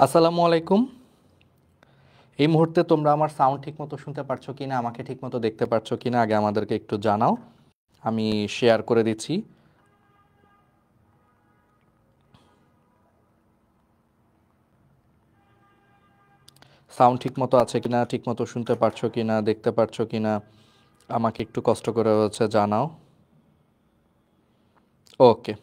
আসসালামু আলাইকুম। এই মুহূর্তে তোমরা আমার সাউন্ড ঠিকমতো শুনতে পারছো কিনা, আমাকে ঠিকমতো দেখতে পারছো কিনা আগে আমাদেরকে একটু জানাও। আমি শেয়ার করে দিচ্ছি। সাউন্ড ঠিকমতো আছে কিনা, ঠিকমতো শুনতে পারছো কিনা, দেখতে পারছো কিনা আমাকে একটু কষ্ট করে হচ্ছে জানাও। ওকে,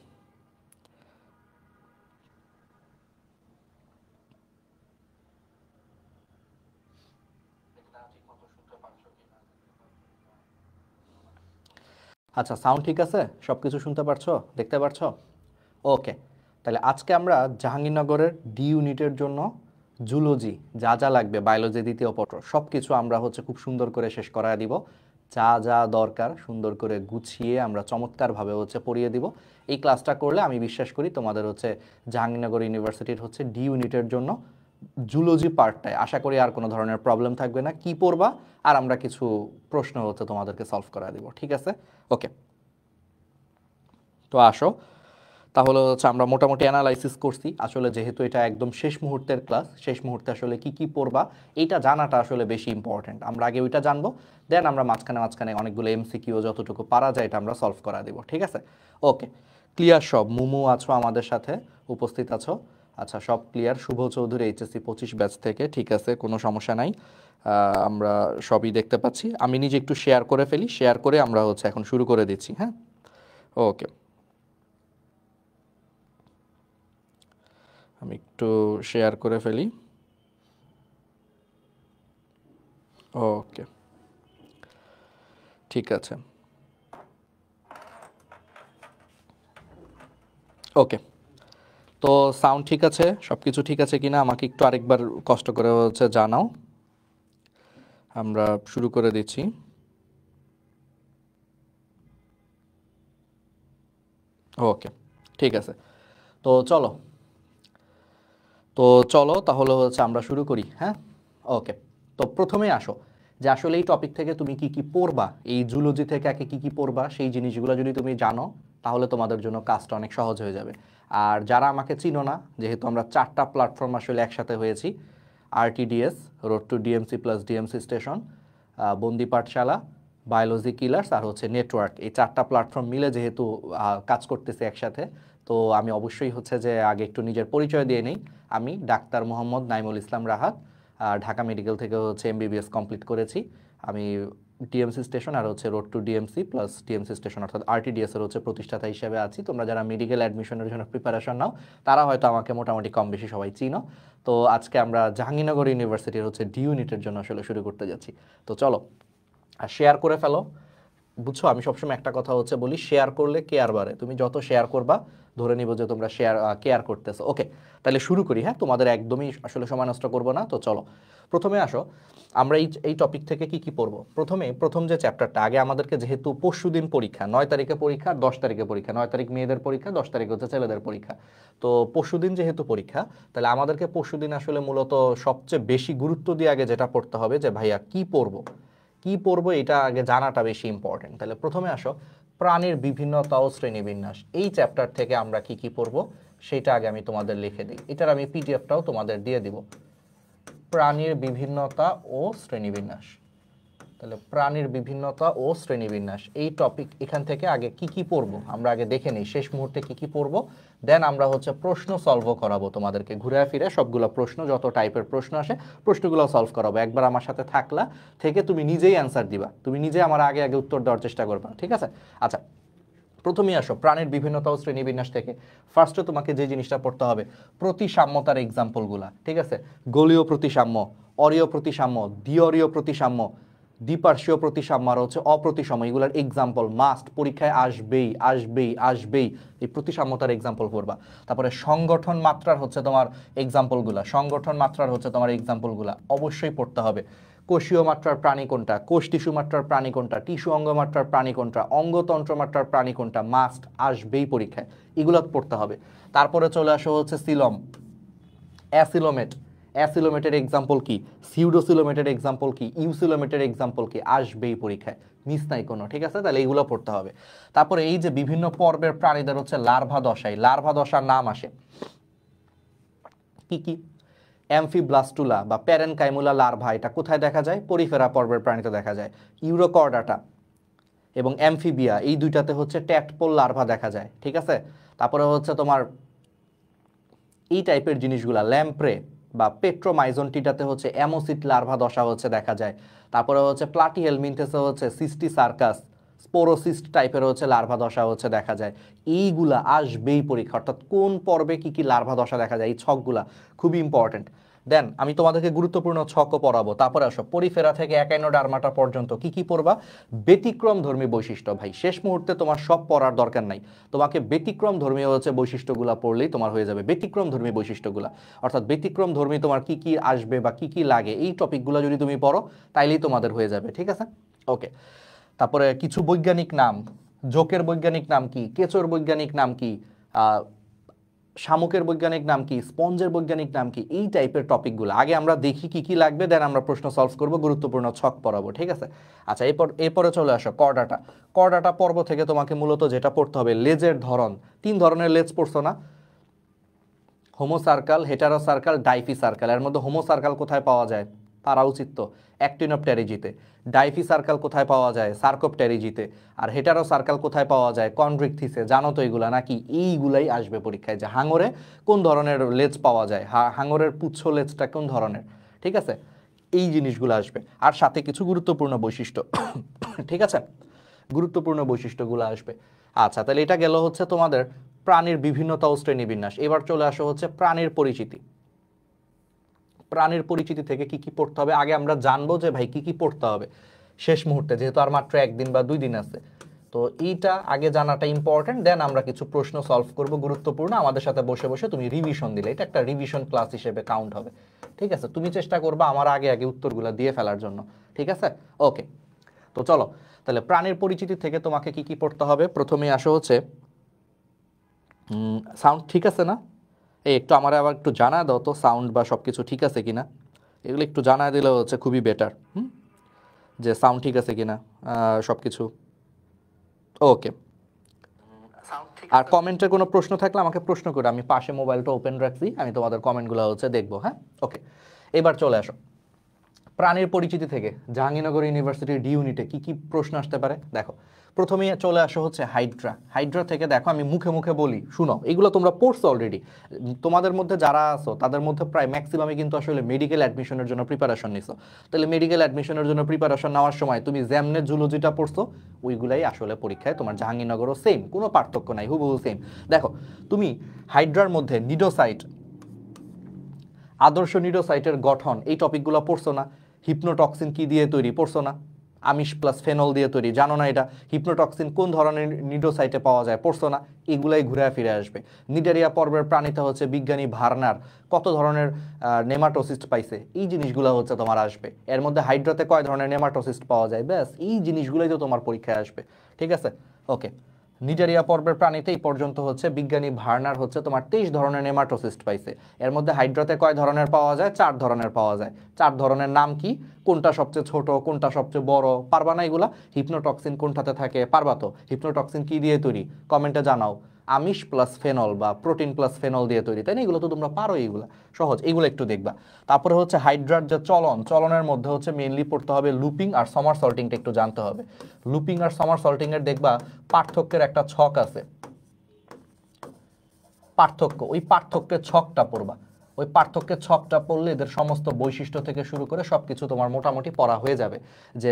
আচ্ছা সাউন্ড ঠিক আছে, সব কিছু শুনতে পারছো, দেখতে পারছো? ওকে, তাহলে আজকে আমরা জাহাঙ্গীরনগরের ডি ইউনিটের জন্য জুলজি যা যা লাগবে, বায়োলজি দ্বিতীয় পত্র সব কিছু আমরা হচ্ছে খুব সুন্দর করে শেষ করায় দিব। যা যা দরকার সুন্দর করে গুছিয়ে আমরা চমৎকারভাবে হচ্ছে পড়িয়ে দিব। এই ক্লাসটা করলে আমি বিশ্বাস করি তোমাদের হচ্ছে জাহাঙ্গীরনগর ইউনিভার্সিটির হচ্ছে ডি ইউনিটের জন্য জুলজি পার্টটায় আশা করি আর কোনো ধরনের প্রবলেম থাকবে না। কি পড়বা আর আমরা কিছু প্রশ্ন হচ্ছে তোমাদেরকে সলভ করা দিব, ঠিক আছে? ওকে, তো আসো। তাহলে হচ্ছে আমরা মোটামুটি অ্যানালাইসিস করছি। আসলে যেহেতু এটা একদম শেষ মুহূর্তের ক্লাস, শেষ মুহূর্তে আসলে কি কি পড়বা এইটা জানাটা আসলে বেশি ইম্পর্ট্যান্ট। আমরা আগে ওইটা জানবো, দেন আমরা মাঝখানে মাঝখানে অনেকগুলো এমসিকিউ যতটুকু পারা যায় এটা আমরা সলভ করা দিব, ঠিক আছে? ওকে, ক্লিয়ার সব? মুমু আছো আমাদের সাথে, উপস্থিত আছো? আচ্ছা, সব ক্লিয়ার। শুভ চৌধুরী এইচএসসি 25 ব্যাচ থেকে, ঠিক আছে, কোনো সমস্যা নাই। আমরা সবই দেখতে পাচ্ছি। আমি নিজে একটু শেয়ার করে ফেলি, শেয়ার করে আমরা হচ্ছে এখন শুরু করে দিচ্ছি। হ্যাঁ, ওকে, আমি একটু শেয়ার করে ফেলি। ওকে, ঠিক আছে। ওকে, তো সাউন্ড ঠিক আছে, সব কিছু ঠিক আছে কিনা আমাকে একটু আরেকবার কষ্ট করে হচ্ছে জানাও। আমরা শুরু করে দিচ্ছি। ওকে, ঠিক আছে। তো চলো, তো চলো তাহলে হচ্ছে আমরা শুরু করি। হ্যাঁ, ওকে, তো প্রথমে আসো যে আসলে এই টপিক থেকে তুমি কি কি পড়বা, এই জুলজি থেকে আগে কি কি পড়বা সেই জিনিসগুলো যদি তুমি জানো তাহলে তোমাদের জন্য কাজটা অনেক সহজ হয়ে যাবে। আর যারা আমাকে চিনো না, যেহেতু আমরা 4টা প্ল্যাটফর্ম আসলে একসাথে হয়েছি, RTDS, road to DMC plus DMC station, Bondi Pathshala, biology killers আর হচ্ছে নেটওয়ার্ক, এই 4টা প্ল্যাটফর্ম মিলে যেহেতু কাজ করতেছে একসাথে, তো আমি অবশ্যই হচ্ছে যে আগে একটু নিজের পরিচয় দিয়ে নিই। আমি ডাক্তার মোহাম্মদ নাইমুল ইসলাম রাহাত, ঢাকা মেডিকেল থেকে হচ্ছে এমবিবিএস কমপ্লিট করেছি। আমি ডিএমসি স্টেশন আর হচ্ছে road to DMC plus DMC station অর্থাৎ আরটিডিএস এর হচ্ছে প্রতিষ্ঠাতা হিসেবে আছি। তোমরা যারা মেডিকেল অ্যাডমিশনের জন্য প্রিপারেশন নাও তারা হয়তো আমাকে মোটামুটি কম বেশি সবাই চিনো। তো আজকে আমরা জাহাঙ্গীরনগর ইউনিভার্সিটির হচ্ছে ডি ইউনিটের জন্য আসলে শুরু করতে যাচ্ছি। তো চলো, আর শেয়ার করে ফেলো। বুঝছো, আমি সবসময় একটা কথা হচ্ছে বলি, শেয়ার করলে কেয়ার বাড়ে। তুমি যত শেয়ার করবা ধরে নিব যে তোমরা কেয়ার করতেছো। ওকে, তাহলে শুরু করি। হ্যাঁ, তোমাদের একদমই আসলে সময় নষ্ট করবো না। তো চলো, প্রথমে আসো আমরা এই এই টপিক থেকে কি কি পড়বো। প্রথম যে চ্যাপ্টারটা, আগে আমাদেরকে যেহেতু পরশুদিন পরীক্ষা, 9 তারিখে পরীক্ষা, 10 তারিখে পরীক্ষা, 9 তারিখ মেয়েদের পরীক্ষা, 10 তারিখ হচ্ছে ছেলেদের পরীক্ষা। তো পরশুদিন যেহেতু পরীক্ষা, তাহলে আমাদেরকে পরশুদিন আসলে মূলত সবচেয়ে বেশি গুরুত্ব দিয়ে আগে যেটা পড়তে হবে যে ভাইয়া কি পড়বো, কি পড়বো এটা আগে জানাটা বেশি ইম্পর্টেন্ট। তাহলে প্রথমে আসো, প্রাণীর বিভিন্নতা ও শ্রেণীবিন্যাস, এই চ্যাপ্টার থেকে আমরা কি কি পড়বো সেটা আগে আমি তোমাদের লিখে দিই। এটার আমি পিডিএফটাও তোমাদের দিয়ে দিব। প্রাণীর বিভিন্নতা ও শ্রেণীবিন্যাস, তাহলে প্রাণীর বিভিন্নতা ও শ্রেণীবিন্যাস এই টপিক, এখান থেকে আগে কি কি পড়বো আমরা আগে দেখে নিই, শেষ মুহূর্তে কি কি পড়বো। দেন আমরা হচ্ছে প্রশ্ন সলভও করাবো তোমাদেরকে, ঘুরে ফিরে সবগুলো প্রশ্ন, যত টাইপের প্রশ্ন আসে প্রশ্নগুলো সলভ করাবো। একবার আমার সাথে থাকলা থেকে তুমি নিজেই অ্যান্সার দিবা, তুমি নিজে আমার আগে আগে উত্তর দেওয়ার চেষ্টা করবা, ঠিক আছে? আচ্ছা, প্রথমেই আসো প্রাণীর বিভিন্নতা ও শ্রেণীবিন্যাস থেকে। ফার্স্টে তোমাকে যে জিনিসটা পড়তে হবে প্রতিসাম্যতার এক্সাম্পলগুলা, ঠিক আছে? গোলীয় প্রতিসাম্য, অরীয় প্রতিসাম্য, দ্বিঅরীয় প্রতিসাম্য, দ্বিপার্শ্বীয় প্রতিসাম্য আর হচ্ছে অপ্রতিসাম্য, এগুলার এক্সাম্পল মাস্ট পরীক্ষায় আসবেই আসবেই আসবেই। এই প্রতিসাম্যতার এক্সাম্পল করবা। তারপরে সংগঠন মাত্রার হচ্ছে তোমার এক্সাম্পলগুলা, সংগঠন মাত্রার হচ্ছে তোমার এক্সাম্পলগুলা অবশ্যই পড়তে হবে। কোষীয় মাত্রার প্রাণী কোনটা, কোষ টিস্যু মাত্রার প্রাণী কোনটা, টিস্যু অঙ্গ মাত্রার প্রাণী কোনটা, অঙ্গতন্ত্র মাত্রার প্রাণী কোনটা, মাস্ট আসবেই পরীক্ষায়, এগুলো পড়তে হবে। তারপরে চলে আসো হচ্ছে সিলম, অ্যাসিলোমেট, অ্যাসিলোমেটের এক্সাম্পল কি, সিউডোসিলোমেটের এক্সাম্পল কি, ইউসিলোমেটের এক্সাম্পল কি, আসবেই পরীক্ষায়, মিস নাই কোনো, ঠিক আছে? তাহলে এইগুলো পড়তে হবে। তারপরে এই যে বিভিন্ন পর্বের প্রাণীদের হচ্ছে লার্ভা দশায়, লার্ভা দশার নাম আসে কি কি, অ্যামফিব্লাস্টুলা বা প্যারেনকাইমুলা লার্ভা, এটা কোথায় দেখা যায়? পরিফেরা পর্বের প্রাণীতে দেখা যায়। ইউরোকর্ডাটা এবং অ্যামফিবিয়া, এই দুইটাতে হচ্ছে ট্যাক্টপোল লার্ভা দেখা যায়, ঠিক আছে? তারপরে হচ্ছে তোমার এই টাইপের জিনিসগুলা, ল্যাম্প্রে বা পেট্রোমাইজনটিটাতে হচ্ছে অ্যামোসিট লার্ভা দশা হচ্ছে দেখা যায়। তারপরে হচ্ছে প্লাটিহেলমিনথেসে হচ্ছে সিস্টি সার্কাস, স্পোরোসিস্ট টাইপের হচ্ছে লার্ভা দশা হচ্ছে দেখা যায়। এইগুলা আসবেই পরীক্ষা, অর্থাৎ কোন পর্বে কি কি লার্ভা দশা দেখা যায়, এই ছকগুলা খুবই ইম্পর্টেন্ট। দেন আমি তোমাদেরকে গুরুত্বপূর্ণ ছকও পড়াবো। তারপরে আসো পরিফেরা থেকে একাইনোডার্মাটা পর্যন্ত কি কি পড়বা, ব্যতিক্রম ধর্মী বৈশিষ্ট্য। ভাই শেষ মুহূর্তে তোমার সব পড়ার দরকার নাই, তোমাকে ব্যতিক্রম ধর্মীয় হচ্ছে বৈশিষ্ট্যগুলা পড়লেই তোমার হয়ে যাবে। ব্যতিক্রম ধর্মী বৈশিষ্ট্যগুলা অর্থাৎ ব্যতিক্রম ধর্মী তোমার কি কি আসবে বা কি কি লাগে, এই টপিকগুলো যদি তুমি পড়ো তাইলেই তোমাদের হয়ে যাবে, ঠিক আছে? ওকে। তারপরে কিছু বৈজ্ঞানিক নাম, জোকের বৈজ্ঞানিক নাম কি, কেঁচোর বৈজ্ঞানিক নাম কি, শামুকের বৈজ্ঞানিক নাম কি, স্পঞ্জের বৈজ্ঞানিক নাম কি, এই টাইপের টপিকগুলো আগে আমরা দেখি কি কি লাগবে, দেন আমরা প্রশ্ন সলভ করব, গুরুত্বপূর্ণ ছক পড়াবো, ঠিক আছে? আচ্ছা, এরপরে চলে আসো কর্ডাটা। কর্ডাটা পর্ব থেকে তোমাকে মূলত যেটা পড়তে হবে, লেজের ধরন। 3 ধরনের লেজ পড়ছো না, homocercal, heterocercal, diphycercal. এর মধ্যে হোমো সার্কাল কোথায় পাওয়া যায়, পারা উচিত তো, অ্যাক্টিনোপটেরিজিতে। ডাইফি সার্কাল কোথায় পাওয়া যায়, সার্কোপটেরিজিতে। আর হেটারো সার্কাল কোথায় পাওয়া যায়, কন্ড্রিকথিসে। জানো তো এগুলা নাকি? এইগুলাই আসবে পরীক্ষায়, যে হাঙরে কোন ধরনের লেজ পাওয়া যায়, হাঙরের পুচ্ছ লেজটা কোন ধরনের, ঠিক আছে? এই জিনিসগুলো আসবে, আর সাথে কিছু গুরুত্বপূর্ণ বৈশিষ্ট্য ঠিক আছে, গুরুত্বপূর্ণ বৈশিষ্ট্যগুলো আসবে। আচ্ছা, তাহলে এটা গেল হচ্ছে তোমাদের প্রাণীর বিভিন্নতা ও শ্রেণীবিন্যাস। এবার চলে আসো হচ্ছে প্রাণীর পরিচিতি। প্রাণীর পরিচিতি থেকে কি কি পড়তে হবে আগে আমরা জানবো, যে ভাই কি কি পড়তে হবে শেষ মুহূর্তে, যেহেতু আর মাত্র 1 দিন বা 2 দিন আছে। তো এইটা আগে জানাটা ইম্পর্টেন্ট, দেন আমরা কিছু প্রশ্ন সলভ করব গুরুত্বপূর্ণ। আমাদের সাথে বসে বসে তুমি রিভিশন দিলে, এটা একটা রিভিশন ক্লাস হিসেবে কাউন্ট হবে, ঠিক আছে? তুমি চেষ্টা করবা আমার আগে আগে উত্তরগুলো দিয়ে ফেলার জন্য, ঠিক আছে? ওকে, তো চলো তাহলে প্রাণীর পরিচিতি থেকে তোমাকে কি কি পড়তে হবে। প্রথমেই আসো হচ্ছে সাউন্ড ঠিক আছে না? এই একটু আমার আবার একটু জানা দাও তো, সাউন্ড বা সব কিছু ঠিক আছে কিনা, এগুলো একটু জানা দিলে হচ্ছে খুবই বেটার, যে সাউন্ড ঠিক আছে কিনা সব কিছু। ওকে, আর কমেন্টের কোনো প্রশ্ন থাকলে আমাকে প্রশ্ন করে, আমি পাশে মোবাইলটা ওপেন রাখছি, আমি তোমাদের কমেন্টগুলো হচ্ছে দেখবো, হ্যাঁ? ওকে, এবার চলে আসো প্রাণীর পরিচিতি থেকে জাহাঙ্গীরনগর ইউনিভার্সিটির ডি ইউনিটে কি কি প্রশ্ন আসতে পারে। দেখো, প্রথমে চলে আসো হচ্ছে হাইড্রা। হাইড্রা থেকে দেখো আমি মুখে মুখে বলি, শুনো, এগুলো তোমরা পড়ছো অলরেডি। তোমাদের মধ্যে যারা আছো তাদের মধ্যে প্রায় ম্যাক্সিমামই কিন্তু আসলে মেডিকেল অ্যাডমিশনের জন্য প্রিপারেশন নিছো। তাহলে মেডিকেল অ্যাডমিশনের জন্য প্রিপারেশন নেওয়ার সময় তুমি যেমনে জুলজিটা পড়ছো ওইগুলাই আসলে পরীক্ষায় তোমার জাহাঙ্গীরনগরও সেম, কোনো পার্থক্য নাই, হুবহু সেম। দেখো, তুমি হাইড্রার মধ্যে নিডোসাইট, আদর্শ নিডোসাইটের গঠন, এই টপিকগুলো পড়ছো না? হিপনোটক্সিন কি দিয়ে তৈরি পড়ছো না? আমিষ প্লাস ফেনল দিয়ে তৈরি, জানো না এটা? হিপনোটক্সিন কোন ধরনের নিডোসাইটে পাওয়া যায় পড়ছো না? এগুলাই ঘুরে ফিরে আসবে। নিডারিয়া পর্বের প্রাণীতে হচ্ছে বিজ্ঞানী ভার্নার কত ধরনের নেমাটোসিস্ট পাইছে, এই জিনিসগুলো হচ্ছে তোমার আসবে। এর মধ্যে হাইড্রাতে কয় ধরনের নেমাটোসিস্ট পাওয়া যায়, ব্যাস এই জিনিসগুলোই তো তোমার পরীক্ষায় আসবে, ঠিক আছে? ওকে, নিডারিয়া পর্বের প্রাণীতে এই পর্যন্ত হচ্ছে বিজ্ঞানী ভার্নার হচ্ছে তোমার 23 ধরনের নেমাটোসিস্ট পাইছে। এর মধ্যে হাইড্রাতে কয় ধরনের পাওয়া যায়, 4 ধরনের পাওয়া যায়। 4 ধরনের নাম কি, কোনটা সবচেয়ে ছোট, কোনটা সবচেয়ে বড়, পারবা না এগুলা? হিপনোটক্সিন কোনটাতে থাকে, পারবা তো? হিপনোটক্সিন কি দিয়ে তৈরি, কমেন্টে জানাও। আমিষ প্লাস ফেনল বা প্রোটিন প্লাস ফেনল দিয়ে তৈরি, তাই না? এগুলো তো তোমরা পারো, এইগুলা সহজ, এগুলো একটু দেখবা। তারপরে হচ্ছে হাইড্রার যে চলনের মধ্যে হচ্ছে মেইনলি পড়তে হবে লুপিং আর সামারসল্টিংটা একটু জানতে হবে। লুপিং আর সামারসল্টিং এর দেখবা পার্থক্যের একটা ছক আছে, পার্থক্য, ওই পার্থক্যের ছকটা পড়বা। ওই পার্থক্যের ছকটা পড়লে এদের সমস্ত বৈশিষ্ট্য থেকে শুরু করে সবকিছু তোমার মোটামুটি পড়া হয়ে যাবে, যে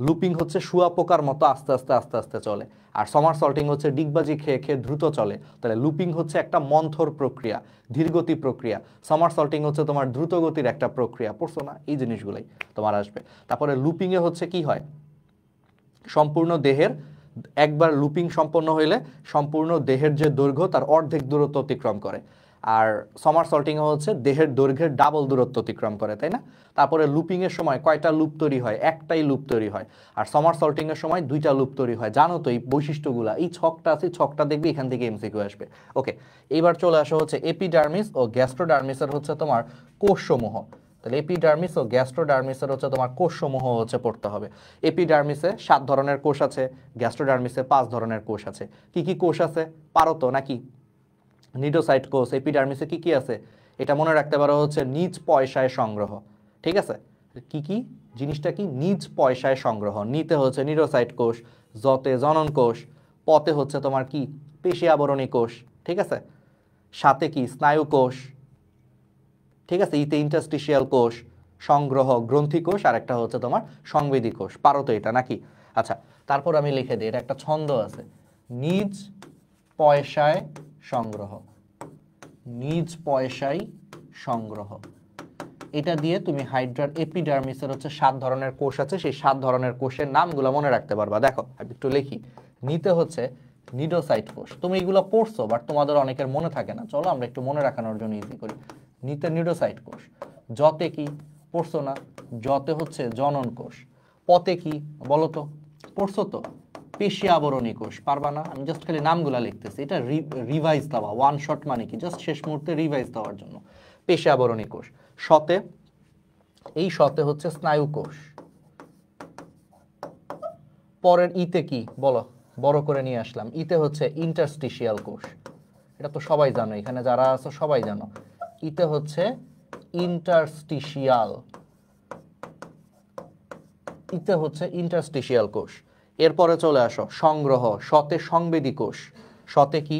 লুপিং হচ্ছে শুঁয়াপোকার মতো আস্তে আস্তে আস্তে আস্তে চলে, আর সমারসল্টিং হচ্ছে ডিগবাজি খেয়ে খেয়ে দ্রুত চলে। তাহলে লুপিং হচ্ছে একটা মন্থর প্রক্রিয়া, ধীরগতি প্রক্রিয়া, সমারসল্টিং হচ্ছে তোমার দ্রুতগতির একটা প্রক্রিয়া। পড়ছো না? এই জিনিসগুলোই তোমার আসবে। তারপরে লুপিংয়ে হচ্ছে কি হয়, সম্পূর্ণ দেহের একবার লুপিং সম্পন্ন হইলে সম্পূর্ণ দেহের যে দৈর্ঘ্য তার অর্ধেক দূরত্ব অতিক্রম করে, আর সমারসল্টিংয়ে হচ্ছে দেহের দৈর্ঘ্যের ডাবল দূরত্ব অতিক্রম করে, তাই না? তারপরে লুপিংয়ের সময় কয়টা লুপ তৈরি হয়? একটাই লুপ তৈরি হয়। আর সমারসল্টিংয়ের সময় দুইটা লুপ তৈরি হয়। জানো তো এই বৈশিষ্ট্যগুলো, এই ছকটা আছে, ছকটা দেখবি, এখান থেকে এমসিকিউ আসবে। ওকে, এবার চলে আসা হচ্ছে এপিডার্মিস ও গ্যাস্ট্রোডার্মিসের হচ্ছে তোমার কোষসমূহ। তাহলে এপিডার্মিস ও গ্যাস্ট্রোডার্মিসের হচ্ছে তোমার কোষসমূহ হচ্ছে পড়তে হবে। এপিডার্মিসে 7 ধরনের কোষ আছে, গ্যাস্ট্রোডার্মিসে 5 ধরনের কোষ আছে। কি কি কোষ আছে পারো তো নাকি? নিডোসাইট কোষ। এপিডার্মিসে কি কি আছে? এটা মনে রাখতে পারো হচ্ছে নিজ পয়সায় সংগ্রহ। ঠিক আছে, কি কি জিনিসটা কি? নিজ পয়সায় সংগ্রহ। নিতে হচ্ছে নিডোসাইট কোষ, জতে জনন কোষ, পতে হচ্ছে তোমার কি পেশি আবরণী কোষ, ঠিক আছে, সাথে কি স্নায়ু কোষ, ঠিক আছে, ইতে ইন্টারস্টিশিয়াল কোষ, সংগ্রহ গ্রন্থি কোষ, আর একটা হচ্ছে তোমার সংবেদী কোষ। পারো তো এটা নাকি? আচ্ছা, তারপর আমি লিখে দিই, এটা একটা ছন্দ আছে, নিজ পয়সায় সংগ্রহ, নিজ পয়সায় সংগ্রহ। এটা দিয়ে তুমি হাইড্রার এপিডার্মিসের হচ্ছে 7 ধরনের কোষ আছে, সেই 7 ধরনের কোষের নামগুলো মনে রাখতে পারবা। দেখো আমি একটু লিখি, নিতে হচ্ছে নিডোসাইট কোষ। তুমি এগুলো পড়ছো, বাট তোমাদের অনেকের মনে থাকে না। চলো আমরা একটু মনে রাখানোর জন্য ইজি করি। নিতে নিডোসাইট কোষ। জতে কি পড়ছো না? জতে হচ্ছে জনন কোষ। পতে কি বলো তো? পড়ছো তো? পেশি আবরণী কোষ। পারবা না? আমি জাস্ট খালি নামগুলা লিখতেছি, এটা রিভাইজ দেওয়া, ওয়ান শট মানে কি জাস্ট শেষ মুহূর্তে রিভাইজ দেওয়ার জন্য। পেশি আবরণী কোষ। শতে, এই শতে হচ্ছে স্নায়ু কোষ। পরের ইতে কি বলো? বড় করে নিয়ে আসলাম, ইতে হচ্ছে ইন্টারস্টিশিয়াল কোষ। এটা তো সবাই জানো, এখানে যারা আছো সবাই জানো। ইতে হচ্ছে ইন্টারস্টিশিয়াল, ইতে হচ্ছে ইন্টারস্টিশিয়াল কোষ। এরপরে চলে আসো সংগ্রহ। শতে সংবেদী কোষ। শতে কি?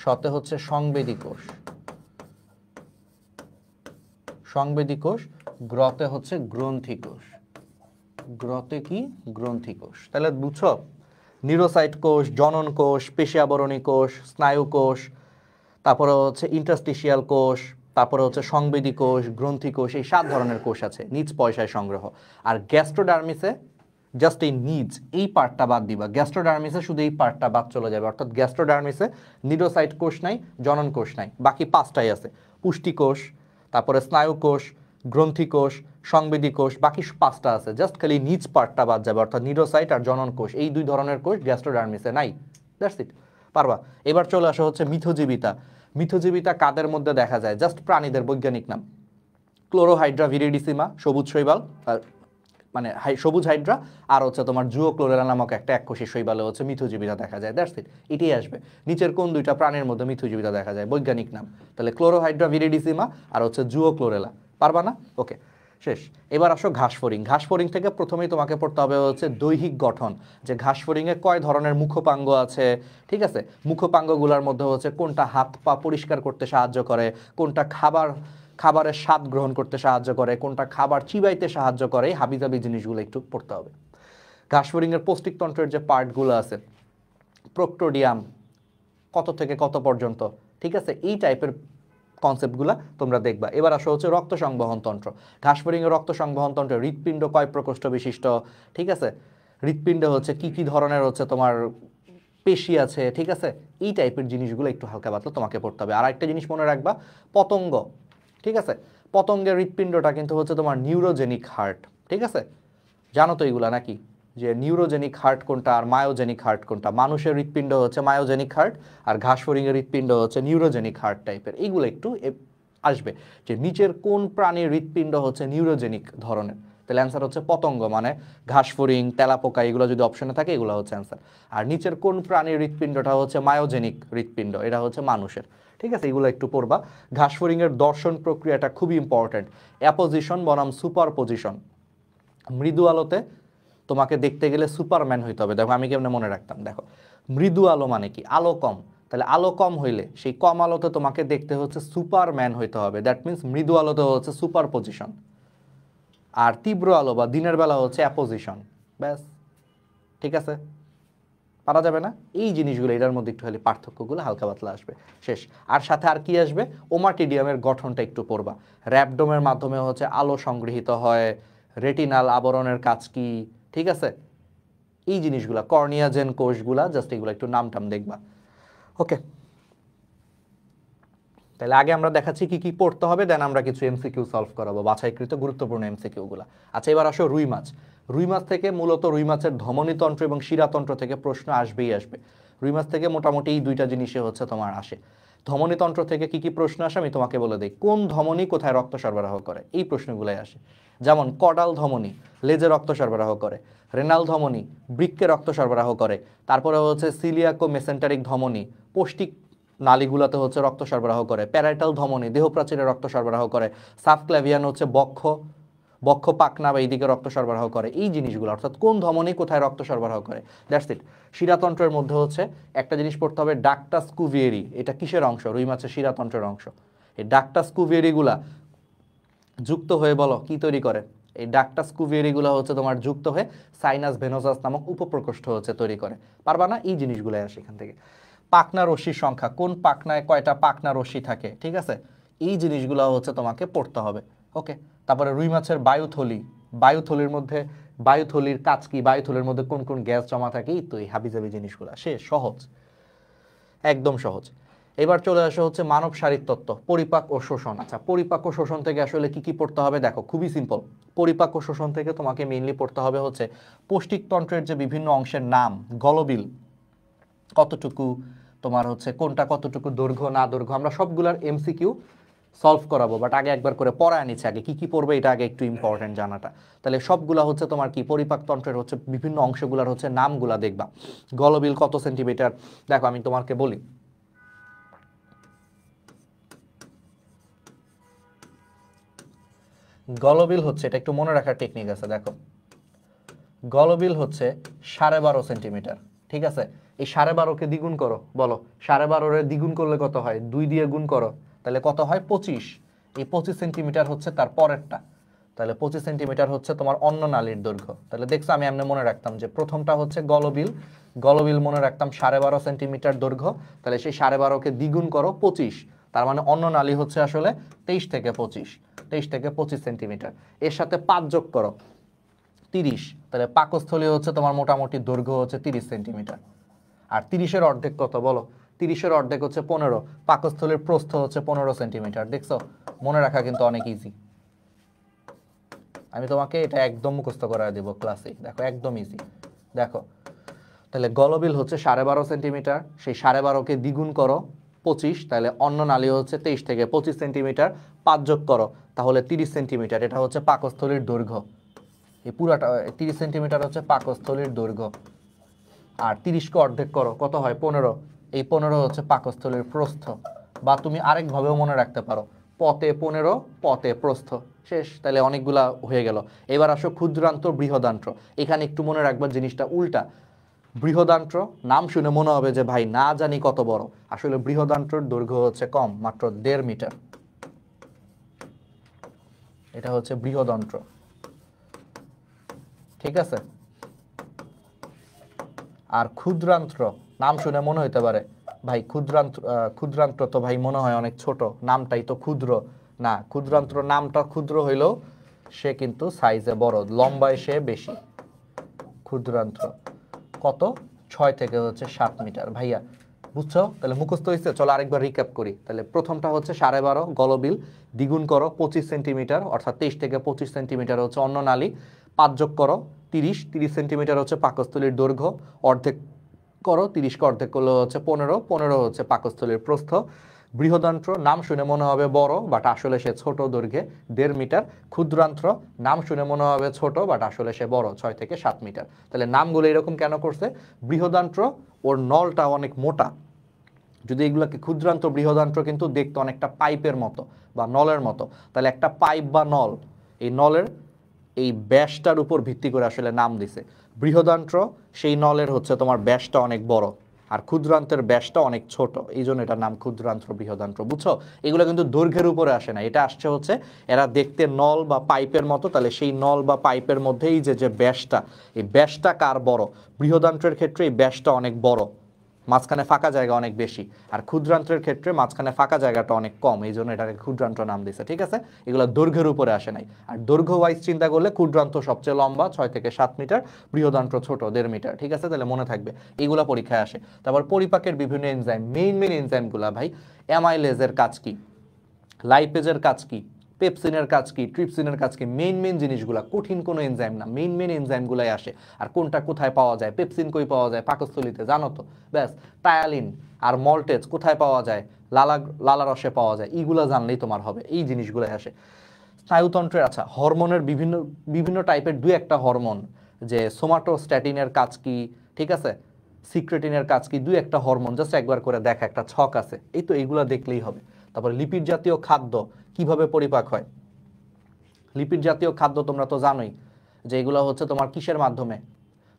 শতে হচ্ছে সংবেদী কোষ, সংবেদী কোষ। গ্রতে হচ্ছে গ্রন্থি কোষ। গ্রতে কি? গ্রন্থি কোষ। তাহলে বুঝছো, নিউরোসাইট কোষ, জনন কোষ, পেশি আবরণী কোষ, স্নায়ু কোষ, তারপরে হচ্ছে ইন্টারস্টিশিয়াল কোষ, তারপরে হচ্ছে সংবেদী কোষ, গ্রন্থি কোষ, এই 7 ধরনের কোষ আছে নিজ পয়সায় সংগ্রহ। আর গ্যাস্ট্রোডার্মিসে জাস্ট এই নিজ এই পার্টটা বাদ দিবা, গ্যাস্ট্রোডার্মিসে শুধু এই পার্টটা বাদ চলে যাবে। অর্থাৎ গ্যাস্ট্রোডার্মিসে নিউরোসাইট কোষ নাই, জনন কোষ নাই, বাকি 5টাই আছে। পুষ্টি কোষ, তারপরে স্নায়ু কোষ, গ্রন্থি কোষ, সংবেদী কোষ, বাকি 5টা আছে। জাস্ট খালি নিজ পার্টটা বাদ যাবে, অর্থাৎ নিউরোসাইট আর জনন কোষ, এই 2 ধরনের কোষ গ্যাস্ট্রোডার্মিসে নাই। দ্যাটস ইট, পারবা। এবার চলে আসা হচ্ছে মিথজীবিতা। মিথজীবিতা কাদের মধ্যে দেখা যায়? জাস্ট প্রাণীদের বৈজ্ঞানিক নাম, ক্লোরোহাইড্রা ভিরিডিসিমা, সবুজ শৈবাল, মানে সবুজ হাইড্রা, আর হচ্ছে তোমার জুও ক্লোরেলা নামক একটা এককোষী শৈবালে হচ্ছে মিথজীবিতা দেখা যায়। দ্যাটস ইট, এটাই আসবে। নিচের কোন 2টা প্রাণীর মধ্যে মিথজীবিতা দেখা যায়? বৈজ্ঞানিক নাম তাহলে ক্লোরোহাইড্রা ভিরিডিসিমা আর হচ্ছে জুও ক্লোরেলা। পারবা না? ওকে, শেষ। এবার আসো ঘাসফড়িং। ঘাসফড়িং থেকে প্রথমেই তোমাকে পড়তে হবে হচ্ছে দৈহিক গঠন, যে ঘাসফড়িংয়ে কয় ধরনের মুখপাঙ্গ আছে, ঠিক আছে, মুখপাঙ্গগুলোর মধ্যে হচ্ছে কোনটা হাত পা পরিষ্কার করতে সাহায্য করে, কোনটা খাবারের স্বাদ গ্রহণ করতে সাহায্য করে, কোনটা খাবার চিবাইতে সাহায্য করে, হাবিজাবি জিনিসগুলো একটু পড়তে হবে। ঘাসফড়িংয়ের পৌষ্টিকতন্ত্রের যে পার্টগুলো আছে, প্রোক্টোডিয়াম কত থেকে কত পর্যন্ত, ঠিক আছে, এই টাইপের কনসেপ্টগুলো তোমরা দেখবা। এবার আসো হচ্ছে রক্ত সংবহন তন্ত্র। ঘাসফড়িংয়ের রক্ত সংবহন তন্ত্র, হৃৎপিণ্ড কয় প্রকোষ্ঠ বিশিষ্ট, ঠিক আছে, হৃৎপিণ্ডে হচ্ছে কি কি ধরনের হচ্ছে তোমার পেশি আছে, ঠিক আছে, এই টাইপের জিনিসগুলো একটু হালকা পাতলা তোমাকে পড়তে হবে। আর একটা জিনিস মনে রাখবা, পতঙ্গ, ঠিক আছে, পতঙ্গের হৃৎপিণ্ডটা কিন্তু হচ্ছে তোমার নিউরোজেনিক হার্ট, ঠিক আছে, জানো তো এইগুলা নাকি, যে নিউরোজেনিক হার্ট কোনটা আর মায়োজেনিক হার্ট কোনটা। মানুষের হৃৎপিণ্ড হচ্ছে মায়োজেনিক হার্ট, আর ঘাসফড়িংয়ের হৃৎপিণ্ড হচ্ছে নিউরোজেনিক হার্ট টাইপের। এইগুলো একটু আসবে, যে নিচের কোন প্রাণীর হৃৎপিণ্ড হচ্ছে নিউরোজেনিক ধরনের। তাহলে অ্যান্সার হচ্ছে পতঙ্গ, মানে ঘাসফড়িং, তেলাপোকা, এগুলো যদি অপশনে থাকে এগুলো হচ্ছে অ্যান্সার। আর নিচের কোন প্রাণীর হৃৎপিণ্ডটা হচ্ছে মায়োজেনিক হৃৎপিণ্ড, এটা হচ্ছে মানুষের, ঠিক আছে, এগুলো একটু পড়বা। ঘাসফড়িংয়ের দর্শন প্রক্রিয়াটা খুবই ইম্পর্টেন্ট, অ্যাপোজিশন বনাম সুপার পজিশন। মৃদু আলোতে তোমাকে দেখতে গেলে সুপারম্যান হইতে হবে। দেখো আমি কেমনে মনে রাখতাম, দেখো মৃদু আলো মানে কি? আলো কম, তাহলে আলো কম হইলে সেই কম আলোতে তোমাকে দেখতে হচ্ছে সুপারম্যান হইতে হবে, দ্যাট মিনস মৃদু আলোতে হচ্ছে সুপার পজিশন, আর তীব্র আলো বা দিনের বেলা হচ্ছে অ্যাপোজিশন। ব্যাস, ঠিক আছে, পারা যাবে না এই জিনিসগুলো, এটার মধ্যে একটু খালি পার্থক্যগুলো হালকা পাতলা আসবে, শেষ। আর সাথে আর কি আসবে, ওমাটিডিয়ামের গঠনটা একটু পড়বা, র্যাবডোমের মাধ্যমে হচ্ছে আলো সংগৃহীত হয়, রেটিনাল আবরণের কাজ কি, ঠিক আছে, এই জিনিসগুলা, কর্নিয়াজেন কোষগুলা, জাস্ট এগুলো একটু নামটাম দেখবা। ওকে, তাহলে আগে আমরা দেখাচ্ছি কি কি পড়তে হবে, দেন আমরা কিছু এমসিকিউ সলভ করাবো, বাছাইকৃত গুরুত্বপূর্ণ এমসিকিউগুলা। আচ্ছা, এবার আসো রুই মাছ। রুই মাছ থেকে মূলত রুই মাছের ধমনীতন্ত্র এবং শিরাতন্ত্র থেকে প্রশ্ন আসবেই আসবে। রুই মাছ থেকে মোটামুটি এই দুইটা জিনিসে হচ্ছে তোমার আসে। ধমনীতন্ত্র থেকে কি কি প্রশ্ন আসে আমি তোমাকে বলে দিই। কোন ধমনী কোথায় রক্ত সরবরাহ করে, এই প্রশ্নগুলাই আসে। যেমন কডাল ধমনী লেজে রক্ত সরবরাহ করে, রেনাল ধমনী বৃক্কে রক্ত সরবরাহ করে, তারপরে হচ্ছে সিলিয়াকো মেসেন্টারিক ধমনী পৌষ্টিক নালীগুলোতে হচ্ছে রক্ত সরবরাহ করে, প্যারাইটাল ধমনী দেহপ্রাচীরে রক্ত সরবরাহ করে, সাবক্লাভিয়ান হচ্ছে বক্ষ পাকনা বা এইদিকে রক্ত সরবরাহ করে, এই জিনিসগুলো, অর্থাৎ কোন ধমনী কোথায় রক্ত সরবরাহ করে, দ্যাটস ইট। শিরাতন্ত্রের মধ্যে হচ্ছে একটা জিনিস পড়তে হবে, ডাক্টাস কুভিয়েরি, এটা কিসের অংশ, রুই মাছের শিরাতন্ত্রের অংশ। এই ডাক্টাস কুভিয়েরিগুলা যুক্ত হয়ে বলো কি তৈরি করে, এই ডাক্টাস কুভিয়েরিগুলো হচ্ছে তোমার যুক্ত হয়ে সাইনাস ভেনোসাস নামক উপপ্রকোষ্ঠ হচ্ছে তৈরি করে। পারবা না, এই জিনিসগুলো আসে এখান থেকে। পাকনা রশ্মির সংখ্যা, কোন পাকনায় কয়টা পাকনা রশ্মি থাকে, ঠিক আছে, এই জিনিসগুলো হচ্ছে তোমাকে পড়তে হবে। ওকে, তারপরে রুই মাছের বায়ুথলি, বায়ুথলির মধ্যে বায়ুথলির কাজ কি, বায়ুথলির মধ্যে কোন কোন গ্যাস জমা থাকে, এই তো এই হাবিজাবি জিনিসগুলো, সে সহজ, একদম সহজ। এবার চলে আসে হচ্ছে মানব শারীরতত্ত্ব, পরিপাক ও শোষণ। আচ্ছা, পরিপাক ও শোষণ থেকে আসলে কি কি পড়তে হবে, দেখো খুবই সিম্পল। পরিপাক ও শোষণ থেকে তোমাকে মেইনলি পড়তে হবে হচ্ছে পৌষ্টিকতন্ত্রের যে বিভিন্ন অংশের নাম, গলবিল কতটুকু, তোমার হচ্ছে কোনটা কতটুকু দৈর্ঘ্য না দৈর্ঘ্য, আমরা সবগুলার এমসিকিউ সলভ করাবো, বাট আগে একবার করে পড়ায় নিচ্ছে, আগে কি কি পড়বে এটা আগে একটু ইম্পর্টেন্ট জানাটা। তাহলে সবগুলা হচ্ছে তোমার কি পরিপাকতন্ত্রের হচ্ছে বিভিন্ন অংশগুলার হচ্ছে নামগুলা দেখবা। গলবিল কত সেন্টিমিটার, দেখো আমি তোমাকে বলি, গলবিল হচ্ছে, এটা একটু মনে রাখার টেকনিক আছে, দেখো গলবিল হচ্ছে 12.5 সেন্টিমিটার, ঠিক আছে। এই 12.5কে দ্বিগুণ করো, বলো 12.5 দ্বিগুণ করলে কত হয়, 2 দিয়ে গুণ করো, তাহলে কত হয় 25। এই 25 সেন্টিমিটার হচ্ছে তার পরেরটা, তাহলে 25 সেন্টিমিটার হচ্ছে তোমার অন্য নালীর দৈর্ঘ্য। তাহলে দেখছো আমি এমনি মনে রাখতাম যে প্রথমটা হচ্ছে গলবিল, গলবিল মনে রাখতাম 12.5 সেন্টিমিটার দৈর্ঘ্য, তাহলে সেই 12.5কে দ্বিগুণ করো 25, তার মানে অন্য নালী হচ্ছে আসলে 23 থেকে 25 সেন্টিমিটার। এর সাথে 5 যোগ করো 30, তাহলে পাকস্থলী হচ্ছে তোমার মোটামুটি দৈর্ঘ্য হচ্ছে 30 সেন্টিমিটার। আর 30-এর অর্ধেক কত বলো, 30-এর অর্ধেক হচ্ছে 15, পাকস্থলীর প্রস্থ হচ্ছে 15 সেন্টিমিটার। দেখছো, মনে রাখা কিন্তু অনেক ইজি, আমি তোমাকে এটা একদম মুখস্থ করায় দেবো ক্লাসে, দেখো একদম ইজি। দেখো তাহলে গলবিল হচ্ছে 12.5 সেন্টিমিটার, সেই 12.5কে দ্বিগুণ করো 25, তাহলে অন্য নালী হচ্ছে 23 থেকে 25 সেন্টিমিটার, 5 যোগ করো তাহলে 30 সেন্টিমিটার, এটা হচ্ছে পাকস্থলীর দৈর্ঘ্য। এই পুরাটা 30 সেন্টিমিটার হচ্ছে পাকস্থলীর দৈর্ঘ্য। আর 30কে অর্ধেক করো কত হয় 15, এই 15 হচ্ছে পাকস্থলীর প্রস্থ, বা তুমি আরেকভাবেও মনে রাখতে পারো, পথে 15 পথে প্রস্থ, শেষ। তাহলে অনেকগুলা হয়ে গেল। এবার আসো ক্ষুদ্রান্ত্র বৃহদান্ত্র, এখানে একটু মনে রাখবা জিনিসটা উল্টা। বৃহদান্ত্র নাম শুনে মনে হবে যে ভাই না জানি কত বড়, আসলে বৃহদান্ত্রর দৈর্ঘ্য হচ্ছে কম, মাত্র 1.5 মিটার, এটা হচ্ছে বৃহদান্ত্র, ঠিক আছে। আর ক্ষুদ্রান্ত্র নাম শুনে মনে হইতে পারে ভাই ক্ষুদ্রান্ত্র তো ভাই মনে হয় অনেক ছোট, নামটাই তো ক্ষুদ্র, না, ক্ষুদ্রান্ত্র নামটা ক্ষুদ্র হইলেও সে কিন্তু সাইজে বড়, লম্বায় সে বেশি। ক্ষুদ্রান্ত্র কত, 6 থেকে হচ্ছে 7 মিটার। ভাইয়া বুঝছো, তাহলে মুখস্থ হয়েছে, চলো আরেকবার রিক্যাপ করি। তাহলে প্রথমটা হচ্ছে 12.5 গলবিল, দ্বিগুণ করো 25 সেন্টিমিটার, অর্থাৎ 23 থেকে 25 সেন্টিমিটার হচ্ছে অন্য নালী, 5 যোগ করো 30 সেন্টিমিটার হচ্ছে পাকস্থলীর দৈর্ঘ্য, অর্ধেক করো 30কে অর্ধেক করলে হচ্ছে 15 হচ্ছে পাকস্থলীর প্রস্থ। বৃহদান্ত্র নাম শুনে মনে হবে বড়, বাট আসলে সে ছোট, দৈর্ঘ্যে 1.5 মিটার। ক্ষুদ্রান্ত্র নাম শুনে মনে হবে ছোট, বাট আসলে সে বড়, 6 থেকে 7 মিটার। তাহলে নামগুলো এরকম কেন করছে, বৃহদান্ত্র ওর নলটা অনেক মোটা, যদি এগুলোকে ক্ষুদ্রান্ত্র বৃহদান্ত্র কিন্তু দেখতে অনেকটা পাইপের মতো বা নলের মতো, তাহলে একটা পাইপ বা নল, এই নলের এই ব্যাসটার উপর ভিত্তি করে আসলে নাম দিছে। বৃহদান্ত্র সেই নলের হচ্ছে তোমার ব্যাসটা অনেক বড়, আর ক্ষুদ্রান্ত্রের ব্যাসটা অনেক ছোট, এই জন্য এটার নাম ক্ষুদ্রান্ত্র বৃহদান্ত্র। বুঝছো? এগুলো কিন্তু দৈর্ঘ্যের উপরে আসে না, এটা আসছে হচ্ছে এরা দেখতে নল বা পাইপের মতো, তাহলে সেই নল বা পাইপের মধ্যে এই যে ব্যাসটা, এই ব্যাসটা কার বড়? বৃহদান্ত্রের ক্ষেত্রে এই ব্যাসটা অনেক বড়, মাঝখানে ফাঁকা জায়গা অনেক বেশি, আর ক্ষুদ্রান্ত্রের ক্ষেত্রে মাঝখানে ফাঁকা জায়গাটা অনেক কম, এই জন্য এটাকে ক্ষুদ্রান্ত্র নাম দিয়েছে। ঠিক আছে, এগুলো দৈর্ঘ্যের উপরে আসে নাই। আর দৈর্ঘ্য ওয়াইজ চিন্তা করলে ক্ষুদ্রান্ত্র সবচেয়ে লম্বা 6 থেকে 7 মিটার, বৃহদান্ত্র ছোট 1.5 মিটার। ঠিক আছে, তাহলে মনে থাকবে এগুলা পরীক্ষায় আসে। তারপর পরিপাকের বিভিন্ন এনজাইম, মেইন এনজাইমগুলা ভাই, অ্যামাইলেজের কাজ কি, লাইপেজের কাজ কি, পেপসিনের কাজ কি, ট্রিপসিনের কাজ কি, মেইন জিনিসগুলা, কঠিন কোনো এনজাইম না, মেইন এনজাইমগুলাই আসে। আর কোনটা কোথায় পাওয়া যায়, পেপসিন কই পাওয়া যায়, পাকস্থলিতে, জানো তো, ব্যাস। টায়ালিন আর মল্টেজ কোথায় পাওয়া যায়, লালা রসে পাওয়া যায়, এইগুলা জানলেই তোমার হবে, এই জিনিসগুলাই আসে। স্নায়ুতন্ত্রের, আচ্ছা, হরমোনের বিভিন্ন টাইপের 2-1টা হরমোন, যে সোমাটোস্ট্যাটিনের কাজ কি, ঠিক আছে, সিক্রেটিনের কাজ কি, 2-1টা হরমোন জাস্ট একবার করে দেখা, একটা ছক আছে, এই তো এইগুলা দেখলেই হবে। তারপরে লিপিড জাতীয় খাদ্য কিভাবে পরিপাক হয়, লিপিড জাতীয় খাদ্য তোমরা তো জানোই যে এগুলো হচ্ছে তোমার কিসের মাধ্যমে,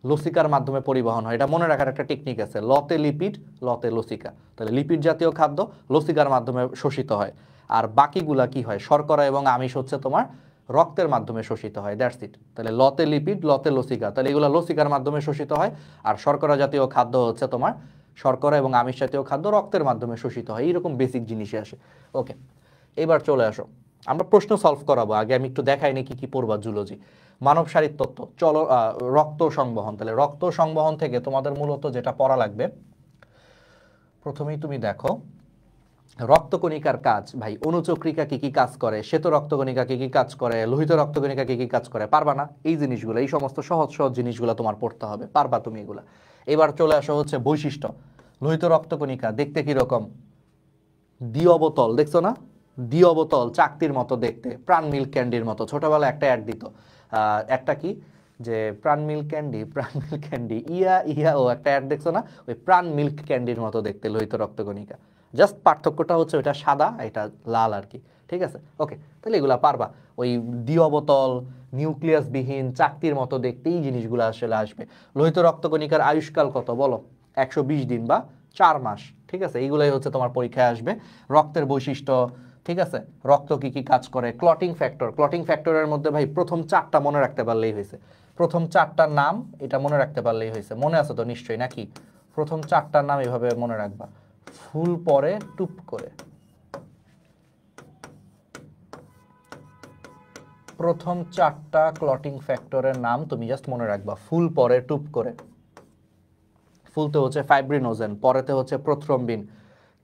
লসিকার মাধ্যমে পরিবহন হয়। এটা মনে রাখার একটা টেকনিক আছে, লতে লিপিড লতে লসিকা। তাহলে লিপিড জাতীয় খাদ্য লসিকার মাধ্যমে শোষিত হয়, আর বাকিগুলা কি হয়, শর্করা এবং আমিষ হচ্ছে তোমার রক্তের মাধ্যমে শোষিত হয়, দ্যাটস ইট। তাহলে লতে লিপিড লতে লসিকা, তাহলে এগুলো লসিকার মাধ্যমে শোষিত হয়, আর শর্করা জাতীয় খাদ্য হচ্ছে তোমার, শর্করা এবং আমিষ জাতীয় খাদ্য রক্তের মাধ্যমে শোষিত হয়। এইরকম বেসিক জিনিসই আসে। ওকে, এবার চলে আসো, আমরা প্রশ্ন সলভ করাবো। আগে আমি একটু দেখাইনি কি কি পড়বা জুলজি। মানব শারীরতত্ত্ব, চলো, রক্ত সংবহন। তাহলে রক্ত সংবহন থেকে তোমাদের মূলত যেটা পড়া লাগবে, প্রথমেই তুমি দেখো রক্তকণিকার কাজ। ভাই, অনুচক্রিকা কি কি কাজ করে, শ্বেত রক্তকণিকা কি কি কাজ করে, লোহিত রক্তকণিকা কি কি কাজ করে, পারবা না? এই জিনিসগুলো, এই সমস্ত সহজ জিনিসগুলো তোমার পড়তে হবে, পারবা তুমি এগুলা। এবার চলে আসো হচ্ছে বৈশিষ্ট্য। লোহিত রক্তকণিকা দেখতে কিরকম, দ্বিঅবতল, দেখছো না, দ্বিঅবতল চাকতির মতো দেখতে, প্রাণ মিল্ক ক্যান্ডির মতো। ছোটবেলায় একটা অ্যাড দিত, একটা কি, যে প্রাণ মিল্ক ক্যান্ডি ইয়া ইয়া, ও একটা অ্যাড দেখছো না, ওই প্রাণ মিল্ক ক্যান্ডির মতো দেখতে লোহিত রক্তকণিকা। জাস্ট পার্থক্যটা হচ্ছে ওইটা সাদা, এটা লাল আর কি। ঠিক আছে, ওকে, তাহলে এগুলা পারবা। ওই দ্বিঅবতল নিউক্লিয়াসবিহীন চাকতির মতো দেখতে, এই জিনিসগুলো আসলে আসবে। লোহিত রক্তকণিকার আয়ুষ্কাল কত বলো, 120 দিন বা 4 মাস। ঠিক আছে, এইগুলাই হচ্ছে তোমার পরীক্ষায় আসবে। রক্তের বৈশিষ্ট্য, ঠিক আছে, রক্ত কি কি কাজ করে, ক্লটিং ফ্যাক্টর, ক্লটিং ফ্যাক্টরের মধ্যে ভাই প্রথম 4টা মনে রাখতে পারলেই হয়েছে। প্রথম 4টার নাম এটা মনে রাখতে পারলেই হয়েছে, মনে আছে তো নিশ্চয়ই নাকি? প্রথম 4টার নাম এভাবে মনে রাখবা, ফুল পরে টুপ করে। প্রথম 4টা ক্লটিং ফ্যাক্টরের নাম তুমি জাস্ট মনে রাখবা, ফুল পরে টুপ করে। ফুলতে হচ্ছে ফাইব্রিনোজেন, পরেতে হচ্ছে প্রোথ্রম্বিন,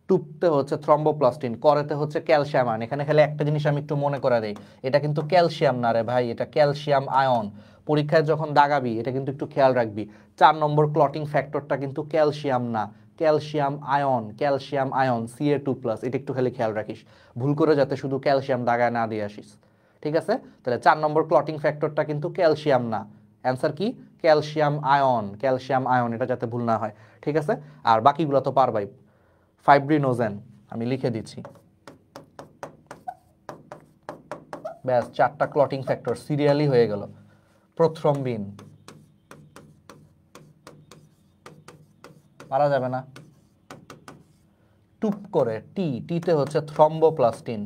টুপতে হচ্ছে থ্রম্বোপ্লাস্টিন, করেতে হচ্ছে ক্যালসিয়াম আয়ন। এখানে খালি একটা জিনিস আমি একটু মনে করে দেই, এটা কিন্তু ক্যালসিয়াম না রে ভাই, এটা ক্যালসিয়াম আয়ন। পরীক্ষায় যখন দাগাবি এটা কিন্তু একটু খেয়াল রাখবি, 4 নম্বর ক্লটিং ফ্যাক্টরটা কিন্তু ক্যালসিয়াম না, calcium ion, calcium ion Ca2+, এটা একটু খালি খেয়াল রাখিস, ভুল করে যাতে শুধু ক্যালসিয়াম দাগায় না দিয়ে আসিস। ঠিক আছে, তাহলে 4 নম্বর ক্লটিং ফ্যাক্টরটা কিন্তু ক্যালসিয়াম না, অ্যান্সার কি, ক্যালসিয়াম আয়ন, ক্যালসিয়াম আয়ন, এটা যাতে ভুল না হয়। ঠিক আছে, আর বাকিগুলো তো পারবাই। ফাইব্রিনোজেন আমি লিখে দিচ্ছি, ব্যাস 4টা ক্লটিং ফ্যাক্টর সিরিয়ালি হয়ে গেল। প্রোথ্রম্বিন পারা যাবে না, টুপ করে টিতে হচ্ছে থ্রম্বোপ্লাস্টিন,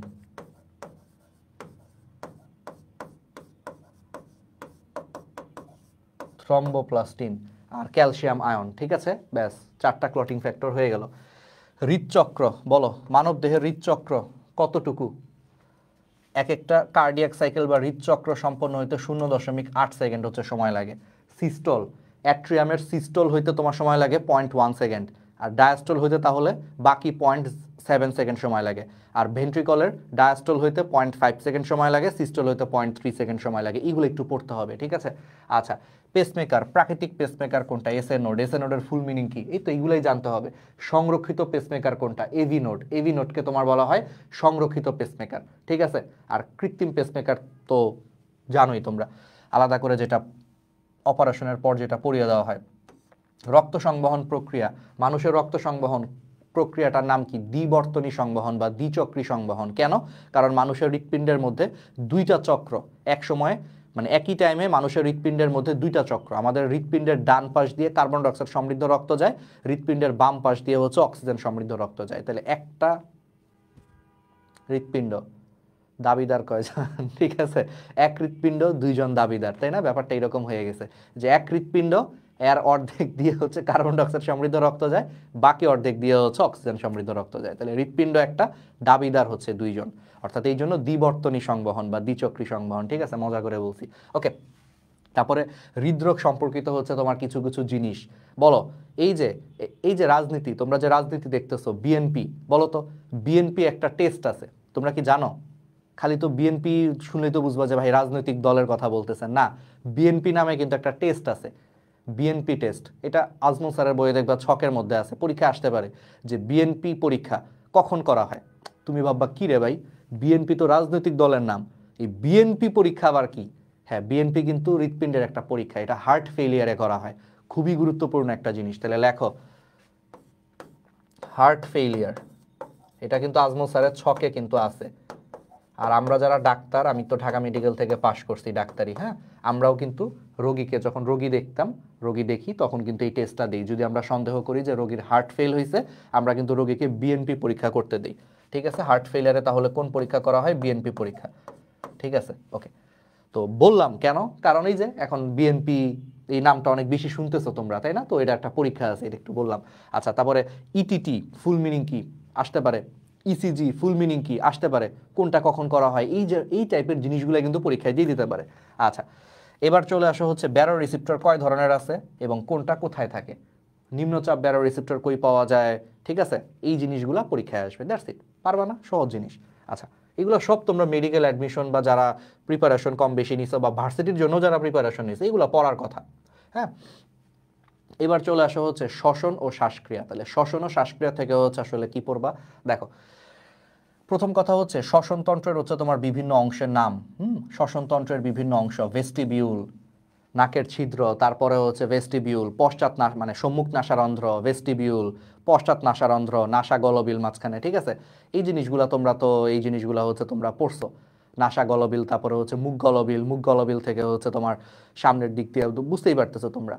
আর ক্যালসিয়াম আয়ন। ঠিক আছে, ব্যাস 4টা ক্লটিং ফ্যাক্টর হয়ে গেল। হৃদচক্র বলো, মানব দেহের হৃদচক্র কতটুকু? এক একটা কার্ডিয়াক সাইকেল বা হৃদচক্র সম্পন্ন হইতে 0.8 সেকেন্ড হচ্ছে সময় লাগে। সিস্টল, অ্যাট্রিয়ামের সিস্টল হইতে তোমার সময় লাগে 0.1 সেকেন্ড, আর ডায়াস্টল হইতে তাহলে বাকি 0.7 সেকেন্ড সময় লাগে। আর ভেন্ট্রিকলের ডায়াস্টল হইতে 0.5 সেকেন্ড সময় লাগে, সিস্টল হইতে 0.3 সেকেন্ড সময় লাগে। এগুলো একটু পড়তে হবে, ঠিক আছে? আচ্ছা, পেসমেকার, প্রাকৃতিক পেসমেকার কোনটা? এসএ নোড, এসএ নোডের ফুল মিনিং কি? এই তো এইগুলাই জানতে হবে। সংরক্ষিত পেসমেকার কোনটা? এভি নোড, এভি নোডকে তোমার বলা হয় সংরক্ষিত পেসমেকার, ঠিক আছে? আর কৃত্রিম পেসমেকার তো জানোই তোমরা, আলাদা করে যেটা অপারেশনের পর যেটা পরিয়ে দেওয়া হয়। রক্ত সংবহন প্রক্রিয়া, মানুষের রক্ত সংবহন প্রক্রিয়াটার নাম কি? দ্বিবর্তনী সংবহন বা দ্বিচক্রী সংবহন। কেন? কারণ মানুষের হৃৎপিণ্ডের মধ্যে 2টা চক্র এক সময়ে মানে একই টাইমে মানুষের হৃৎপিণ্ডের মধ্যে দুইটা চক্র। আমাদের হৃৎপিণ্ডের ডান পাশ দিয়ে কার্বন ডাই অক্সাইড সমৃদ্ধ রক্ত যায়, হৃৎপিণ্ডের বাম পাশ দিয়ে হচ্ছে অক্সিজেন সমৃদ্ধ রক্ত যায়। তাহলে একটা হৃৎপিণ্ড দাবিদার কয়জন? ঠিক আছে, এক হৃৎপিণ্ড দুইজন দাবিদার, তাই না? ব্যাপারটা এরকম হয়ে গেছে যে এক হৃৎপিণ্ড এর অর্ধেক দিয়ে হচ্ছে কার্বন ডাই অক্সাইড সমৃদ্ধ রক্ত যায়, বাকি অর্ধেক দিয়ে হচ্ছে অক্সিজেন সমৃদ্ধ রক্ত যায়। তাহলে হৃৎপিণ্ড একটা, দাবিদার হচ্ছে দুইজন, অর্থাৎ এই জন্য দ্বিবর্তনী সংবহন বা দ্বিচক্রী সংবহন। ঠিক আছে, মজা করে বলছি। ওকে, তারপরে হৃদরোগ সম্পর্কিত হচ্ছে তোমার কিছু কিছু জিনিস বলো। এই যে রাজনীতি, তোমরা যে রাজনীতি দেখতেছো বিএনপি, বলো তো বিএনপি একটা টেস্ট আছে, তোমরা কি জানো? খালি তো বিএনপি শুনলেই তো বুঝবা যে ভাই রাজনৈতিক দলের কথা বলতেছেন না, বিএনপি নামে কিন্তু একটা টেস্ট আছে, বিএনপি টেস্ট। এটা আজমল স্যারের বইয়ে দেখবা ছকের মধ্যে আছে, পরীক্ষা আসতে পারে যে বিএনপি পরীক্ষা কখন করা হয়। তুমি ভাববা কি রে ভাই, বিএনপি তো রাজনৈতিক দলের নাম, এই বিএনপি পরীক্ষা আবার কি? হ্যাঁ, বিএনপি কিন্তু হৃৎপিণ্ডের একটা পরীক্ষা, এটা হার্ট ফেলিয়ারে করা হয়, খুবই গুরুত্বপূর্ণ একটা জিনিস। তাহলে লেখো হার্ট ফেলিয়ার, এটা কিন্তু আজমল স্যারের ছকে কিন্তু আছে। আর আমরা যারা ডাক্তার, আমি তো ঢাকা মেডিকেল থেকে পাশ করছি ডাক্তারি, হ্যাঁ, আমরাও কিন্তু রোগীকে যখন রোগী দেখি তখন কিন্তু এই টেস্টটা দিই। যদি আমরা সন্দেহ করি যে রোগীর হার্ট ফেল হয়েছে, আমরা কিন্তু রোগীকে বিএনপি পরীক্ষা করতে দিই। ঠিক আছে, হার্ট ফেলিয়ারে তাহলে কোন পরীক্ষা করা হয়? বিএনপি পরীক্ষা। ঠিক আছে, ওকে। তো বললাম কেন, কারণ এই যে এখন বিএনপি এই নামটা অনেক বেশি শুনতেছো তোমরা, তাই না? তো এটা একটা পরীক্ষা আছে, এটা একটু বললাম। আচ্ছা, তারপরে ইটিটি ফুল মিনিং কি আসতে পারে, ইসিজি ফুল মিনিং কি আসতে পারে, কোনটা কখন করা হয়, এই টাইপের জিনিসগুলো কিন্তু পরীক্ষায় দিয়ে দিতে পারে। আচ্ছা, এবার চলে আসো হচ্ছে ব্যারো রিসেপ্টর কয় ধরনের আছে এবং কোনটা কোথায় থাকে, নিম্নচাপ ব্যারো রিসেপ্টর কই পাওয়া যায়। ঠিক আছে, এই জিনিসগুলো পরীক্ষায় আসবে, দ্যাটস ইট। পারবা না? সহজ জিনিস। আচ্ছা, এগুলো সব তোমরা মেডিকেল অ্যাডমিশন বা যারা প্রিপারেশন কম বেশি নিছো বা ভার্সিটির জন্য যারা প্রিপারেশন নিছো, এগুলো পড়ার কথা। হ্যাঁ, এবার চলে আসা হচ্ছে শ্বসন ও শ্বাসক্রিয়া। তাহলে শ্বসন ও শ্বাসক্রিয়া থেকে হচ্ছে আসলে কি পড়বা? দেখো, প্রথম কথা হচ্ছে শ্বসনতন্ত্রের হচ্ছে তোমার বিভিন্ন অংশের নাম। শ্বসনতন্ত্রের বিভিন্ন অংশ, ভেস্টিবিউল, নাকের ছিদ্র, তারপরে হচ্ছে ভেস্টিবিউল, মানে সম্মুখ নাসারন্ধ্র, ভেস্টিবিউল, পশ্চাৎ নাসারন্ধ্র, নাসা গলবিল মাঝখানে। ঠিক আছে, এই জিনিসগুলো হচ্ছে তোমরা পড়ছো, নাসা গলবিল, তারপরে হচ্ছে মুখ গলবিল থেকে হচ্ছে তোমার সামনের দিক দিয়ে, বুঝতেই পারতেছো তোমরা।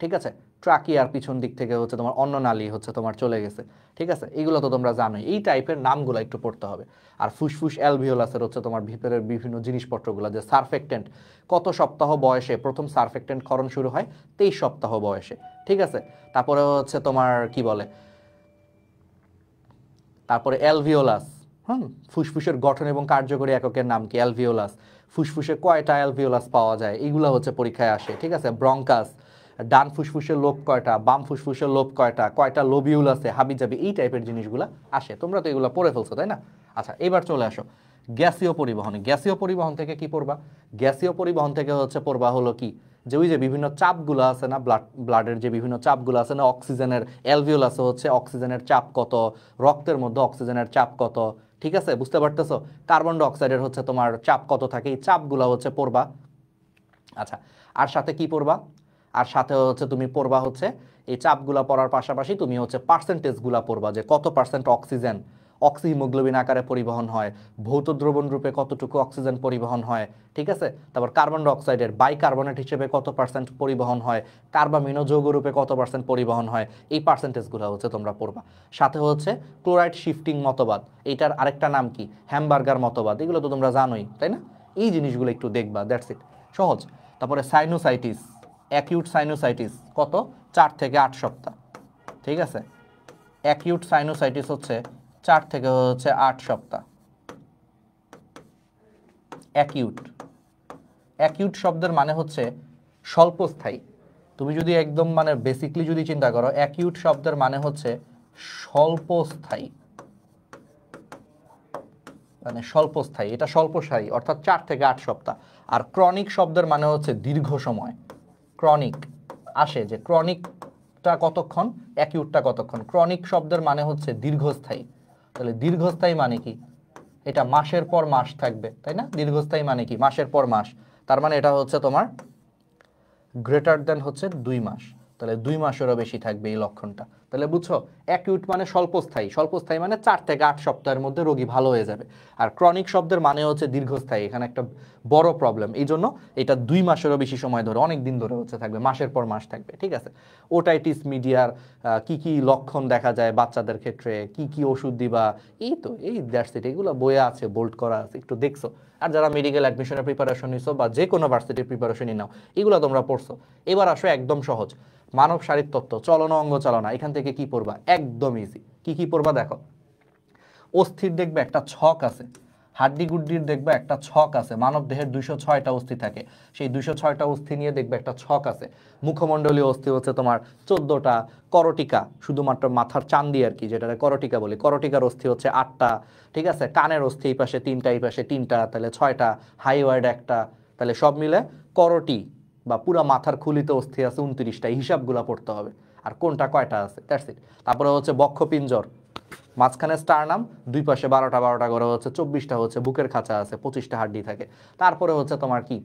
ঠিক আছে, ট্রাকিয়ার পিছন দিক থেকে হচ্ছে তোমার অন্ননালী হচ্ছে তোমার চলে গেছে। ঠিক আছে, এইগুলো তো তোমরা জানোই, এই টাইপের নামগুলো একটু পড়তে হবে। আর ফুসফুস অ্যালভিওলাসের হচ্ছে তোমার ভিতরের বিভিন্ন জিনিসপত্রগুলো, যে সারফেক্টেন্ট কত সপ্তাহ বয়সে প্রথম সারফেক্টেন্ট ক্ষরণ শুরু হয়, 23 সপ্তাহ বয়সে। ঠিক আছে, তারপরে হচ্ছে তোমার কি বলে, তারপরে অ্যালভিওলাস, ফুসফুসের গঠন এবং কার্যকরী এককের নাম কি? অ্যালভিওলাস। ফুসফুসে কয়টা অ্যালভিওলাস পাওয়া যায়, এগুলো হচ্ছে পরীক্ষায় আসে। ঠিক আছে, ব্রঙ্কাস, ডান ফুসফুসের লোব কয়টা, বাম ফুসফুসের লোব কয়টা, কয়টা লোবিউল আছে, হাবিজাবি, এই টাইপের জিনিসগুলো আসে। তোমরা তো এগুলো পড়ে ফেলছো, তাই না? আচ্ছা, এবার চলে আসো গ্যাসীয় পরিবহনে। গ্যাসীয় পরিবহন থেকে কি পড়বা? গ্যাসীয় পরিবহন থেকে হচ্ছে পড়বা হলো কি, যে ওই যে বিভিন্ন চাপগুলো আছে না, ব্লাডের যে বিভিন্ন চাপগুলো আছে না, অক্সিজেনের অ্যালভিওলাসে হচ্ছে অক্সিজেনের চাপ কত, রক্তের মধ্যে অক্সিজেনের চাপ কত। ঠিক আছে, বুঝতে পারতেছো? কার্বন ডাই অক্সাইডের হচ্ছে তোমার চাপ কত থাকে, এই চাপগুলো হচ্ছে পড়বা। আচ্ছা, আর সাথে কি পড়বা? আর সাথে হচ্ছে তুমি পড়বা হচ্ছে এই চাপগুলা পড়ার পাশাপাশি তুমি হচ্ছে পার্সেন্টেজগুলা পড়বা, যে কত পার্সেন্ট অক্সিজেন অক্সিহিমোগ্লোবিন আকারে পরিবহন হয়, ভৌত দ্রবণ রূপে কতটুকু অক্সিজেন পরিবহন হয়। ঠিক আছে, তারপর কার্বন ডাই অক্সাইডের বাইকার্বনেট হিসেবে কত পার্সেন্ট পরিবহন হয়, কার্বামিনো যৌগ রূপে কত পার্সেন্ট পরিবহন হয়, এই পার্সেন্টেজগুলো হচ্ছে তোমরা পড়বা। সাথে হচ্ছে ক্লোরাইড শিফটিং মতবাদ, এইটার আরেকটা নাম কি? হ্যামবার্গার মতবাদ। এগুলো তো তোমরা জানোই, তাই না? এই জিনিসগুলো একটু দেখবা, দ্যাটস ইট, সহজ। তারপরে সাইনোসাইটিস, অ্যাকিউট সাইনোসাইটিস কত? 4 থেকে 8 সপ্তাহ। ঠিক আছে, অ্যাকিউট সাইনোসাইটিস হচ্ছে 4 থেকে হচ্ছে 8 সপ্তাহ। অ্যাকিউট শব্দের মানে হচ্ছে স্বল্পস্থায়ী। তুমি যদি একদম মানে বেসিকলি যদি চিন্তা করো, অ্যাকিউট শব্দের মানে হচ্ছে স্বল্পস্থায়ী, মানে স্বল্পস্থায়ী, এটা স্বল্পস্থায়ী অর্থাৎ 4 থেকে 8 সপ্তাহ। আর ক্রনিক শব্দের মানে হচ্ছে দীর্ঘ সময়। ক্রনিক আসে যে ক্রনিকটা কতক্ষণ, অ্যাকিউটটা কতক্ষণ। ক্রনিক শব্দের মানে হচ্ছে দীর্ঘস্থায়ী। তাহলে দীর্ঘস্থায়ী মানে কি? এটা মাসের পর মাস থাকবে, তাই না? দীর্ঘস্থায়ী মানে কি? মাসের পর মাস। তার মানে এটা হচ্ছে তোমার গ্রেটার দেন হচ্ছে 2 মাস। তাহলে 2 মাসেরও বেশি থাকবে এই লক্ষণটা। তাহলে বুঝছো, অ্যাকিউট মানে স্বল্পস্থায়ী, স্বল্পস্থায়ী মানে 4 থেকে 8 সপ্তাহের মধ্যে রোগী ভালো হয়ে যাবে। আর ক্রনিক শব্দের মানে হচ্ছে দীর্ঘস্থায়ী, এখানে একটা বড় প্রবলেম। এই জন্য এটা 2 মাসেরও বেশি সময় ধরে, অনেক দিন ধরে হচ্ছে থাকবে, মাসের পর মাস থাকবে। ঠিক আছে, ওটাইটিস মিডিয়ার কি কি লক্ষণ দেখা যায় বাচ্চাদের ক্ষেত্রে, কি কি ওষুধ দিবা, এই তো এই দ্যাটস ইট, এগুলো বইয়ে আছে, বোল্ড করা আছে, একটু দেখছো। আর যারা মেডিকেল অ্যাডমিশনের প্রিপারেশন নিছো বা যে কোনো ভার্সিটির প্রিপারেশনই নাও, এগুলো তোমরা পড়ছো। এবার আসো একদম সহজ, মানব শারীরতত্ত্ব, চলন অঙ্গ চালনা। এখান থেকে কি পড়বা? একদম ইজি। কি কি পড়বা দেখো, অস্থির দেখবে একটা ছক আছে, হাড্ডি গুড্ডির দেখবে একটা ছক আছে। মানব দেহের 206টা অস্থি থাকে, সেই 206টা অস্থি নিয়ে দেখবে একটা ছক আছে। মুখমণ্ডলীয় অস্থি হচ্ছে তোমার 14টা, করটিকা শুধুমাত্র মাথার চান্দি আর কি, যেটা করটিকা বলি, করটিকার অস্থি হচ্ছে 8টা। ঠিক আছে, কানের অস্থি এই পাশে 3টা, এই পাশে 3টা, তাহলে 6টা, হাইওয়ার্ড একটা, তাহলে সব মিলে করটি বা পুরা মাথার খুলিতে অস্থি আছে 29টা। এই হিসাবগুলো পড়তে হবে, আর কোনটা কয়টা আছে, দ্যাটস ইট। তারপরে হচ্ছে বক্ষপিঞ্জর, মাঝখানে স্টারনাম, দুই পাশে 12টা 12টা করে হচ্ছে 24টা হচ্ছে বুকের খাঁচা আছে, 25টা হাড্ডি থাকে। তারপরে হচ্ছে তোমার কি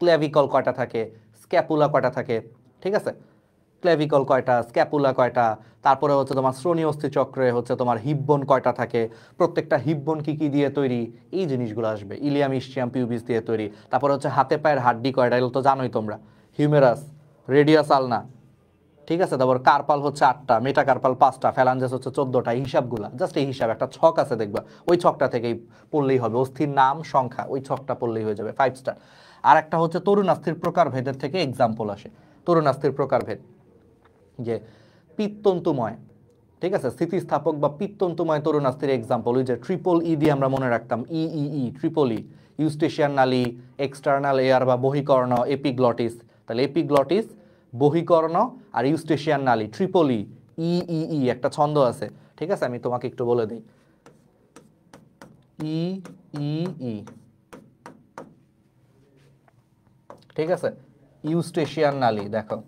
ক্লেভিকল কয়টা থাকে, স্ক্যাপুলা কয়টা থাকে। ঠিক আছে, ক্লেভিকল কয়টা, স্ক্যাপুলা কয়টা। তারপরে হচ্ছে তোমার শ্রোণী অস্থি চক্রে হচ্ছে তোমার হিপবোন কয়টা থাকে, প্রত্যেকটা হিপবোন কি কি দিয়ে তৈরি, এই জিনিসগুলো আসবে। ইলিয়াম, ইস্চিয়াম, পিউবিস দিয়ে তৈরি। তারপরে হচ্ছে হাতে পায়ের হাড্ডি কয়টা, এগুলো তো জানোই তোমরা, হিউমেরাস, রেডিয়াস আলনা। ঠিক আছে, তারপর কার্পাল হচ্ছে 8টা, মেটা কার্পাল 5টা, ফ্যালাঞ্জাস হচ্ছে 14টা। হিসাবগুলা জাস্ট এই হিসাব, একটা ছক আছে দেখবা, ওই ছকটা থেকেই পড়লেই হবে। অস্থির নাম, সংখ্যা, ওই ছকটা পড়লেই হয়ে যাবে, 5 স্টার। আর একটা হচ্ছে তরুণাস্থির প্রকারভেদের থেকে এক্সাম্পল আসে। তরুণাস্থির প্রকারভেদ, যে পিত্তন্তুময়, ঠিক আছে, স্থিতিস্থাপক বা পিত্তন্তুময় তরুণাস্থির এক্সাম্পল, ওই যে ট্রিপল ই দিয়ে আমরা মনে রাখতাম, ই ট্রিপল ই, ইউস্টেশিয়ান নালী, এক্সটার্নাল এয়ার বা বহিকর্ণ, এপিগ্লটিস। তাহলে এপিগ্লটিস, বহিকর্ণ আর ইউস্টেশিয়ান নালী, ট্রিপল ই, একটা ছন্দ আছে। ঠিক আছে, আমি তোমাকে একটু বলে দিই, ই ই ই, ঠিক আছে, ইউস্টেশিয়ান নালী। দেখো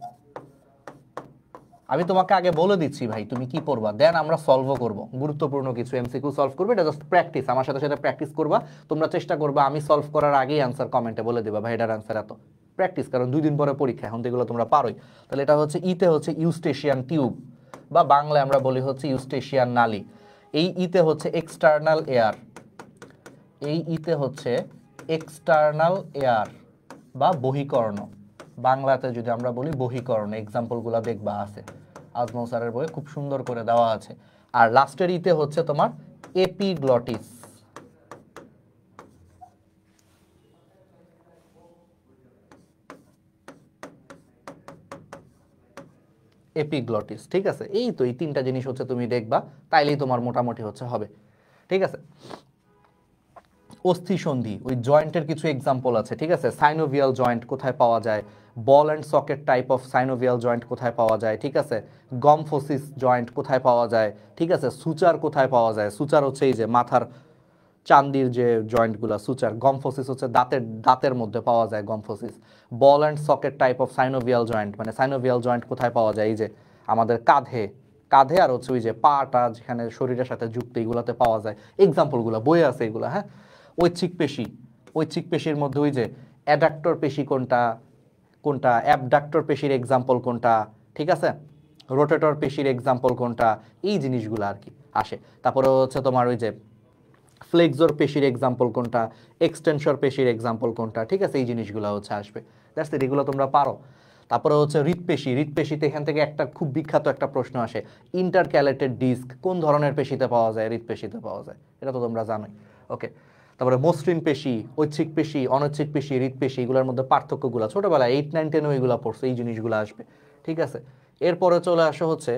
আমি তোমাকে আগে বলে দিচ্ছি ভাই তুমি কি পড়বা, দেন আমরা সলভও করব, গুরুত্বপূর্ণ কিছু এমসিকিউ সলভ করবে। এটা জাস্ট প্র্যাকটিস, আমার সাথে সাথে প্র্যাকটিস করবা। তোমরা চেষ্টা করবা আমি সলভ করার আগেই অ্যান্সার কমেন্টে বলে দিবা ভাই এটার অ্যান্সার এত। প্র্যাকটিস, কারণ 2 দিন পরে পরীক্ষা, এখন তো এগুলো তোমরা পারোই। তাহলে এটা হচ্ছে ইতে হচ্ছে ইউস্টেশিয়ান টিউব, বা বাংলায় আমরা বলি হচ্ছে ইউস্টেশিয়ান নালী। এই ইতে হচ্ছে এক্সটার্নাল এয়ার, এই ইতে হচ্ছে এক্সটার্নাল এয়ার বা বহিকর্ণ, বাংলাতে যদি আমরা বলি বহিকর্ণ। এক্সাম্পলগুলো দেখবা আছে, আজমল স্যারের বইয়ে খুব সুন্দর করে দেওয়া আছে। আর লাস্টের ইতে হচ্ছে তোমার এপিগ্লটিস, এপিগ্লটিস। ঠিক আছে, এই তো এই 3টা জিনিস হচ্ছে তুমি দেখবা, তাইলেই তোমার মোটামুটি হচ্ছে হবে। ঠিক আছে, অস্থিসন্ধি, ওই জয়েন্টের কিছু এক্সাম্পল আছে। ঠিক আছে, সাইনোভিয়াল জয়েন্ট কোথায় পাওয়া যায়, বল and socket type of synovial joint কোথায় পাওয়া যায়। ঠিক আছে, গমফোসিস জয়েন্ট কোথায় পাওয়া যায়। ঠিক আছে, সুচার কোথায় পাওয়া যায়, সুচার হচ্ছে এই যে মাথার চান্দির যে জয়েন্টগুলো, সুচার। গমফোসিস হচ্ছে দাঁতের দাঁতের মধ্যে পাওয়া যায় gomphosis. Ball and socket type of synovial joint, মানে সাইনোভিয়াল জয়েন্ট কোথায় পাওয়া যায়, এই যে আমাদের কাঁধে, কাঁধে আর হচ্ছে ওই যে পাটা যেখানে শরীরের সাথে যুক্ত, এইগুলোতে পাওয়া যায়। এক্সাম্পলগুলো বইয়ে আছে এগুলো, হ্যাঁ। ঐচ্ছিক পেশি, ঐচ্ছিক পেশির মধ্যে ওই যে অ্যাডাক্টর পেশি কোনটা, কোনটা অ্যাবডাক্টর পেশির এক্সাম্পল কোনটা, ঠিক আছে, রোটেটর পেশির এক্সাম্পল কোনটা, এই জিনিসগুলো আর কি আসে। তারপরে হচ্ছে তোমার ওই যে ফ্লেক্সর পেশির এক্সাম্পল কোনটা, এক্সটেনশর পেশির এক্সাম্পল কোনটা। ঠিক আছে, এই জিনিসগুলো হচ্ছে আসবে, দ্যাটস ইট, এগুলো তোমরা পারো। তারপরে হচ্ছে হৃৎপেশি, হৃৎপেশিতে এখান থেকে একটা খুব বিখ্যাত একটা প্রশ্ন আসে, ইন্টারক্যালেটেড ডিস্ক কোন ধরনের পেশিতে পাওয়া যায়, হৃৎপেশিতে পাওয়া যায়, এটা তো তোমরা জানোই। ওকে, তারপরে মসৃণ পেশি, ঐচ্ছিক পেশি, অনৈচ্ছিক পেশি, হৃৎপেশি, এগুলোর মধ্যে পার্থক্যগুলো ছোটবেলায় 8, 9, 10 ওইগুলো পড়ছে, এই জিনিসগুলো আসবে। ঠিক আছে, এরপরে চলে আসা হচ্ছে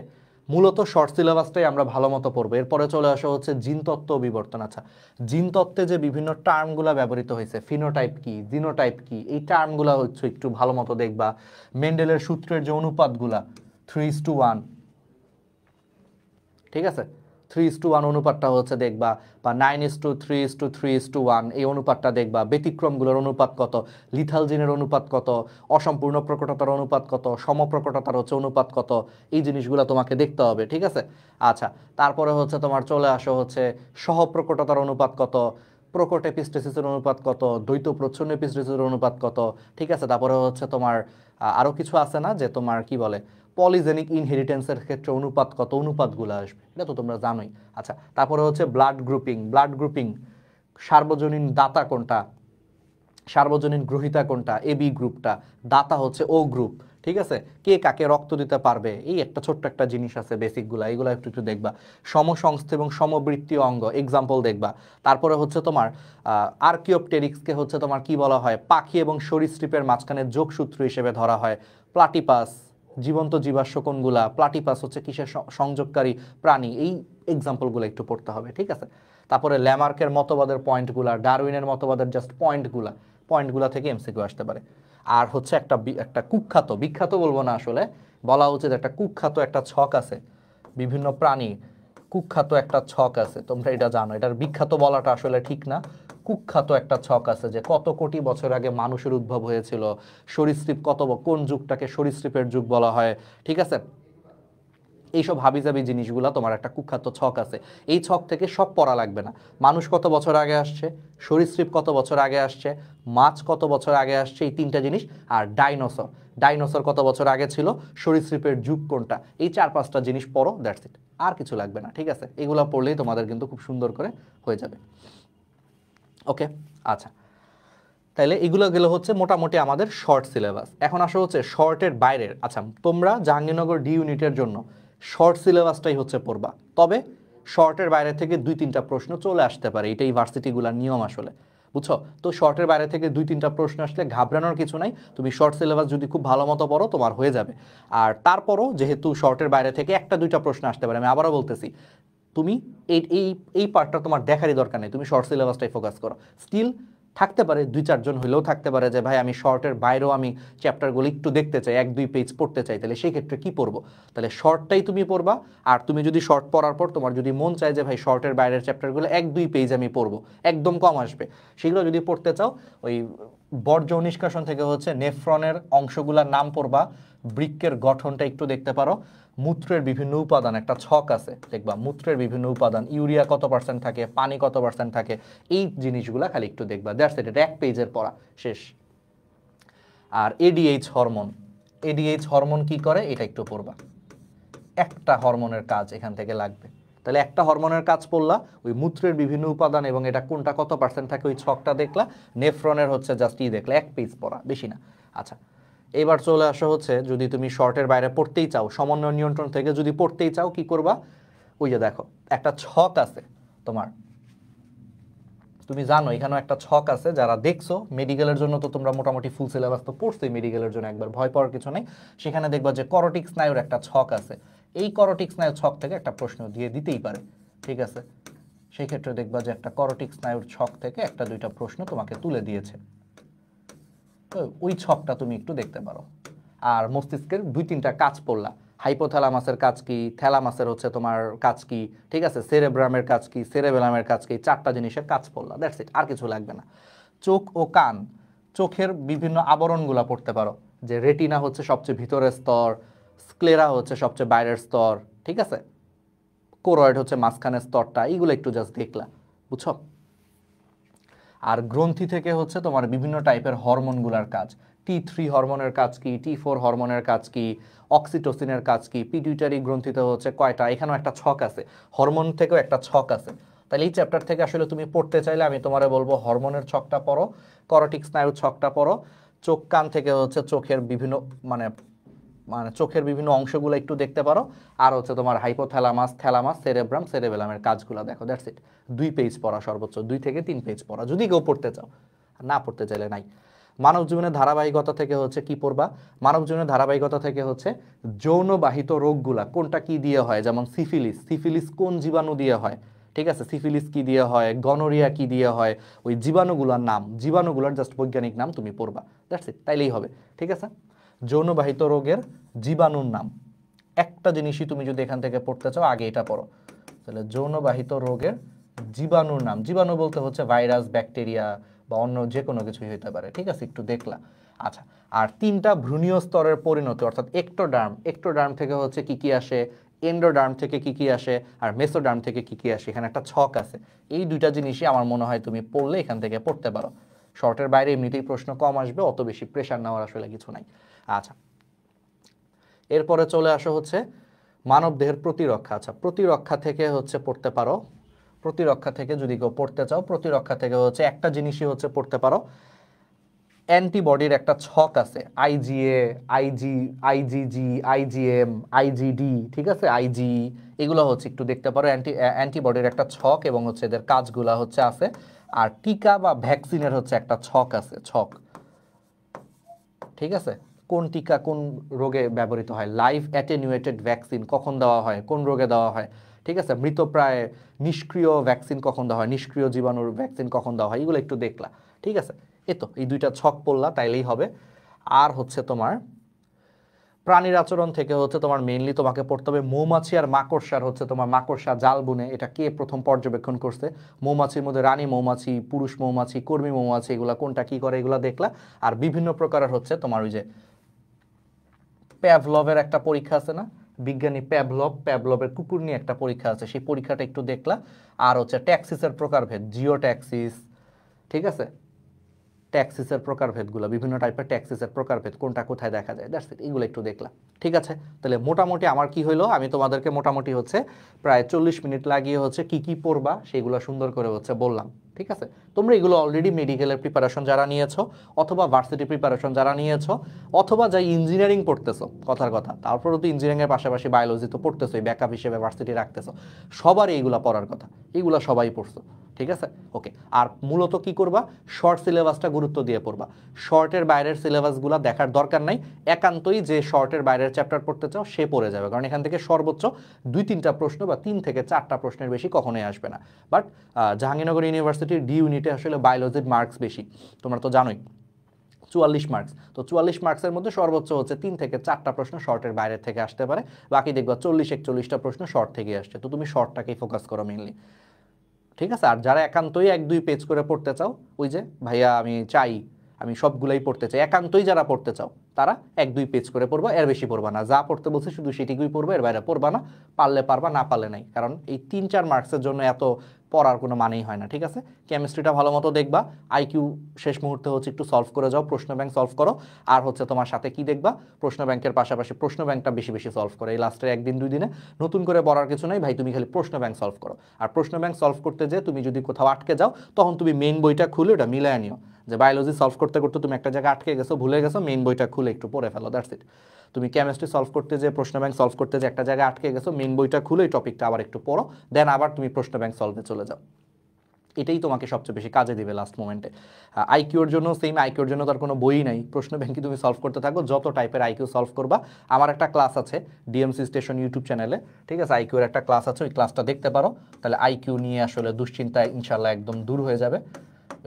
মূলত শর্ট সিলেবাসটাই আমরা ভালো মতো পড়বো। এরপরে চলে আসা হচ্ছে জিনতত্ত্ব ও বিবর্তন। আচ্ছা, জিনতত্ত্বে যে বিভিন্ন টার্মগুলো ব্যবহৃত হয়েছে, ফিনোটাইপ কি, জিনোটাইপ কি, এই টার্মগুলো হচ্ছে একটু ভালো মতো দেখবা। মেন্ডেলের সূত্রের যে অনুপাতগুলা 3:1, ঠিক আছে, 3:1 অনুপাতটা হচ্ছে দেখবা, বা 9:3:3:1, এই অনুপাতটা দেখবা। ব্যতিক্রমগুলোর অনুপাত কত, লিথালজিনের অনুপাত কত, অসম্পূর্ণ প্রকটতার অনুপাত কত, সমপ্রকটতার হচ্ছে অনুপাত কত, এই জিনিসগুলো তোমাকে দেখতে হবে। ঠিক আছে, আচ্ছা, তারপরে হচ্ছে তোমার চলে আসো হচ্ছে সহপ্রকটতার অনুপাত কত, প্রকট এপিস্টেসিসের অনুপাত কত, দ্বৈত প্রচ্ছন্ন এপিস্টেসিসের অনুপাত কত, ঠিক আছে। তারপরে হচ্ছে তোমার আরও কিছু আছে না, যে তোমার কি বলে পলিজেনিক ইনহেরিটেন্সের ক্ষেত্রে অনুপাত কত, অনুপাতগুলো আসবে, এটা তো তোমরা জানোই। আচ্ছা, তারপরে হচ্ছে ব্লাড গ্রুপিং, সার্বজনীন দাতা কোনটা, সার্বজনীন গ্রহিতা কোনটা, এবি গ্রুপটা, দাতা হচ্ছে ও গ্রুপ, ঠিক আছে। কে কাকে রক্ত দিতে পারবে, এই একটা ছোট্ট একটা জিনিস আছে বেসিকগুলা, এগুলো একটু একটু দেখবা। সমসংস্থ এবং সমবৃত্তীয় অঙ্গ এক্সাম্পল দেখবা। তারপরে হচ্ছে তোমার আর্কিওপটেরিক্সকে হচ্ছে তোমার কি বলা হয়, পাখি এবং সরীসৃপের মাঝখানে যোগসূত্র হিসেবে ধরা হয়। প্লাটিপাস, জীবন্ত জীবাশ্ম কোনগুলা, প্লাটিপাস হচ্ছে কিসের সংযোগকারী প্রাণী, এই এক্সাম্পলগুলো একটু পড়তে হবে, ঠিক আছে। তারপরে ল্যামার্কের মতবাদের পয়েন্টগুলা, ডারউইনের মতবাদের জাস্ট পয়েন্টগুলা থেকে এমসিকিউ আসতে পারে। আর হচ্ছে একটা কুখ্যাত, বিখ্যাত বলবো না আসলে, বলা উচিত একটা কুখ্যাত একটা ছক আছে বিভিন্ন প্রাণী, কুখ্যাত একটা ছক আছে, তোমরা এটা জানো, এটার বিখ্যাত বলাটা আসলে ঠিক না, কুখ্যাত একটা ছক আছে যে কত কোটি বছর আগে মানুষের উদ্ভব হয়েছিল, সরীসৃপ কোন যুগটাকে সরীসৃপের যুগ বলা হয়, ঠিক আছে। এইসব হাবিজাবি জিনিসগুলা তোমার একটা কুখ্যাত ছক আছে, এই ছক থেকে সব পড়া লাগবে না। মানুষ কত বছর আগে আসছে, সরীসৃপ কত বছর আগে আসছে, মাছ কত বছর আগে আসছে, এই তিনটা জিনিস। আর ডাইনোসর কত বছর আগে ছিল, সরীসৃপের যুগ কোনটা, এই 4-5টা জিনিস পড়ো, দ্যাটস ইট, আর কিছু লাগবে না, ঠিক আছে। এগুলো পড়লেই তোমাদের কিন্তু খুব সুন্দর করে হয়ে যাবে। ওকে, আচ্ছা, তাইলে এগুলো গেল হচ্ছে মোটামুটি আমাদের শর্ট সিলেবাস। এখন আসা হচ্ছে শর্টের বাইরের। আচ্ছা, তোমরা জাহাঙ্গীরনগর ডি ইউনিটের জন্য শর্ট সিলেবাসটাই হচ্ছে পড়বা, তবে শর্টের বাইরে থেকে 2-3টা প্রশ্ন চলে আসতে পারে, এটাই ভার্সিটিগুলোর নিয়ম আসলে, বুঝছো। তো শর্টের বাইরে থেকে 2-3টা প্রশ্ন আসলে ঘাবড়ানোর কিছু নাই, তুমি শর্ট সিলেবাস যদি খুব ভালো মতো পড়ো তোমার হয়ে যাবে। আর তারপরও যেহেতু শর্টের বাইরে থেকে 1-2টা প্রশ্ন আসতে পারে, আমি আবারও বলতেছি, তুমি এই এই এই পার্টটা তোমার দেখারই দরকার নেই, তুমি শর্ট সিলেবাসটাই ফোকাস করো। স্টিল থাকতে পারে 2-4 জন হলেও থাকতে পারে যে ভাই আমি শর্টের বাইরেও আমি চ্যাপ্টারগুলো একটু দেখতে চাই, 1-2 পেজ পড়তে চাই, তাহলে সেই ক্ষেত্রে কি পড়বো, তাহলে শর্টটাই তুমি পড়বা। আর তুমি যদি শর্ট পড়ার পর তোমার যদি মন চায় যে ভাই শর্টের বাইরের চ্যাপ্টারগুলো 1-2 পেজ আমি পড়বো, একদম কম আসবে, সেগুলো যদি পড়তে চাও ওই বর্জ্য নিষ্কাশন থেকে হচ্ছে নেফ্রনের অংশগুলোর নাম পড়বা, বৃক্কের গঠনটা একটু দেখতে পারো, মূত্রের বিভিন্ন উপাদান একটা ছক আছে দেখবা, মূত্রের বিভিন্ন উপাদান, ইউরিয়া কত পার্সেন্ট থাকে, পানি কত পার্সেন্ট থাকে, এই জিনিসগুলা খালি একটু দেখবা, দ্যাটস ইট, এটা 1 পেজের পড়া শেষ। আর এডিএইচ হরমোন কি করে এটা একটু পড়বা, একটা হরমোনের কাজ এখান থেকে লাগবে, তাহলে একটা হরমোনের কাজ পড়লা, ওই মূত্রের বিভিন্ন উপাদান এবং এটা কোনটা কত পার্সেন্ট থাকে ওই ছকটা দেখলা, নেফ্রনের হচ্ছে জাস্ট দেখলা, 1 পেজ পড়া, বেশি না। আচ্ছা, এবার চলে আসা হচ্ছে যদি তুমি শর্টের বাইরে পড়তেই চাও, সমন্বয় নিয়ন্ত্রণ থেকে যদি পড়তেই চাও কি করবা, ওই যে দেখো একটা ছক আছে তোমার, তুমি জানো এখানেও একটা ছক আছে, যারা দেখছো মেডিকেলের জন্য তো তোমরা মোটামুটি ফুল সিলেবাস তো পড়ছোই, মেডিকেলের জন্য একবার ভয় পাওয়ার কিছু নেই। সেখানে দেখবা যে করোটিক স্নায়ুর একটা ছক আছে, এই করোটিক স্নায়ুর ছক থেকে একটা প্রশ্ন দিয়ে দিতেই পারে, ঠিক আছে। সেই ক্ষেত্রে দেখবা যে একটা করোটিক স্নায়ুর ছক থেকে 1-2টা প্রশ্ন তোমাকে তুলে দিয়েছে, তো ওই ছকটা তুমি একটু দেখতে পারো। আর মস্তিষ্কের 2-3টা কাজ পড়লা, হাইপোথ্যালামাসের কাজ কি, থ্যালামাসের হচ্ছে তোমার কাজ কি, ঠিক আছে, সেরেব্রামের কাজ কি, সেরেবেলামের কাজ কি, 4টা জিনিসের কাজ পড়লা, দ্যাটস ইট, আর কিছু লাগবে না। চোখ ও কান, চোখের বিভিন্ন আবরণগুলা পড়তে পারো, যে রেটিনা হচ্ছে সবচেয়ে ভিতরের স্তর, স্ক্লেরা হচ্ছে সবচেয়ে বাইরের স্তর, ঠিক আছে, কোরয়েড হচ্ছে মাঝখানের স্তরটা, এইগুলো একটু জাস্ট দেখলা, বুঝছো। আর গ্রন্থি থেকে হচ্ছে তোমার বিভিন্ন টাইপের হরমোনগুলোর কাজ, T3 হরমোনের কাজ কি, T4 হরমোনের কাজ কি, অক্সিটোসিনের কাজ কি, পিটুইটারি গ্রন্থিতে হচ্ছে কয়টা, এখানেও একটা ছক আছে, হরমোন থেকেও একটা ছক আছে। তাহলে এই চ্যাপ্টার থেকে আসলে তুমি পড়তে চাইলে আমি তোমারে বলবো হরমোনের ছকটা পড়ো, করোটিক স্নায়ুর ছকটা পড়ো, চোখ কান থেকে হচ্ছে চোখের বিভিন্ন মানে মানে চোখের বিভিন্ন অংশগুলো একটু দেখতে পারো, আর হচ্ছে তোমার হাইপোথ্যালামাস, থ্যালামাস, সেরেব্রাম, সেরেবেলামের কাজগুলো দেখো, দ্যাটস ইট। 2 পেজ পড়া, সর্বোচ্চ 2 থেকে 3 পেজ পড়া, যদি কেউ পড়তে চাও, না পড়তে চাইলে নাই। মানব জীবনের ধারাবাহিকতা থেকে হচ্ছে কি পড়বা, মানব জীবনের ধারাবাহিকতা থেকে হচ্ছে যৌনবাহিত রোগগুলা কোনটা কি দিয়ে হয়, যেমন সিফিলিস কোন জীবাণু দিয়ে হয়, ঠিক আছে, সিফিলিস কি দিয়ে হয়, গনোরিয়া কি দিয়ে হয়, ওই জীবাণুগুলোর নাম, জীবাণুগুলোর জাস্ট বৈজ্ঞানিক নাম তুমি পড়বা, দ্যাটস ইট, তাইলেই হবে, ঠিক আছে। যৌনবাহিত রোগের জীবাণুর নাম, একটা জিনিসই তুমি যদি এখান থেকে পড়তে চাও আগে এটা পড়ো, তাহলে যৌনবাহিত রোগের জীবাণুর নাম, জীবাণু বলতে হচ্ছে ভাইরাস, ব্যাকটেরিয়া বা অন্য যে কোনো কিছুই হতে পারে, ঠিক আছে, একটু দেখলা। আচ্ছা, আর 3টা ভ্রূণীয় স্তরের পরিণতি অর্থাৎ এক্টোডার্ম থেকে হচ্ছে কি কি আসে, এন্ডোডার্ম থেকে কি কি আসে আর মেসোডার্ম থেকে কি কি আসে, এখানে একটা ছক আছে। এই দুইটা জিনিসই আমার মনে হয় তুমি পড়লে এখান থেকে পড়তে পারো। শর্টের বাইরে এমনিতেই প্রশ্ন কম আসবে, অত বেশি প্রেশার নেওয়ার আসলে কিছু নাই। আচ্ছা, এরপরে চলে আসো হচ্ছে মানব দেহের প্রতিরক্ষা। আচ্ছা, প্রতিরক্ষা থেকে হচ্ছে পড়তে পারো, প্রতিরক্ষা থেকে যদি কেউ পড়তে চাও, প্রতিরক্ষা থেকে হচ্ছে একটা জিনিসই হচ্ছে পড়তে পারো, অ্যান্টিবডির একটা ছক আছে, আইজিএ, আইজিজি, আইজিএম, আইজিডি, ঠিক আছে, আইজি, এগুলো হচ্ছে একটু দেখতে পারো। অ্যান্টিবডির একটা ছক এবং হচ্ছে এদের কাজগুলা হচ্ছে আছে। আর টিকা বা ভ্যাকসিনের হচ্ছে একটা ছক আছে, ছক, ঠিক আছে। কোন টিকা কোন রোগে ব্যবহৃত হয়, লাইভ অ্যাটেনুয়েটেড ভ্যাকসিন কখন দেওয়া হয়, কোন রোগে দেওয়া হয়, ঠিক আছে। মৃতপ্রায় নিষ্ক্রিয় ভ্যাকসিন কখন দেওয়া হয়, নিষ্ক্রিয় জীবাণুর ভ্যাকসিন কখন দেওয়া হয়, এগুলো একটু দেখলা, ঠিক আছে। এই দুইটা ছক পড়লা তাইলেই হবে। আর হচ্ছে তোমার প্রাণীর আচরণ থেকে হচ্ছে তোমার মেইনলি তোমাকে পড়তে হবে মৌমাছি আর মাকড়সার হচ্ছে তোমার মাকড়সা জাল বুনে এটা কে প্রথম পর্যবেক্ষণ করছে, মৌমাছির মধ্যে রানী মৌমাছি, পুরুষ মৌমাছি, কর্মী মৌমাছি, এগুলা কোনটা কি করে এগুলা দেখলা। আর বিভিন্ন প্রকারের হচ্ছে তোমার ওই যে প্যাভলভের একটা পরীক্ষা আছে না, বিজ্ঞানী প্যাভলভের কুকুর নিয়ে একটা পরীক্ষা আছে, সেই পরীক্ষাটা একটু দেখলা। আর হচ্ছে ট্যাক্সিসের প্রকারভেদ, জিও ট্যাক্সিস, ঠিক আছে, ট্যাক্সিসের প্রকারভেদগুলো, বিভিন্ন টাইপের ট্যাক্সিসের প্রকারভেদ কোনটা কোথায় দেখা যায়, দ্যাটস ইট, এগুলো একটু দেখলাম, ঠিক আছে। তাহলে মোটামুটি আমার কি হইলো, আমি তোমাদেরকে মোটামুটি হচ্ছে প্রায় 40 মিনিট লাগিয়ে হচ্ছে কি কি পড়বা সেগুলো সুন্দর করে হচ্ছে বললাম, ঠিক আছে। তোমরা এগুলো অলরেডি মেডিকেলের প্রিপারেশন যারা নিয়েছো, অথবা ভার্সিটি প্রিপারেশন যারা নিয়েছো, অথবা যাই ইঞ্জিনিয়ারিং পড়তেছো, কথার কথা, তারপরেও তো ইঞ্জিনিয়ারিংয়ের পাশাপাশি বায়োলজি তো পড়তেছোই, ব্যাকআপ হিসেবে ভার্সিটি রাখতেছো, সবারই এগুলো পড়ার কথা, এগুলো সবাই পড়ছো, ঠিক আছে, ওকে। আর মূলত কি করবা, শর্ট সিলেবাসটা গুরুত্ব দিয়ে পড়বা, শর্টের বাইরের সিলেবাসগুলো দেখার দরকার নাই, একান্তই যে শর্টের বাইরের চ্যাপ্টার পড়তে চাও সে পড়ে যাবে, কারণ এখান থেকে সর্বোচ্চ 2-3টা প্রশ্ন বা 3 থেকে 4টা প্রশ্নের বেশি কখনোই আসবে না। বাট জাহাঙ্গীরনগর ইউনিভার্সিটির ডি ইউনিটে আসলে বায়োলজির মার্কস বেশি, তোমরা তো জানোই, 44 মার্কস। তো 44 মার্কসের মধ্যে সর্বোচ্চ হচ্ছে 3 থেকে 4টা প্রশ্ন শর্টের বাইরে থেকে আসতে পারে, বাকি দেখবা 40-41টা প্রশ্ন শর্ট থেকে আসছে। তো তুমি শর্টটাকেই ফোকাস করো মেইনলি, ঠিক আছে। আর যারা একান্তই 1-2 পেজ করে পড়তে চাও, ওই যে ভাইয়া আমি সবগুলাই পড়তে চাই, একান্তই যারা পড়তে চাও তারা 1-2 পেজ করে পড়বা, এর বেশি পড়বা না, যা পড়তে বলছে শুধু সেটিকুই পড়বে, এর বাইরে পড়বা না, পারলে পারবা না পারলে নাই, কারণ এই 3-4 মার্কসের জন্য এত পড়ার কোনো মানেই হয় না, ঠিক আছে। কেমিস্ট্রিটা ভালো মতো দেখবা, আইকিউ শেষ মুহূর্তে হচ্ছে একটু সলভ করে যাও, প্রশ্ন ব্যাংক সলভ করো। আর হচ্ছে তোমার সাথে কি দেখবা, প্রশ্ন ব্যাংকের পাশাপাশি প্রশ্ন ব্যাংকটা বেশি বেশি সলভ করো, এই লাস্টের 1-2 দিনে নতুন করে পড়ার কিছু নাই ভাই, তুমি খালি প্রশ্ন ব্যাংক সলভ করো। আর প্রশ্ন ব্যাংক সলভ করতে যে তুমি যদি কোথাও আটকে যাও, তখন তুমি মেইন বইটা খুলে ওটা মিলায় নিও, যে বায়োলজি সলভ করতে করতে তুমি একটা জায়গায় আটকে গেছো, ভুলে গেছো, মেইন বইটা খুলে একটু পড়ে ফেলো, দ্যাটস ইট। তুমি কেমিস্ট্রি সলভ করতে যে, প্রশ্ন ব্যাংক সলভ করতে যে একটা জায়গায় আটকে গেছো, মেইন বইটা খুলে এই টপিকটা আবার একটু পড়ো, দেন আবার তুমি প্রশ্ন ব্যাংক সলভে চলে যাও, এটাই তোমাকে সবচেয়ে বেশি কাজে দিবে লাস্ট মোমেন্টে। আইকিউর জন্য সেম, আইকিউর জন্য তার কোনো বই নাই, প্রশ্ন ব্যাংকে তুমি সলভ করতে থাকো, যত টাইপের আইকিউ সলভ করবা। আমার একটা ক্লাস আছে ডিএমসি স্টেশন ইউটিউব চ্যানেলে, ঠিক আছে, আইকিউর একটা ক্লাস আছে, ওই ক্লাসটা দেখতে পারো, তাহলে আইকিউ নিয়ে আসলে দুশ্চিন্তা ইনশাল্লাহ একদম দূর হয়ে যাবে।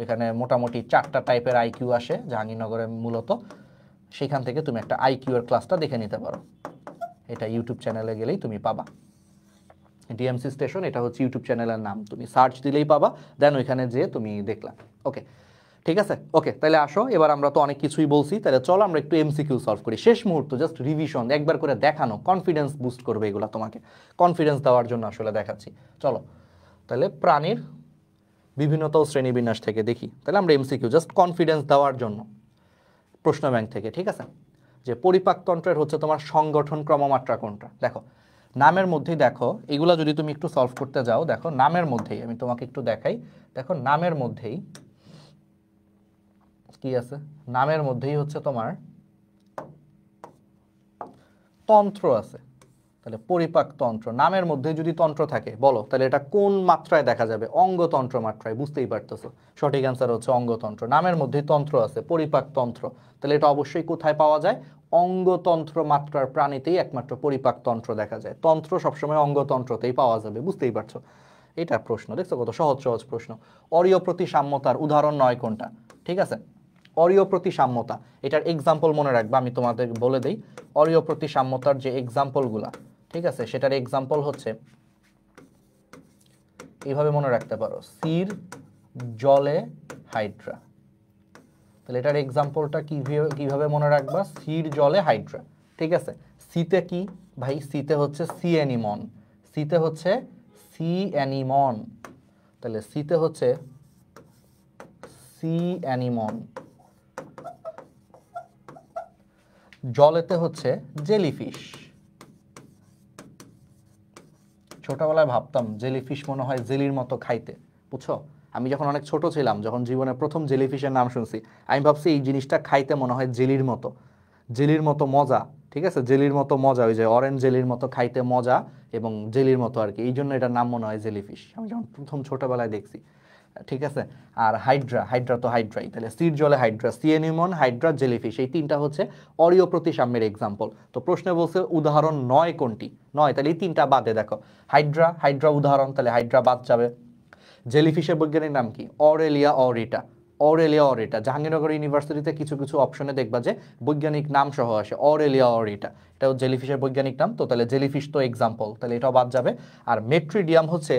এখানে মোটামুটি 4টা টাইপের আইকিউ আসে জাহাঙ্গীরনগরে মূলত, সেখান থেকে তুমি একটা আইকিউ এর ক্লাসটা দেখে নিতে পারো, এটা ইউটিউব চ্যানেলে গেলেই তুমি পাবা, ডিএমসি স্টেশন, এটা হচ্ছে ইউটিউব চ্যানেলের নাম, তুমি সার্চ দিলেই পাবা, দেন ওইখানে যেয়ে তুমি দেখলা, ওকে, ঠিক আছে, ওকে। তাহলে আসো, এবার আমরা তো অনেক কিছুই বলছি, তাহলে চলো আমরা একটু এমসিকিউ সলভ করি, শেষ মুহূর্ত, জাস্ট রিভিশন, একবার করে দেখানো, কনফিডেন্স বুস্ট করবে এগুলো, তোমাকে কনফিডেন্স দেওয়ার জন্য আসলে দেখাচ্ছি। চলো তাহলে প্রাণীর বিভিন্নতা ও শ্রেণীবিন্যাস থেকে দেখি, তাহলে আমরা এমসিকিউ জাস্ট কনফিডেন্স দেওয়ার জন্য, প্রশ্ন ব্যাংক থেকে, ঠিক আছে। যে পরিপাকতন্ত্রের হচ্ছে তোমার সংগঠন ক্রমমাত্রা কোনটা, দেখো নামের মধ্যেই, দেখো এগুলা যদি তুমি একটু সলভ করতে যাও, দেখো নামের মধ্যেই, আমি তোমাকে একটু দেখাই, দেখো নামের মধ্যেই কি আছে, নামের মধ্যেই হচ্ছে তোমার তন্ত্র আছে, তাহলে পরিপাকতন্ত্র, নামের মধ্যে যদি তন্ত্র থাকে বলো, তাহলে এটা কোন মাত্রায় দেখা যাবে, অঙ্গতন্ত্র মাত্রায়, বুঝতেই পারতেছো, সঠিক অ্যান্সার হচ্ছে অঙ্গতন্ত্র, নামের মধ্যেই তন্ত্র আছে, পরিপাকতন্ত্র, তাহলে এটা অবশ্যই কোথায় পাওয়া যায়, অঙ্গতন্ত্র মাত্রার প্রাণীতেই একমাত্র পরিপাকতন্ত্র দেখা যায়, তন্ত্র সবসময় অঙ্গতন্ত্রতেই পাওয়া যাবে, বুঝতেই পারছো। এটা প্রশ্ন দেখছো কত সহজ সহজ প্রশ্ন। অরীয় প্রতিসাম্যতার উদাহরণ 9 কোনটা, ঠিক আছে, অরীয় প্রতিসাম্যতা, এটার এক্সাম্পল মনে রাখবা, আমি তোমাদের বলে দেই, অরীয় প্রতিসাম্যতার যে এক্সাম্পলগুলা, ঠিক আছে, সেটার এক্সাম্পল হচ্ছে এইভাবে মনে রাখতে পারো, স্থির জলে হাইড্রা, তাহলে এটার এক্সাম্পলটা কিভাবে মনে রাখবা, স্থির জলে হাইড্রা, ঠিক আছে। সিতে কি ভাই? সিতে হচ্ছে সি অ্যানিমন, সিতে হচ্ছে সি অ্যানিমন, তাহলে সিতে হচ্ছে সি অ্যানিমন। জলেতে হচ্ছে জেলিফিশ। ছোটবেলায় ভাবতাম জেলিফিশ মনে হয় জেলির মতো খাইতে, বুঝছো? আমি যখন অনেক ছোট ছিলাম, যখন জীবনে প্রথম জেলিফিশের নাম শুনছি, আমি ভাবছি এই জিনিসটা খাইতে মনে হয় জেলির মতো, জেলির মতো মজা। ঠিক আছে, জেলির মতো মজা, ওই যে অরেঞ্জ জেলির মতো খাইতে মজা এবং জেলির মতো আর কি, এই জন্য এটার নাম মনে হয় জেলিফিশ, আমি যখন প্রথম ছোটবেলায় দেখছি। ঠিক আছে। আর হাইড্রা, হাইড্রা তো হাইড্রাই, তাহলে সির জলে hydra, sea anemone, hydra, jellyfish, এই তিনটা হচ্ছে অরীয় প্রতিসাম্যের এক্সাম্পল। তো প্রশ্নে বলছে উদাহরণ 9 কোনটি? 9, তাহলে এই তিনটা বাদে দেখো। হাইড্রা, হাইড্রা উদাহরণ, তাহলে হাইড্রা বাদ যাবে। জেলিফিশের বৈজ্ঞানিক নাম কি? Aurelia aurita, Aurelia aurita. Jahangirnagar ইউনিভার্সিটিতে কিছু কিছু অপশনে দেখবা যে বৈজ্ঞানিক নাম সহ আসে অরেলিয়া অরিটা, এটাও জেলিফিশের বৈজ্ঞানিক নাম। তো তাহলে জেলিফিশ তো এক্সাম্পল, তাহলে এটাও বাদ যাবে। আর মেট্রিডিয়াম হচ্ছে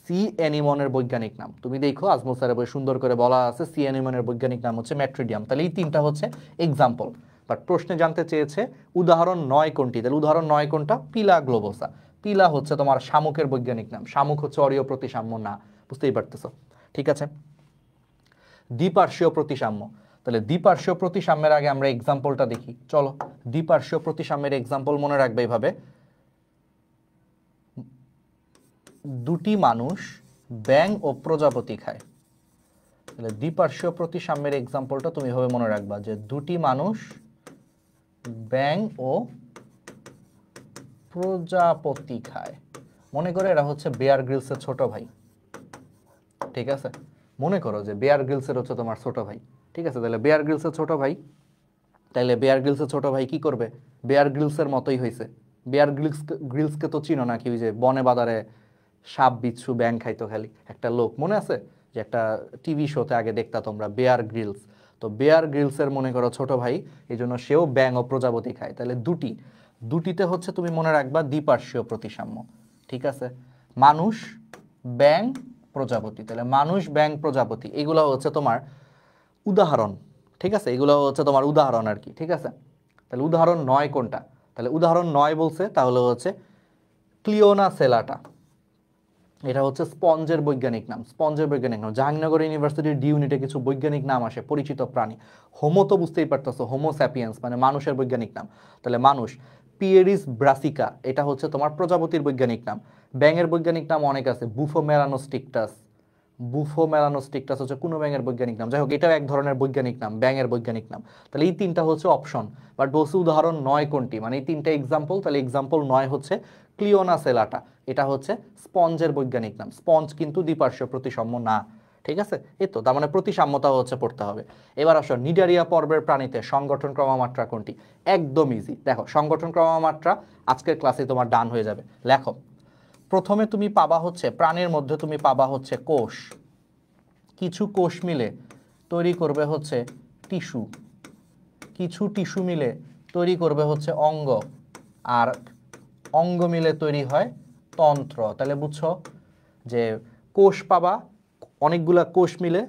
সি অ্যানিমনের বৈজ্ঞানিক নাম। তুমি দেখো আজমল স্যারের বই সুন্দর করে বলা আছে সি অ্যানিমনের বৈজ্ঞানিক নাম হচ্ছে মেট্রিডিয়াম, তাহলে এই তিনটা হচ্ছে এক্সাম্পল। বাট প্রশ্নে জানতে চেয়েছে উদাহরণ 9 কোনটি, তাহলে উদাহরণ 9 কোনটা? পিলা গ্লোবোসা। পিলা হচ্ছে তোমার শামুকের বৈজ্ঞানিক নাম, শামুক হচ্ছে অরীয় প্রতিসাম্য না, বুঝতেই পারতেছো। ঠিক আছে। দ্বিপার্শ্বীয় প্রতিসাম্য, তাহলে দ্বিপার্শ্বীয় প্রতিসাম্যের আগে আমরা এক্সাম্পলটা দেখি, চলো। দ্বিপার্শ্বীয় প্রতিসাম্যের এক্সাম্পল মনে রাখবে এইভাবে, দুটি মানুষ ব্যাঙ ও প্রজাপতি খায়। তাহলে দ্বিপার্শ্বীয় প্রতিসাম্যের এক্সাম্পলটা তুমি এভাবে মনে রাখবা যে দুটি মানুষ ব্যাঙ ও প্রজাপতি খায়। মনে করে এরা হচ্ছে বেয়ার গ্রিলসের ছোট ভাই। ঠিক আছে, মনে করো যে বেয়ার গ্রিলসের হচ্ছে তোমার ছোট ভাই। ঠিক আছে, তাহলে বেয়ার গ্রিলসের ছোট ভাই, তাহলে বেয়ার গ্রিলসের ছোট ভাই কি করবে? বেয়ার গ্রিলসের মতোই হয়েছে। বেয়ার গ্রিলসকে তো চিনো নাকি? ওই যে বনে বাদারে সাপ বিচ্ছু ব্যাং খাইতো খালি একটা লোক, মনে আছে? যে একটা টিভি শোতে আগে দেখতা তোমরা, বেয়ার গ্রিলস। তো বেয়ার গ্রিলসের মনে করো ছোট ভাই, এই জন্য সেও ব্যাং ও প্রজাপতি খায়। তাহলে দুটিতে হচ্ছে তুমি মনে রাখবা দ্বিপার্শ্বীয় প্রতিসাম্য। ঠিক আছে, মানুষ, ব্যাং, প্রজাপতি, তাহলে মানুষ, ব্যাং, প্রজাপতি, এগুলো হচ্ছে তোমার উদাহরণ। ঠিক আছে, এগুলো হচ্ছে তোমার উদাহরণ আর কি। ঠিক আছে, তাহলে উদাহরণ 9 কোনটা? তাহলে উদাহরণ 9 বলছে, তাহলে হচ্ছে ক্লিওনা সেলাটা, এটা হচ্ছে স্পঞ্জের বৈজ্ঞানিক নাম। স্পঞ্জের বৈজ্ঞানিক নাম, জাহাঙ্গীরনগর ইউনিভার্সিটির ডি ইউনিটে কিছু বৈজ্ঞানিক নাম আসে পরিচিত প্রাণী। হোমো তো বুঝতেই পারতেছো, হোমো স্যাপিয়েন্স মানে মানুষের বৈজ্ঞানিক নাম, তাহলে মানুষ। পিয়েরিস ব্রাসিকা, এটা হচ্ছে তোমার প্রজাপতির বৈজ্ঞানিক নাম। ব্যাঙের বৈজ্ঞানিক নাম অনেক আছে, বুফো মেলানোস্টিকটাস, বুফো মেলানোস্টিকটাস হচ্ছে কোনো ব্যাঙের বৈজ্ঞানিক নাম। যাই হোক, এটাও এক ধরনের বৈজ্ঞানিক নাম, ব্যাঙের বৈজ্ঞানিক নাম। তাহলে এই তিনটা হচ্ছে অপশন, বাট বলছে উদাহরণ 9 কোনটি, মানে এই তিনটা এক্সাম্পল। তাহলে এক্সাম্পল 9 হচ্ছে ক্লিওনা সেলাটা, এটা হচ্ছে স্পঞ্জের বৈজ্ঞানিক নাম। স্পঞ্জ কিন্তু দ্বিপার্শ্বীয় প্রতিসাম্য না। ঠিক আছে, এই তো, তার মানে প্রতিসাম্যতা হচ্ছে পড়তে হবে। এবার আসো, নিডারিয়া পর্বের প্রাণীতে সংগঠন ক্রমমাত্রা কোনটি? একদম ইজি, দেখো সংগঠন ক্রমমাত্রা আজকের ক্লাসে তোমার ডান হয়ে যাবে। লেখো, প্রথমে তুমি পাবা হচ্ছে প্রাণীর মধ্যে তুমি পাবা হচ্ছে কোষ, কিছু কোষ মিলে তৈরি করবে হচ্ছে টিস্যু, কিছু টিস্যু মিলে তৈরি করবে হচ্ছে অঙ্গ, আর অঙ্গ মিলে তৈরি হয় তন্ত্র। তাহলে বুঝছো যে কোষ পাবা, অনেকগুলা কোষ মিলে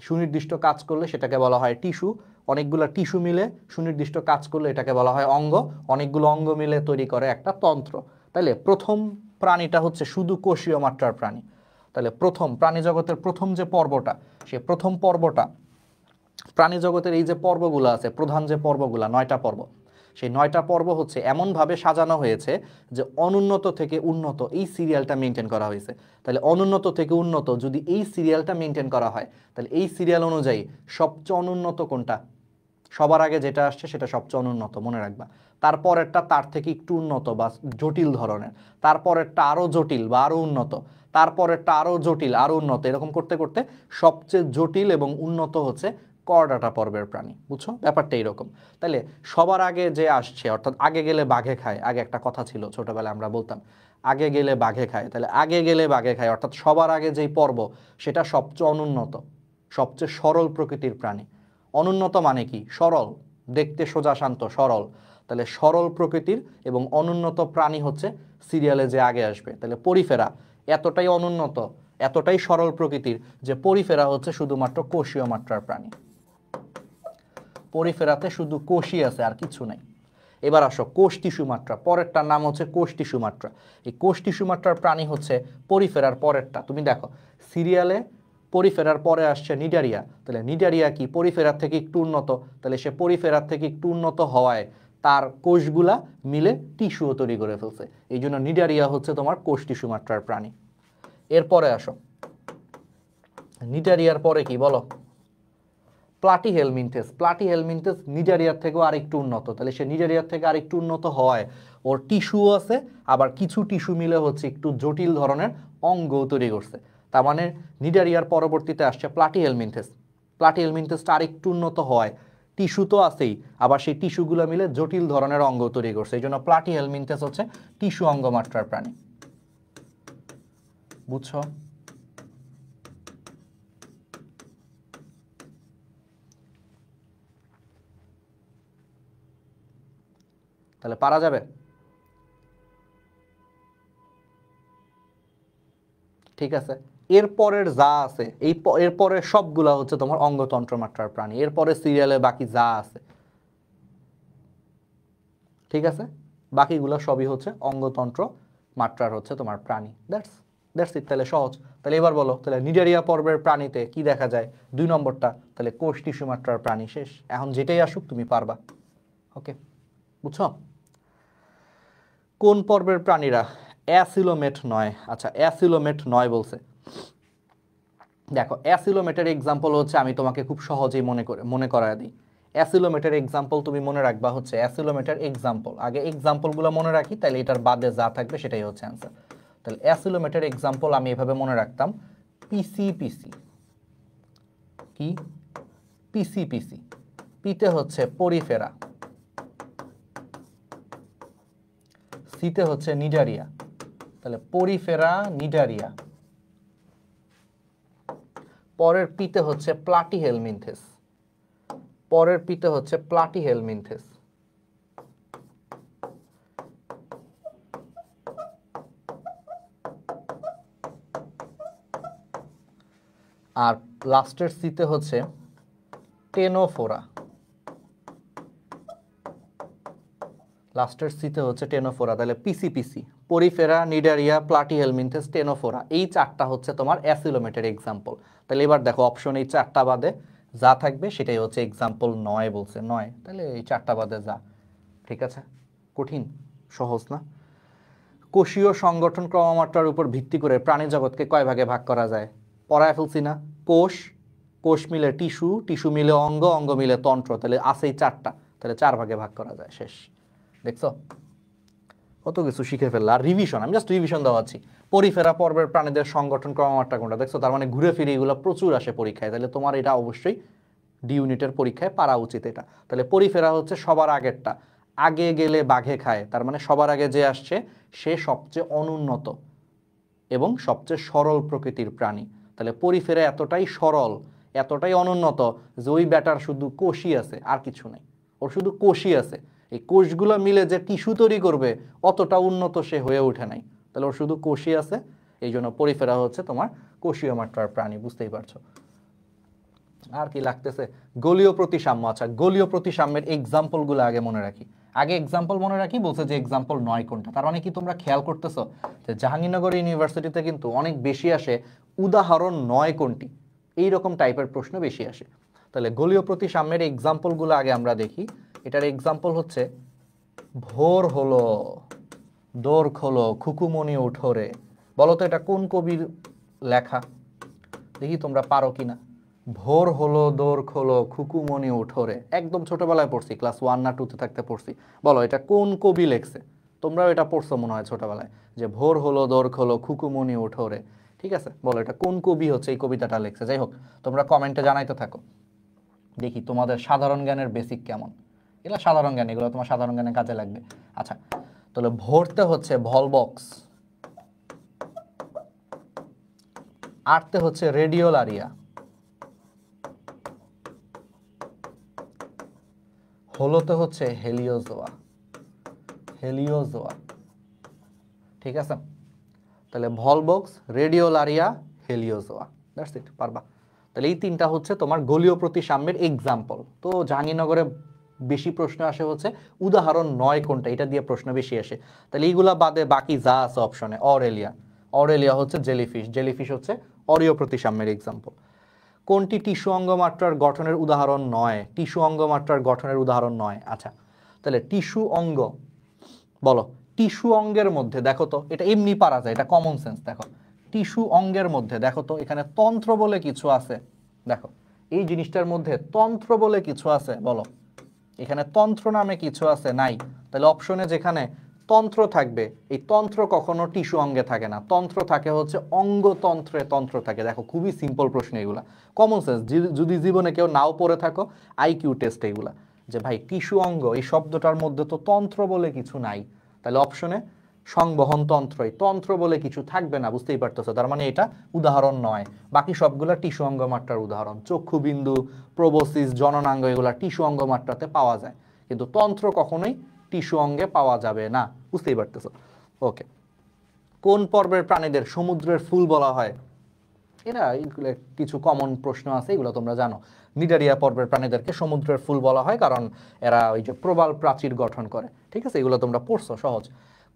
সুনির্দিষ্ট কাজ করলে সেটাকে বলা হয় টিস্যু, অনেকগুলো টিস্যু মিলে সুনির্দিষ্ট কাজ করলে এটাকে বলা হয় অঙ্গ, অনেকগুলো অঙ্গ মিলে তৈরি করে একটা তন্ত্র। তাহলে প্রথম প্রাণীটা হচ্ছে শুধু কোষীয় মাত্রার প্রাণী। তাহলে প্রথম প্রাণী জগতের প্রথম যে পর্বটা, সে প্রথম পর্বটা, প্রাণী জগতের এই যে পর্বগুলো আছে, প্রধান যে পর্বগুলো 9টা পর্ব, সেই 9টা পর্ব হচ্ছে এমনভাবে সাজানো হয়েছে যে অনুন্নত থেকে উন্নত এই সিরিয়ালটা মেনটেন করা হয়েছে। তাহলে অনুন্নত থেকে উন্নত যদি এই সিরিয়ালটা মেনটেন করা হয়, তাহলে এই সিরিয়াল অনুযায়ী সবচেয়ে অনুন্নত কোনটা? সবার আগে যেটা আসছে সেটা সবচেয়ে অনুন্নত, মনে রাখবা। তারপরেরটা তার থেকে একটু উন্নত বা জটিল ধরনের, তারপরেরটা আরও জটিল বা আরও উন্নত, তারপরেরটা আরও জটিল আরও উন্নত, এরকম করতে করতে সবচেয়ে জটিল এবং উন্নত হচ্ছে করডাটা পর্বের প্রাণী। বুঝছো ব্যাপারটা এইরকম। তাহলে সবার আগে যে আসছে, অর্থাৎ আগে গেলে বাঘে খায়, আগে একটা কথা ছিল ছোটবেলায় আমরা বলতাম আগে গেলে বাঘে খায়, তাহলে আগে গেলে বাঘে খায় অর্থাৎ সবার আগে যেই পর্ব সেটা সবচেয়ে অনুন্নত, সবচেয়ে সরল প্রকৃতির প্রাণী। অনুন্নত মানে কি? সরল, দেখতে সোজা শান্ত সরল। তাহলে সরল প্রকৃতির এবং অনুন্নত প্রাণী হচ্ছে সিরিয়ালে যে আগে আসবে। তাহলে পরিফেরা এতটাই অনুন্নত, এতটাই সরল প্রকৃতির যে পরিফেরা হচ্ছে শুধুমাত্র কোষীয় মাত্রার প্রাণী, পরিফেরাতে শুধু কোষই আছে আর কিছু নাই। এবার আসো কোষ টিস্যু মাত্রা, পরেরটার নাম হচ্ছে কোষ টিস্যু মাত্রা। এই কোষ টিস্যু মাত্রার প্রাণী হচ্ছে পরিফেরার পরেরটা। তুমি দেখো সিরিয়ালে পরিফেরার পরে আসছে নিডারিয়া, তাহলে নিডারিয়া কি পরিফেরার থেকে একটু উন্নত, তাহলে সে পরিফেরার থেকে একটু উন্নত হওয়ায় তার কোষগুলা মিলে টিস্যুও তৈরি করে ফেলছে, এই জন্য নিডারিয়া হচ্ছে তোমার কোষ টিস্যু মাত্রার প্রাণী। এরপরে আসো নিডারিয়ার পরে কি বলো, প্লাটিহেলমিনথেস। প্লাটিহেলমিনথেস নিডারিয়ার থেকেও আরেকটু উন্নত, তাহলে সে নিডারিয়ার থেকে আরেকটু উন্নত হওয়ায় ওর টিস্যুও আছে, আবার কিছু টিস্যু মিলে হচ্ছে একটু জটিল ধরনের অঙ্গও তৈরি করছে। তার মানে নিডারিয়ার পরবর্তীতে আসছে প্লাটিহেলমিনথেস। প্লাটিহেলমিনথেসটা আরেকটু উন্নত হওয়ায় টিস্যু তো আছেই, আবার সেই টিস্যুগুলো মিলে জটিল ধরনের অঙ্গ তৈরি করছে, এই জন্য প্লাটিহেলমিনথেস হচ্ছে টিস্যু অঙ্গমাত্রার প্রাণী। বুঝছো? তাহলে পারা যাবে? ঠিক আছে, এরপরের যা আছে এরপরের সবগুলা হচ্ছে তোমার অঙ্গতন্ত্র মাত্রার প্রাণী, এরপরে সিরিয়ালে বাকি যা আছে, ঠিক আছে, বাকিগুলো সবই হচ্ছে অঙ্গতন্ত্র মাত্রার হচ্ছে তোমার প্রাণী। That's it. তাহলে সহজ। তাহলে এবার বলো, তাহলে নিডারিয়া পর্বের প্রাণীতে কি দেখা যায়? 2 নম্বরটা, তাহলে কোষ টিস্যু মাত্রার প্রাণী। শেষ। এখন যেটাই আসুক তুমি পারবা। ওকে, বুঝছো? কোন পর্বের প্রাণীরা অ্যাসিলোমেট নয়? আচ্ছা, অ্যাসিলোমেট নয় বলছে। দেখো অ্যাসিলোমেটের এক্সাম্পল হচ্ছে, আমি তোমাকে খুব সহজেই মনে করায় দিই। অ্যাসিলোমেটের এক্সাম্পল তুমি মনে রাখবা হচ্ছে অ্যাসিলোমেটের এক্সাম্পল। আগে এক্সাম্পলগুলো মনে রাখি, তাহলে এটার বাদে যা থাকবে সেটাই হচ্ছে অ্যান্সার। তাহলে অ্যাসিলোমেটের এক্সাম্পল আমি এভাবে মনে রাখতাম, পিসি। কি? পিসি। পিতে হচ্ছে পরিফেরা, সিতে হচ্ছে নিডারিয়া, তাহলে পরিফেরা নিডারিয়া। পরের পিতে হচ্ছে প্লাটিহেলমিনথেস, পরের পিতে হচ্ছে প্লাটিহেলমিনথেস। আর লাস্টের সিতে হচ্ছে টেনোফোরা, লাস্টের সিতে হচ্ছে টেনোফোরা। তাহলে পিসি, পরিফেরা, নিডারিয়া, প্লাটিহেলমিনথেস, টেনোফোরা, এই চারটা হচ্ছে তোমার অ্যাসিলোমেটের এক্সাম্পল। তাহলে এবার দেখো অপশন এই চারটা বাদে যা থাকবে সেটাই হচ্ছে এক্সাম্পল 9 বলছে 9। তাহলে এই চারটা বাদে যা। ঠিক আছে, কঠিন? সহজ না? কোষীয় সংগঠন ক্রমমাত্রার উপর ভিত্তি করে প্রাণী জগৎকে কয় ভাগে ভাগ করা যায়? পড়ায় ফেলছি না? কোষ মিলে টিস্যু, টিস্যু মিলে অঙ্গ, অঙ্গ মিলে তন্ত্র, তাহলে আছেই চারটা, তাহলে 4 ভাগে ভাগ করা যায়। শেষ। দেখছো কত কিছু শিখে ফেললা। আর রিভিশন, আমি জাস্ট রিভিশন দেওয়াচ্ছি। পরিফেরা পর্বের প্রাণীদের সংগঠন ক্রমমাত্রা কোনটা? দেখছো, তার মানে ঘুরে ফিরে এগুলো প্রচুর আসে পরীক্ষায়, তাহলে তোমার এটা অবশ্যই ডি ইউনিটের পরীক্ষায় পারা উচিত এটা। তাহলে পরিফেরা হচ্ছে সবার আগেরটা, আগে গেলে বাঘে খায়, তার মানে সবার আগে যে আসছে সে সবচেয়ে অনুন্নত এবং সবচেয়ে সরল প্রকৃতির প্রাণী। তাহলে পরিফেরা এতটাই সরল, এতটাই অনুন্নত যে ওই ব্যাটার শুধু কোষই আছে, আর কিছু নেই, ওর শুধু কোষই আছে। এই কোষগুলো মিলে যে টিস্যু তৈরি করবে অতটা উন্নত সে হয়ে ওঠে নাই, তাহলে ওর শুধু কোষই আছে, এই জন্য পরিফেরা হচ্ছে তোমার কোষীয় মাত্রার প্রাণী। বুঝতেই পারছো? আর কি লাগতেছে? গলীয় প্রতিসাম্য। আচ্ছা, গলীয় প্রতিসাম্যের এক্সাম্পলগুলো আগে মনে রাখি। আগে এক্সাম্পল মনে রাখি বলছে যে এক্সাম্পল 9 কোনটা। তার মানে কি তোমরা খেয়াল করতেছো যে জাহাঙ্গীরনগর ইউনিভার্সিটিতে কিন্তু অনেক বেশি আসে উদাহরণ 9 কোনটি, এইরকম টাইপের প্রশ্ন বেশি আসে। তাহলে গলীয় প্রতিসাম্যের এক্সাম্পলগুলো আগে আমরা দেখি। এটার এক্সাম্পল হচ্ছে ভোর হলো, দোর খোলো, খুকুমনি উঠোরে। বলো তো এটা কোন কবির লেখা? দেখি তোমরা পারো কিনা। ভোর হলো, দোর খোলো, খুকুমনি উঠোরে, একদম ছোটবেলায় পড়ছি, ক্লাস 1 না 2 তে থাকতে পড়ছি। বলো এটা কোন কবি লেখছে? তোমরাও এটা পড়ছো মনে হয় ছোটবেলায়, যে ভোর হলো, দোর খোলো, খুকুমনি উঠোরে। ঠিক আছে, বলো এটা কোন কবি হচ্ছে এই কবিতাটা লেখছে? যাই হোক, তোমরা কমেন্টে জানাইতে থাকো, দেখি তোমাদের সাধারণ জ্ঞানের বেসিক কেমন। এগুলো সাধারণ জ্ঞান, এগুলো তোমার সাধারণ জ্ঞানে কাজে লাগবে। আচ্ছা, তাহলে ভোরতে হচ্ছে ভলবক্স, আরতে হচ্ছে রেডিওলারিয়া, হলোতে হচ্ছে হেলিওজোয়া। ঠিক আছে, তাহলে ভলবক্স, রেডিওলারিয়া, হেলিওজোয়া। দ্যাটস ইট, পারবা। তাহলে এই তিনটা হচ্ছে তোমার গলীয় প্রতিসাম্যের এক্সাম্পল। তো জাহাঙ্গীরনগরে বেশি প্রশ্ন আসে হচ্ছে উদাহরণ 9 কোনটা, এটা দিয়ে প্রশ্ন বেশি আসে। তাহলে এইগুলা বাদে বাকি যা আছে অপশনে, অরেলিয়া, অরেলিয়া হচ্ছে জেলিফিশ, জেলিফিশ হচ্ছে অরীয় প্রতিসাম্যের এক্সাম্পল। কোনটি টিস্যু অঙ্গমাত্রার গঠনের উদাহরণ নয়? টিস্যু অঙ্গমাত্রার গঠনের উদাহরণ নয়। আচ্ছা, তাহলে টিস্যু অঙ্গ বলো, টিস্যু অঙ্গের মধ্যে দেখো তো, এটা এমনি পারা যায়, এটা কমন সেন্স। দেখো টিস্যু অঙ্গের মধ্যে দেখো তো এখানে তন্ত্র বলে কিছু আছে, দেখো এই জিনিসটার মধ্যে তন্ত্র বলে কিছু আছে, বলো এখানে তন্ত্র নামে কিছু আছে? নাই। তাহলে অপশনে যেখানে তন্ত্র থাকবে, এই তন্ত্র কখনো টিস্যু অঙ্গে থাকে না, তন্ত্র থাকে হচ্ছে অঙ্গতন্ত্রে, তন্ত্র থাকে। দেখো খুবই সিম্পল প্রশ্ন এগুলা, কমন সেন্স। যদি জীবনে কেউ নাও পড়ে থাকো, আইকিউ টেস্ট এগুলা, যে ভাই টিস্যু অঙ্গ এই শব্দটার মধ্যে তো তন্ত্র বলে কিছু নাই, তাহলে অপশনে সংবহন তন্ত্র, এই তন্ত্র বলে কিছু থাকবে না, বুঝতেই পারতেছো। তার মানে এটা উদাহরণ নয়। বাকি সবগুলা টিস্যু অঙ্গমাত্রার উদাহরণ, চক্ষুবিন্দু, প্রোবসিস, জননাঙ্গ এগুলা টিস্যু অঙ্গমাত্রাতে পাওয়া যায়, কিন্তু তন্ত্র কখনোই টিস্যু অঙ্গে পাওয়া যাবে না, বুঝতেই পারতেছো। ওকে, কোন পর্বের প্রাণীদের সমুদ্রের ফুল বলা হয়? এরা এইগুলো কিছু কমন প্রশ্ন আছে, এগুলো তোমরা জানো। নিডারিয়া পর্বের প্রাণীদেরকে সমুদ্রের ফুল বলা হয়, কারণ এরা ওই যে প্রবাল প্রাচীর গঠন করে, ঠিক আছে, এগুলো তোমরা পড়ছো, সহজ।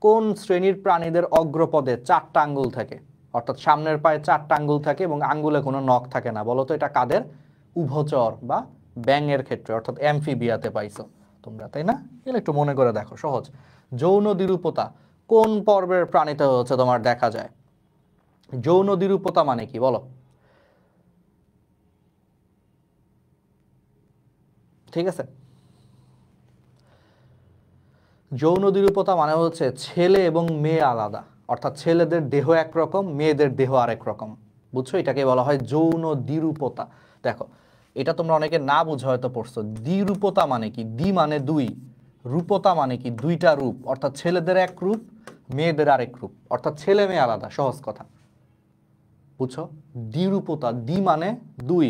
কোন শ্রেণীর প্রাণীদের অগ্রপদে 4টা আঙ্গুল থাকে, অর্থাৎ সামনের পায়ে 4টা আঙ্গুল থাকে এবং আঙ্গুলে কোনো নখ থাকে না? বলো তো এটা কাদের? উভচর বা ব্যাঙের ক্ষেত্রে, অর্থাৎ অ্যামফিবিয়াতে পাইছো তোমরা, তাই না? এগুলো একটু মনে করে দেখো, সহজ। যৌন দ্বিরূপতা কোন পর্বের প্রাণীতে হচ্ছে তোমার দেখা যায়? যৌন দ্বিরূপতা মানে কি বলো? ঠিক আছে, যৌন দ্বিরূপতা মানে হচ্ছে ছেলে এবং মেয়ে আলাদা, অর্থাৎ ছেলেদের দেহ একরকম, মেয়েদের দেহ আরেক রকম, বুঝছো? এটাকে বলা হয় যৌন দ্বিরূপতা। দেখো এটা তোমরা অনেকে না বুঝে হয়তো পড়ছো, দ্বিরূপতা মানে কি? দ্বি মানে দুই, রূপতা মানে কি? দুইটা রূপ, অর্থাৎ ছেলেদের এক রূপ, মেয়েদের আরেক রূপ, অর্থাৎ ছেলে মেয়ে আলাদা, সহজ কথা, বুঝছো? দ্বিরূপতা, দ্বি মানে দুই,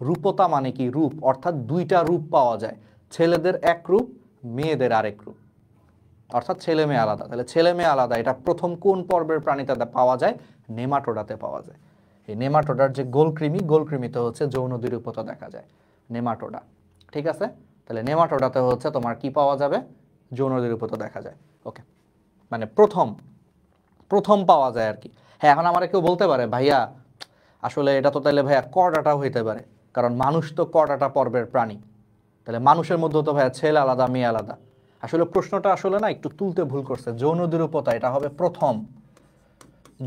রূপতা মানে কি? রূপ, অর্থাৎ দুইটা রূপ পাওয়া যায়, ছেলেদের এক রূপ, মেয়েদের আরেক রূপ, অর্থাৎ ছেলে মেয়ে আলাদা। তাহলে ছেলে মেয়ে আলাদা, এটা প্রথম কোন পর্বের প্রাণীতে পাওয়া যায়? নেমাটোডাতে পাওয়া যায়। এই নেমাটোডার যে গোলকৃমি, গোলকৃমিতে হচ্ছে যৌন দ্বিরূপতা দেখা যায়, নেমাটোডা, ঠিক আছে? তাহলে নেমাটোডাতে হচ্ছে তোমার কি পাওয়া যাবে? যৌন দ্বিরূপতা দেখা যায়। ওকে, মানে প্রথম প্রথম পাওয়া যায় আর কি। হ্যাঁ, এখন আমার কেউ বলতে পারে ভাইয়া আসলে এটা তো তাহলে ভাইয়া করডাটাও হইতে পারে, কারণ মানুষ তো করডাটা পর্বের প্রাণী, তাহলে মানুষের মধ্যেও তো ভাইয়া ছেলে আলাদা মেয়ে আলাদা। আসলে প্রশ্নটা আসলে না একটু তুলতে ভুল করছে, যৌন দ্বিরূপতা এটা হবে প্রথম,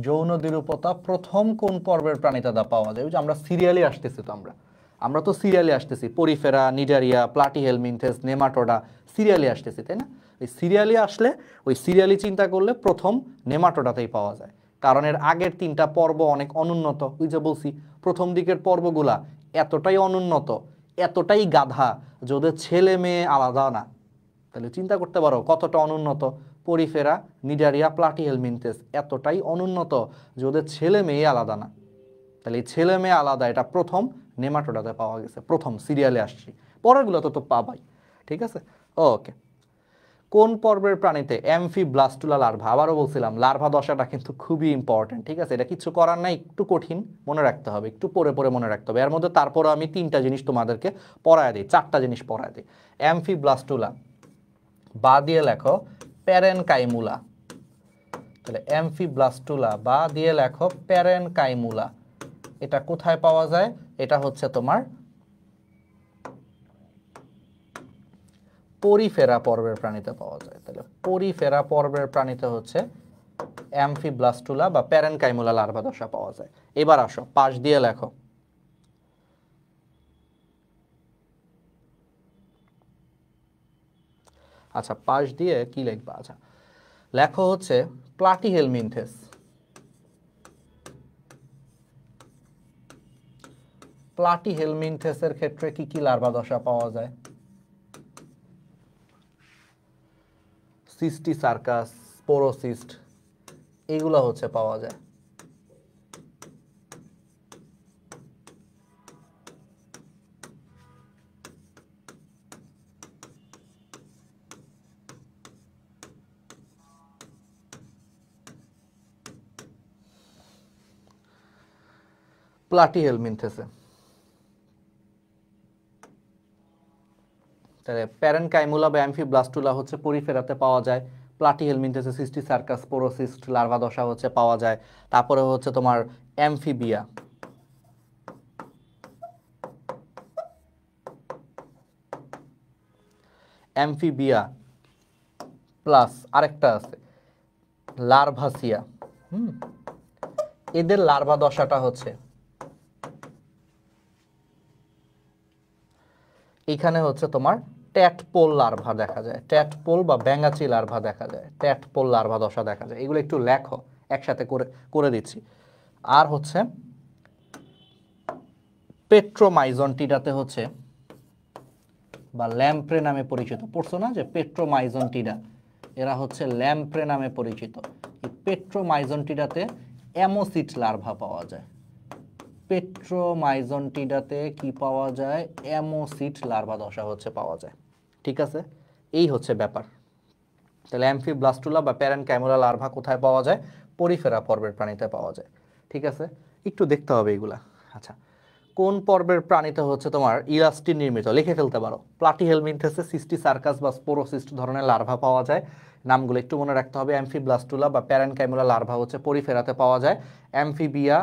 যৌন দ্বিরূপতা প্রথম কোন পর্বের প্রাণীতে পাওয়া যায়? ওই যে আমরা সিরিয়ালি আসতেছি, তো আমরা তো সিরিয়ালি আসতেছি, Porifera, Cnidaria, Platyhelminthes, nematoda, serially আসতেছি, তাই না? ওই সিরিয়ালি আসলে, ওই সিরিয়ালি চিন্তা করলে প্রথম নেমাটোডাতেই পাওয়া যায়, কারণ এর আগের 3টা পর্ব অনেক অনুন্নত। ওই যে বলছি, প্রথম দিকের পর্বগুলা এতটাই অনুন্নত, এতটাই গাধা, যে ওদের ছেলে মেয়ে আলাদা না। তাহলে চিন্তা করতে পারো কতটা অনুন্নত। পরিফেরা, নিডারিয়া, প্লাটিহেলমিনথেস এতটাই অনুন্নত যে ওদের ছেলে মেয়ে আলাদা না। তাহলে এই ছেলে মেয়ে আলাদা, এটা প্রথম নেমাটোডাতে পাওয়া গেছে, প্রথম সিরিয়ালে আসছি, পরেরগুলো তো পাবাই, ঠিক আছে? ওকে, কোন পর্বের প্রাণীতে অ্যামফিব্লাস্টুলা লার্ভা? আবারও বলছিলাম লার্ভা দশাটা কিন্তু খুবই ইম্পর্টেন্ট, ঠিক আছে? এটা কিছু করার নাই, একটু কঠিন, মনে রাখতে হবে, একটু পড়ে পড়ে মনে রাখতে হবে। এর মধ্যে তারপরও আমি 3টা জিনিস তোমাদেরকে পড়ায় দিই, 4টা জিনিস পড়ায় দিই। অ্যামফিব্লাস্টুলা, বা দিয়ে লেখো প্যারেনকাইমুলা। তাহলে অ্যামফিব্লাস্টুলা, বা দিয়ে লেখো প্যারেনকাইমুলা। এটা কোথায় পাওয়া যায়? এটা হচ্ছে তোমার পরিফেরা পর্বের প্রাণীতে পাওয়া যায়। তাহলে পরিফেরা পর্বের প্রাণীতে হচ্ছে অ্যামফিব্লাস্টুলা বা প্যারেনকাইমুলা লার্ভা দশা পাওয়া যায়। এবার আসো, পাশ দিয়ে লেখো। আচ্ছা, পাশ দিয়ে কি লিখবা? আচ্ছা, লেখো হচ্ছে প্লাটিহেলমিনথেস। প্লাটিহেলমিনথেসের ক্ষেত্রে কি কি লার্ভা দশা পাওয়া যায়? সিস্টিসার্কাস, স্পোরোসিস্ট, এগুলো হচ্ছে পাওয়া যায়। প্লাটিহেলমিনথেসে। তাহলে প্যারেনকাইমুলা বা অ্যামফিব্লাস্টুলা হচ্ছে পরিফেরাতে পাওয়া যায়, প্লাটিহেলমিনথেসিস সিস্টিসার্কাস স্পোরোসিস্ট লার্ভা দশা হচ্ছে পাওয়া যায়। তারপরে হচ্ছে তোমার অ্যামফিবিয়া, অ্যামফিবিয়া প্লাস আরেকটা আছে লার্ভাসিয়া। এদের লার্ভা দশাটা হচ্ছে এখানে হচ্ছে তোমার ট্যাটপোল লার্ভা দেখা যায়, ট্যাটপোল বা ব্যাঙাচি লার্ভা দেখা যায়, ট্যাটপোল লার্ভা দশা দেখা যায়। এগুলো একটু লেখো, একসাথে করে দিচ্ছি। আর হচ্ছে পেট্রোমাইজনটিডাতে হচ্ছে বা ল্যাম্প্রে নামে পরিচিত, পড়ছো না যে পেট্রোমাইজনটিডা, এরা হচ্ছে ল্যাম্প্রে নামে পরিচিত। এই পেট্রোমাইজনটিডাতে অ্যামোসিট লার্ভা পাওয়া যায়, পেট্রোমাইজনটিডাতে কি পাওয়া যায়, অ্যামোসিট লার্ভা দশা হচ্ছে পাওয়া যায়। ঠিক আছে, এই হচ্ছে ব্যাপার। তাহলে অ্যামফিব্লাস্টুলা বা প্যারেনকাইমুলা লার্ভা কোথায় পাওয়া যায়, পরিফেরা পর্বের প্রাণীতে পাওয়া যায়। ঠিক আছে, একটু দেখতে হবে এগুলা। আচ্ছা, কোন পর্বের প্রাণীতে হচ্ছে তোমার ইলাস্টিন নির্মিত, লিখে ফেলতে পারো। প্লাটিহেলমিনথেসিস সিস্টিসার্কাস বা স্পোরোসিস্ট ধরনের লার্ভা পাওয়া যায়, নামগুলো একটু মনে রাখতে হবে। অ্যামফিব্লাস্টুলা বা প্যারেনকাইমুলা লার্ভা হচ্ছে পরিফেরাতে পাওয়া যায়, অ্যামফিবিয়া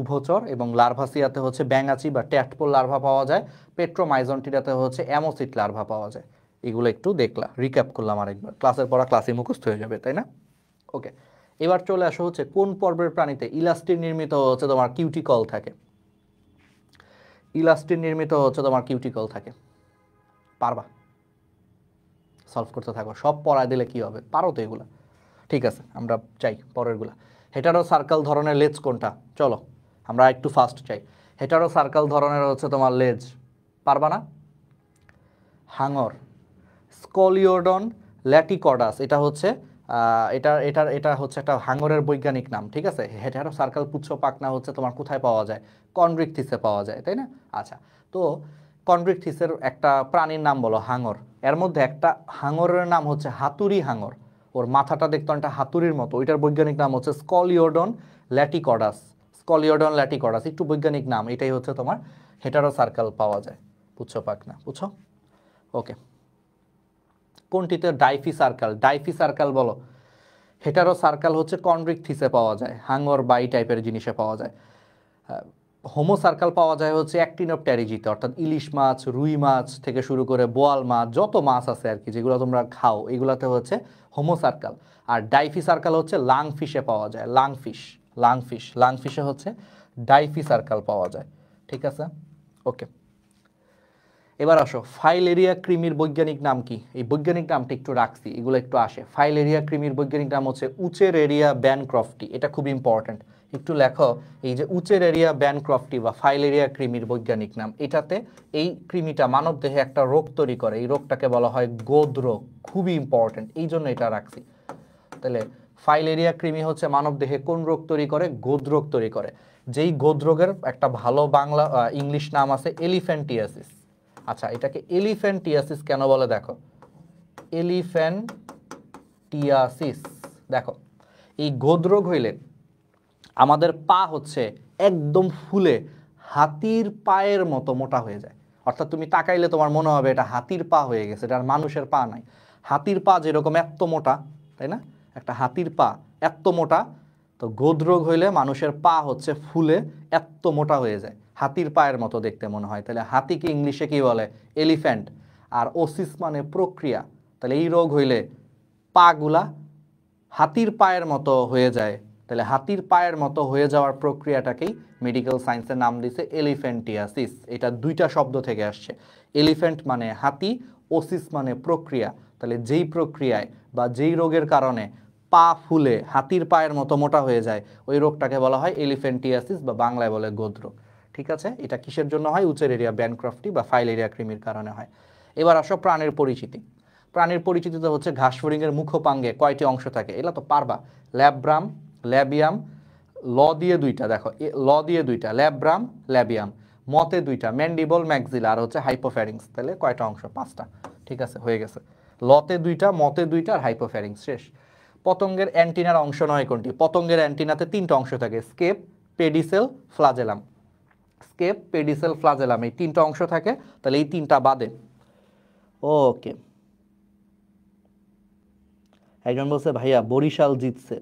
উভচর এবং লার্ভাসিয়াতে হচ্ছে ব্যাঙাচি বা ট্যাটপোল লার্ভা পাওয়া যায়, পেট্রোমাইজনটিডাতে হচ্ছে অ্যামোসিট লার্ভা পাওয়া যায়। এগুলো একটু দেখলা, রিক্যাপ করলাম আরেকবার, ক্লাসের পড়া ক্লাসে মুখস্থ হয়ে যাবে, তাই না? ওকে, এবার চলে আসো হচ্ছে কোন পর্বের প্রাণীতে ইলাস্টিন নির্মিত হচ্ছে তোমার কিউটিকল থাকে। ইলাস্টিন নির্মিত হচ্ছে তোমার কিউটিকল থাকে, পারবা? সলভ করতে থাকো, সব পড়ায় দিলে কি হবে, পারো তো এগুলা। ঠিক আছে, আমরা চাই পরেরগুলা। হেটারো সার্কেল ধরনের লেজ কোনটা, চলো আমরা একটু ফাস্ট চাই। হেটারো সার্কেল ধরনের হচ্ছে তোমার লেজ, পারবা না? হাঙর। স্কলিওডন ল্যাটিকডাস, এটা হচ্ছে এটা হচ্ছে একটা হাঙরের বৈজ্ঞানিক নাম। ঠিক আছে, হেটারো সার্কেল পুচ্ছ পাখনা হচ্ছে তোমার কোথায় পাওয়া যায়, কনড্রিকথিসে পাওয়া যায়, তাই না? আচ্ছা, তো কনড্রিকথিসের একটা প্রাণীর নাম বলো, হাঙর। এর মধ্যে একটা হাঙরের নাম হচ্ছে হাতুড়ি হাঙর, ওর মাথাটা দেখতো একটা হাতুড়ির মতো, ওইটার বৈজ্ঞানিক নাম হচ্ছে স্কলিওডন ল্যাটিকডাস। স্কলিওডন ল্যাটিকডাস একটু বৈজ্ঞানিক নাম, এটাই হচ্ছে তোমার হেটারো সার্কেল পাওয়া যায় পুচ্ছ পাখনা, বুঝছো? ওকে, কোনটিতে ডাইফি সার্কেল, ডাইফি সার্কেল বলো। হেটারো সার্কেল হচ্ছে কনড্রিকথিসে পাওয়া যায়, হাঙর বা এই টাইপের জিনিসে পাওয়া যায়। হোমো সার্কেল পাওয়া যায় হচ্ছে অ্যাক্টিনোপটেরিজিতে, অর্থাৎ ইলিশ মাছ, রুই মাছ থেকে শুরু করে বোয়াল মাছ, যত মাছ আছে আর কি যেগুলো তোমরা খাও, এগুলাতে হচ্ছে হোমো সার্কেল। আর ডাইফি সার্কেল হচ্ছে লাংফিশে পাওয়া যায়, লাংফিশে হচ্ছে ডাইফি সার্কেল পাওয়া যায়। ঠিক আছে, ওকে। এবার আসো, ফাইলেরিয়া কৃমির বৈজ্ঞানিক নাম কি? এই বৈজ্ঞানিক নামটা একটু রাখছি, এগুলো একটু আসে। ফাইলেরিয়া কৃমির বৈজ্ঞানিক নাম হচ্ছে উচেরেরিয়া ব্যানক্রফটি, এটা খুব ইম্পর্টেন্ট, একটু লেখো। এই যে উচেরেরিয়া ব্যানক্রফটি বা ফাইলেরিয়া কৃমির বৈজ্ঞানিক নাম, এটাতে এই কৃমিটা মানব দেহে একটা রোগ তৈরি করে, এই রোগটাকে বলা হয় গোদ রোগ, খুবই ইম্পর্টেন্ট, এই জন্য এটা রাখছি। তাহলে ফাইলেরিয়া কৃমি হচ্ছে মানব দেহে কোন রোগ তৈরি করে, গোদ রোগ তৈরি করে। যেই গোদ রোগের একটা ভালো বাংলা ইংলিশ নাম আছে এলিফ্যান্টিয়াসিস। আচ্ছা, এটাকে এলিফ্যান্টিয়াসিস কেন বলে দেখো, এলিফ্যান্টিয়াসিস, দেখো এই গোদ রোগ হইলে আমাদের পা হচ্ছে একদম ফুলে হাতির পায়ের মতো মোটা হয়ে যায়, অর্থাৎ তুমি তাকাইলে তোমার মনে হবে এটা হাতির পা হয়ে গেছে, এটা আর মানুষের পা নাই। হাতির পা যেরকম এত মোটা, তাই না, একটা হাতির পা এত মোটা, তো গোদ রোগ হইলে মানুষের পা হচ্ছে ফুলে এত মোটা হয়ে যায়, হাতির পায়ের মতো দেখতে মনে হয়। তাহলে হাতিকে ইংলিশে কি বলে, এলিফ্যান্ট। আর ওসিস মানে প্রক্রিয়া, তাহলে এই রোগ হইলে পাগুলা হাতির পায়ের মতো হয়ে যায়, তাহলে হাতির পায়ের মতো হয়ে যাওয়ার প্রক্রিয়াটাকেই মেডিকেল সায়েন্সের নাম দিয়েছে এলিফ্যান্টিয়াসিস। এটা দুইটা শব্দ থেকে আসছে, এলিফ্যান্ট মানে হাতি, ওসিস মানে প্রক্রিয়া। তাহলে যেই প্রক্রিয়ায় বা যেই রোগের কারণে পা ফুলে হাতির পায়ের মতো মোটা হয়ে যায়, ওই রোগটাকে বলা হয় এলিফ্যান্টিয়াসিস বা বাংলায় বলে গোদ রোগ। ঠিক আছে, এটা কিসের জন্য হয়, উচেরেরিয়া ব্যানক্রফটি বা ফাইলেরিয়া কৃমির কারণে হয়। এবার আসো প্রাণের পরিচিতি। প্রাণীর পরিচিতিতে হচ্ছে ঘাসফড়িংয়ের মুখপাঙ্গে কয়টি অংশ থাকে, এগুলো তো পারবা। ল্যাব্রাম, ল্যাবিয়াম, ল দিয়ে দুইটা, দেখো ল দিয়ে দুইটা, ল্যাব্রাম, ল্যাবিয়াম। মতে দুইটা, ম্যান্ডিবল, ম্যাক্সিলা, আর হচ্ছে হাইপোফ্যারিংস। তাহলে কয়টা অংশ, 5টা। ঠিক আছে, হয়ে গেছে। লতে দুইটা, মতে দুইটা, আর হাইপোফ্যারিংস, শেষ। পতঙ্গের অ্যান্টিনার অংশ নয় কোনটি? পতঙ্গের অ্যান্টিনাতে 3টা অংশ থাকে, স্কেপ, পেডিসেল, ফ্লাজেলাম। স্কেপ, পেডিসেল, ফ্লাজেলাম, এই 3টা অংশ থাকে। তাহলে এই 3টা বাদে ওকে, একজন বলছে ভাইয়া বরিশাল জিতছে।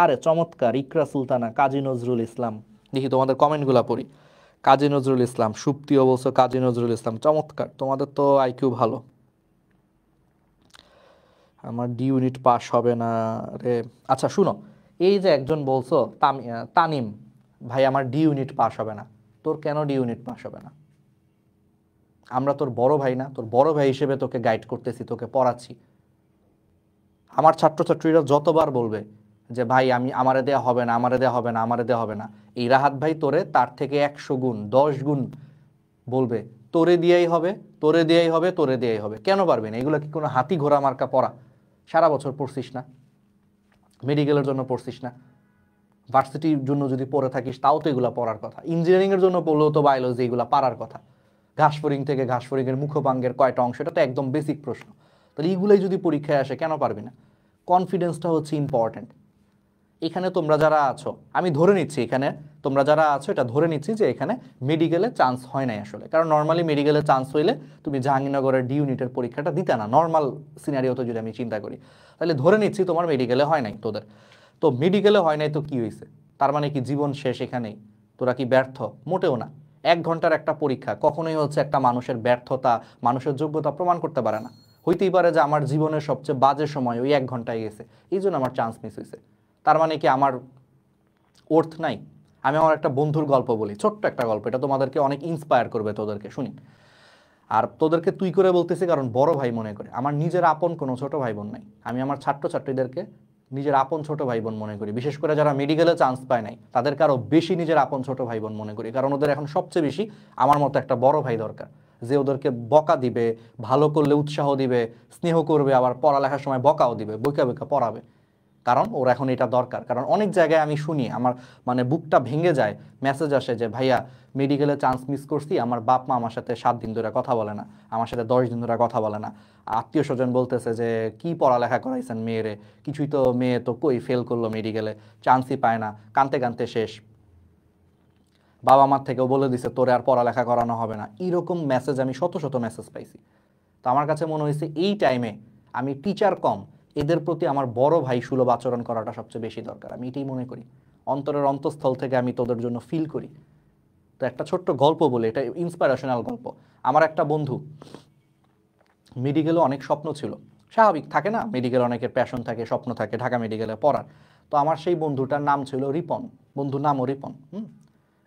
আরে চমৎকার, ইকরা সুলতানা, কাজী নজরুল ইসলাম। দেখি তোমাদের কমেন্টগুলো পড়ি। কাজী নজরুল ইসলাম, সুপ্তিও বলছো কাজী নজরুল ইসলাম, চমৎকার, তোমাদের তো আইকিউ ভালো। আমার ডি ইউনিট পাস হবে না রে। আচ্ছা শুনো, এই যে একজন বলছো তানিম, ভাই আমার ডি ইউনিট পাস হবে না। তোর কেন ডি ইউনিট পাস হবে না? আমরা তোর বড় ভাই না? তোর বড় ভাই হিসেবে তোকে গাইড করতেছি, তোকে পড়াচ্ছি। আমার ছাত্রছাত্রীরা যতবার বলবে যে ভাই আমারে দেয়া হবে না, আমারে দেয়া হবে না, আমারে দেয়া হবে না, এই রাহাত ভাই তোরে তার থেকে 100 গুণ 10 গুণ বলবে তোরে দিয়েই হবে, তোরে দিয়েই হবে, তোরে দিয়েই হবে। কেন পারবে না? এগুলো কি কোনো হাতি ঘোড়া মার্কা পড়া? সারা বছর পড়ছিস না? মেডিকেলের জন্য পড়ছিস না? ভার্সিটির জন্য যদি পড়ে থাকিস তাও তো এগুলো পড়ার কথা। ইঞ্জিনিয়ারিংয়ের জন্য পড়লেও তো বায়োলজি এগুলো পারার কথা। ঘাসফড়িং থেকে ঘাসফড়িংয়ের মুখপাঙ্গের কয়টা অংশ, এটা তো একদম বেসিক প্রশ্ন। তাহলে এইগুলোই যদি পরীক্ষায় আসে কেন পারবি না? কনফিডেন্সটা হচ্ছে ইম্পর্ট্যান্ট। এখানে তোমরা যারা আছো, আমি ধরে নিচ্ছি এখানে তোমরা যারা আছো, এটা ধরে নিচ্ছি যে এখানে মেডিকেলে চান্স হয় নাই আসলে। কারণ নর্মালি মেডিকেলে চান্স হইলে তুমি জাহাঙ্গীরনগরের ডি ইউনিটের পরীক্ষাটা দিতে না, নর্মাল সিনারিওতে যদি আমি চিন্তা করি। তাহলে ধরে নিচ্ছি তোমার মেডিকেলে হয় নাই তোদের। তো মেডিকেলে হয় নাই তো কি হয়েছে? তার মানে কি জীবন শেষ এখানেই? তোরা কি ব্যর্থ? মোটেও না। 1 ঘন্টার একটা পরীক্ষা কখনোই হচ্ছে একটা মানুষের ব্যর্থতা, মানুষের যোগ্যতা প্রমাণ করতে পারে না। হইতেই পারে যে আমার জীবনের সবচেয়ে বাজে সময় ওই 1 ঘন্টায় গেছে, এই জন্য আমার চান্স মিস হয়েছে। তার মানে কি আমার অর্থ নাই? আমি আমার একটা বন্ধুর গল্প বলি, ছোট্ট একটা গল্প, এটা তোমাদেরকে অনেক ইন্সপায়ার করবে, তোদেরকে শুনি। আর তোদেরকে তুই করে বলতেছি কারণ বড় ভাই মনে করে। আমার নিজের আপন কোনো ছোট ভাই বোন নাই। আমি আমার ছাত্রছাত্রীদেরকে নিজের আপন ছোট ভাই বোন মনে করি। বিশেষ করে যারা মেডিকেলে চান্স পায় নাই তাদেরকে আরও বেশি নিজের আপন ছোট ভাই বোন মনে করি। কারণ ওদের এখন সবচেয়ে বেশি আমার মতো একটা বড় ভাই দরকার, যে ওদেরকে বকা দিবে, ভালো করলে উৎসাহ দিবে, স্নেহ করবে, আবার পড়ালেখার সময় বকাও দিবে, বইকা বইকা পড়াবে। কারণ ওর এখন এটা দরকার। কারণ অনেক জায়গায় আমি শুনি, আমার মানে বুকটা ভেঙে যায়, মেসেজ আসে যে ভাইয়া মেডিকেলে চান্স মিস করছি, আমার বাপ মা আমার সাথে 7 দিন ধরে কথা বলে না, আমার সাথে 10 দিন ধরে কথা বলে না। আত্মীয় স্বজন বলতেছে যে কি পড়ালেখা করাইছেন মেয়েরে, কিছুই তো, মেয়ে তো কই ফেল করলো মেডিকেলে, চান্সই পায় না, কানতে কানতে শেষ। বাবা মার থেকেও বলে দিছে তোরে আর পড়ালেখা করানো হবে না। এরকম মেসেজ আমি শত শত মেসেজ পাইছি। তো আমার কাছে মনে হয়েছে এই টাইমে আমি টিচার কম, এদের প্রতি আমার বড় ভাই সুলভ আচরণ করাটা সবচেয়ে বেশি দরকার। আমি এটাই মনে করি, অন্তরের অন্তঃস্থল থেকে আমি তোদের জন্য ফিল করি। তো একটা ছোট্ট গল্প বলে, এটা ইন্সপিরেশনাল গল্প। আমার একটা বন্ধু, মেডিকেলে অনেক স্বপ্ন ছিল, স্বাভাবিক থাকে না, মেডিকেলে অনেকের প্যাশন থাকে, স্বপ্ন থাকে ঢাকা মেডিকেলে পড়ার। তো আমার সেই বন্ধুটার নাম ছিল রিপন, বন্ধুর নামও রিপন।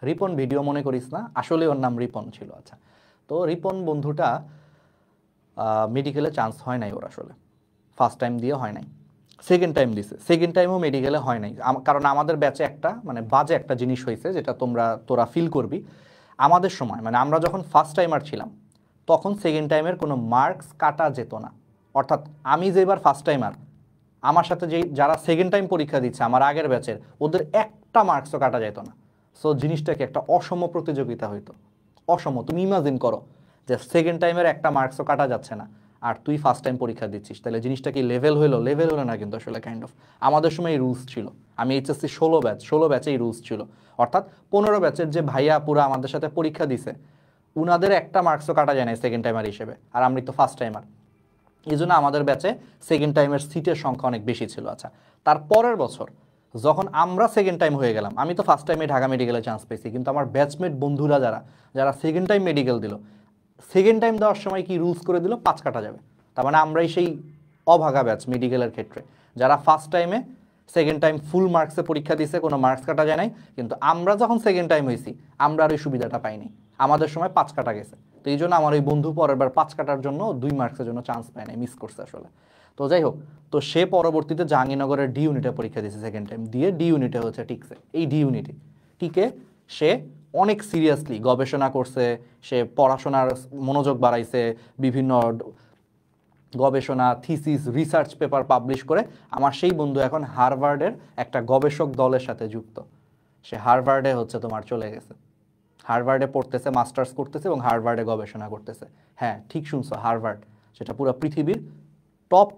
রিপন ভিডিও মনে করিস না, আসলে ওর নাম রিপন ছিল। আচ্ছা, তো রিপন বন্ধুটা মেডিকেলে চান্স হয় নাই ওর আসলে। ফার্স্ট টাইম দিয়ে হয় নাই, সেকেন্ড টাইম দিছে, সেকেন্ড টাইমও মেডিকেলে হয় নাই। কারণ আমাদের ব্যাচে একটা মানে বাজে একটা জিনিস হয়েছে, যেটা তোরা ফিল করবি। আমাদের সময় মানে আমরা যখন ফার্স্ট টাইমার ছিলাম তখন সেকেন্ড টাইমের কোনো মার্কস কাটা যেত না। অর্থাৎ আমি যেবার ফার্স্ট টাইমার, আমার সাথে যারা সেকেন্ড টাইম পরীক্ষা দিচ্ছে আমার আগের ব্যাচের, ওদের একটা মার্কসও কাটা যেত না। সো জিনিসটাকে একটা অসম প্রতিযোগিতা হইতো। অসম, তুমি ইমাজিন করো যে সেকেন্ড টাইমের একটা মার্কসও কাটা যাচ্ছে না, আর তুই ফার্স্ট টাইম পরীক্ষা দিচ্ছিস, তাহলে জিনিসটা কি লেভেল হলো? লেভেল হলো না কিন্তু আসলে, কাইন্ড অফ। আমাদের সময় এই রুলস ছিল। আমি এইচএসসি 16 ব্যাচে এই রুলস ছিল। অর্থাৎ 15 ব্যাচের যে ভাইয়া পুরা আমাদের সাথে পরীক্ষা দিছে, উনাদের একটা মার্কসও কাটা যায় না সেকেন্ড টাইমার হিসেবে, আর আমি তো ফার্স্ট টাইমার। এই জন্য আমাদের ব্যাচে সেকেন্ড টাইমের সিটের সংখ্যা অনেক বেশি ছিল। আচ্ছা, তার পরের বছর যখন আমরা সেকেন্ড টাইম হয়ে গেলাম, আমি তো ফার্স্ট টাইমে ঢাকা মেডিকেলে চান্স পেয়েছি, কিন্তু আমার ব্যাচমেট বন্ধুরা যারা যারা সেকেন্ড টাইম মেডিকেল দিল, সেকেন্ড টাইম দেওয়ার সময় কি রুলস করে দিল, 5 কাটা যাবে। তার মানে আমরাই সেই অভাগা ব্যাচ মেডিকেলের ক্ষেত্রে, যারা ফার্স্ট টাইমে সেকেন্ড টাইম ফুল মার্কসে পরীক্ষা দিছে, কোনো মার্কস কাটা যায় নাই। কিন্তু আমরা যখন সেকেন্ড টাইম হয়েছি, আমরা আর ওই সুবিধাটা পাইনি, আমাদের সময় 5 কাটা গেছে। তো এই জন্য আমার ওই বন্ধু পরের বার 5 কাটার জন্য 2 মার্কসের জন্য চান্স পায় নাই, মিস করছে আসলে। তো যাই হোক, তো সে পরবর্তীতে জাহাঙ্গীরনগরের ডি ইউনিটে পরীক্ষা দিয়েছে সেকেন্ড টাইম দিয়ে, ডি ইউনিটে হচ্ছে টিকছে। এই ডি ইউনিটে টিকে সে অনেক সিরিয়াসলি গবেষণা করছে, সে পড়াশোনার মনোযোগ বাড়াইছে, বিভিন্ন গবেষণা, থিসিস, রিসার্চ পেপার পাবলিশ করে আমার সেই বন্ধু এখন হার্ভার্ডের একটা গবেষক দলের সাথে যুক্ত। সে হার্ভার্ডে হচ্ছে তোমার চলে গেছে, হার্ভার্ডে পড়তেছে, মাস্টার্স করতেছে এবং হার্ভার্ডে গবেষণা করতেছে। হ্যাঁ, ঠিক শুনছো, হার্ভার্ড, সেটা পুরো পৃথিবীর টপ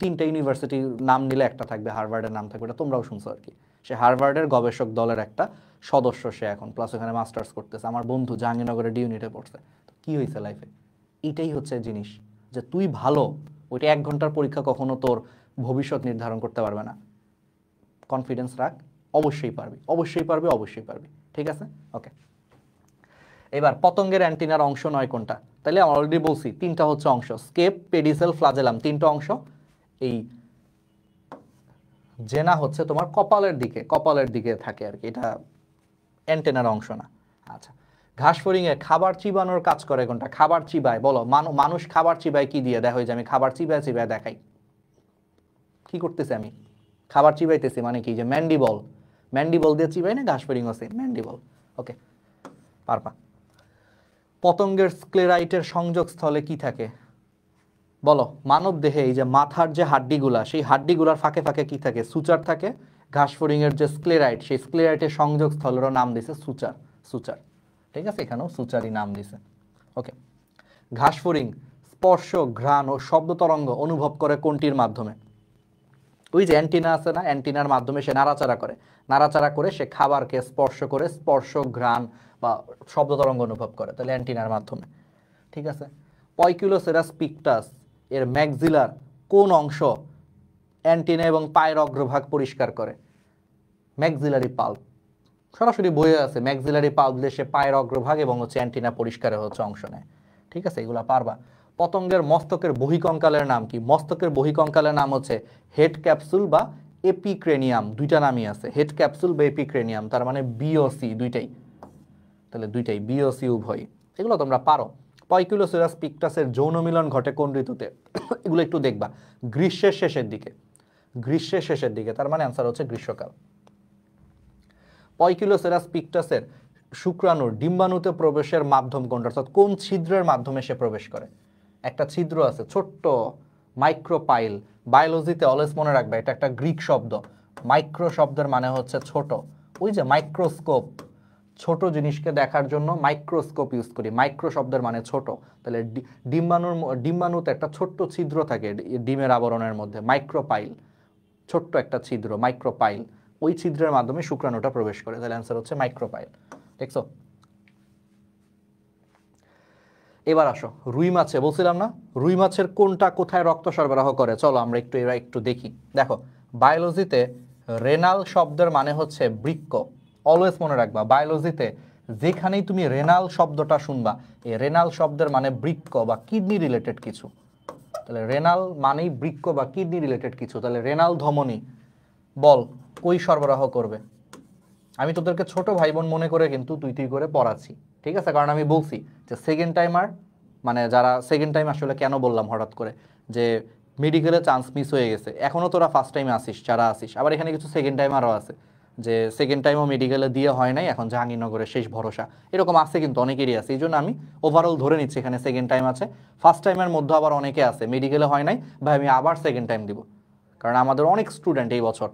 3টা ইউনিভার্সিটির নাম নিলে একটা থাকবে হার্ভার্ডের নাম থাকবে, এটা তোমরাও শুনছো আর কি। সে হার্ভার্ডের গবেষক দলের একটা সদস্য সে এখন, প্লাস ওখানে মাস্টার্স করতেছে। আমার বন্ধু জাহাঙ্গীরনগরের ডি ইউনিটে পড়ছে। তো কী হয়েছে লাইফে? এইটাই হচ্ছে জিনিস, যে তুই ভালো, ওইটা 1 ঘন্টার পরীক্ষা কখনো তোর ভবিষ্যৎ নির্ধারণ করতে পারবে না। কনফিডেন্স রাখ, অবশ্যই পারবি, অবশ্যই পারবি, অবশ্যই পারবি। ঠিক আছে, ওকে। এবার পতঙ্গের অ্যান্টিনার অংশ নয় কোনটা? তাহলে আমি অলরেডি বলছি 3টা হচ্ছে অংশ, স্কেপ, পেডিসেল, ফ্লাজেলাম, 3টা অংশ। এই জেনা হচ্ছে তোমার কপালের দিকে থাকে আর কি, এটা অ্যান্টেনার অংশ না। আচ্ছা, ঘাস ফড়িংয়ে খাবার চিবানোর কাজ করে কোনটা? খাবার চিবায়, বলো। মানুষ খাবার চিবায় কি দিয়ে? দেখো, যে আমি খাবার চিবায় চিবায় দেখাই। কি করতেছি আমি? খাবার চিবাইতেছি, মানে কি? যে ম্যান্ডিবল দিয়ে চিবাই না, ঘাস ফড়িং আছে ম্যান্ডিবল। ওকে, পারবা। পতঙ্গের স্ক্লেরাইটের সংযোগস্থলে কি থাকে? বলো। মানব দেহে এই যে মাথার যে হাড্ডিগুলা, সেই হাড্ডিগুলার ফাঁকে ফাঁকে কি থাকে? সুচার থাকে। ঘাস ফড়িংয়ের যে স্ক্লেরাইট, সেই স্ক্লেরাইটের সংযোগস্থলেরও নাম দিছে সুচার। ঠিক আছে, এখানেও সুচারই নাম দিছে। ওকে। ঘাস ফড়িং স্পর্শ, ঘ্রাণ ও শব্দ তরঙ্গ অনুভব করে কোনটির মাধ্যমে? ওই যে অ্যান্টিনা আছে না, অ্যান্টিনার মাধ্যমে সে নাড়াচাড়া করে সে খাবারকে স্পর্শ করে স্পর্শ, ঘ্রাণ বা শব্দ তরঙ্গ অনুভব করে, তাহলে অ্যান্টিনার মাধ্যমে। ঠিক আছে। পয়কিলোসেরাস পিকটাস এর ম্যাক্সিলার কোন অংশ অ্যান্টিনা এবং পায়ের অগ্রভাগ পরিষ্কার করে? ম্যাক্সিলারি পাল্প, সরাসরি বইয়ে আছে, ম্যাক্সিলারি পাল্প দিয়ে সে পায়ের অগ্রভাগ এবং হচ্ছে অ্যান্টিনা পরিষ্কারে হচ্ছে অংশ নেয়। ঠিক আছে, এগুলা পারবা। পতঙ্গের মস্তকের বহিকঙ্কালের নাম কি? মস্তকের বহিকঙ্কালের নাম হচ্ছে হেড ক্যাপসুল বা এপিক্রেনিয়াম, 2টা নামই আছে, হেড ক্যাপসুল বা এপিক্রেনিয়াম, তার মানে বিওসি দুইটাই, তাহলে দুইটাই বিওসি উভয়। এগুলো তোমরা পারো। পয়কিলোসেরাস পিকটাসের যৌন মিলন ঘটে কোন ঋতুতে? এগুলো একটু দেখবা, গ্রীষ্মের শেষের দিকে, তার মানে অ্যান্সার হচ্ছে গ্রীষ্মকাল। পয়কিলোসেরাস পিকটাসের শুক্রাণুর ডিম্বাণুতে প্রবেশের মাধ্যম কোনটা, অর্থাৎ কোন ছিদ্রের মাধ্যমে সে প্রবেশ করে? একটা ছিদ্র আছে ছোট্ট, মাইক্রোপাইল। বায়োলজিতে অলওয়েজ মনে রাখবে, এটা একটা গ্রিক শব্দ। মাইক্রো শব্দের মানে হচ্ছে ছোট। ওই যে মাইক্রোস্কোপ, ছোট জিনিসকে দেখার জন্য মাইক্রোস্কোপ ইউজ করি, মাইক্রো শব্দের মানে ছোট। তাহলে ডিম্বাণুতে একটা ছোট্ট ছিদ্র থাকে ডিমের আবরণের মধ্যে, মাইক্রোপাইল, ছোট্ট একটা ছিদ্র, মাইক্রোপাইল। ওই ছিদ্রের মাধ্যমে শুক্রাণুটা প্রবেশ করে, তাহলে অ্যান্সার হচ্ছে মাইক্রোপাইল। দেখছো? এবার আসো রুই মাছে, বলছিলাম না রুই মাছের কোনটা কোথায় রক্ত সরবরাহ করে? চলো আমরা একটু দেখি। দেখো, বায়োলজিতে রেনাল শব্দের মানে হচ্ছে বৃক্ক। অলওয়েজ মনে রাখবা, বায়োলজিতে যেখানেই তুমি রেনাল শব্দটা শুনবা, এই রেনাল শব্দের মানে বৃক্ক বা কিডনি রিলেটেড কিছু। তাহলে রেনাল মানেই বৃক্ক বা কিডনি রিলেটেড কিছু। তাহলে রেনাল ধমনী বল কই সরবরাহ করবে? আমি তোদেরকে ছোট ভাই বোন মনে করে কিন্তু তুই করে পড়াচ্ছি, ঠিক আছে? কারণ আমি বলছি যে সেকেন্ড টাইমার, মানে যারা সেকেন্ড টাইম, আসলে কেন বললাম হঠাৎ করে যে মেডিকেলে চান্স মিস হয়ে গেছে, এখনও তোরা ফার্স্ট টাইমে আসিস, যারা আসিস, আবার এখানে কিছু সেকেন্ড টাইমারও আছে যে সেকেন্ড টাইমও মেডিকেলে দিয়ে হয় নাই, এখন জাহাঙ্গীরনগরের শেষ ভরসা, এরকম আছে কিন্তু অনেকেরই আছে। এই জন্য আমি ওভারঅল ধরে নিচ্ছি এখানে সেকেন্ড টাইম আছে। ফার্স্ট টাইমের মধ্যে আবার অনেকে আছে মেডিকেলে হয় নাই, ভাই আমি আবার সেকেন্ড টাইম দিব, কারণ আমাদের অনেক স্টুডেন্ট এই বছর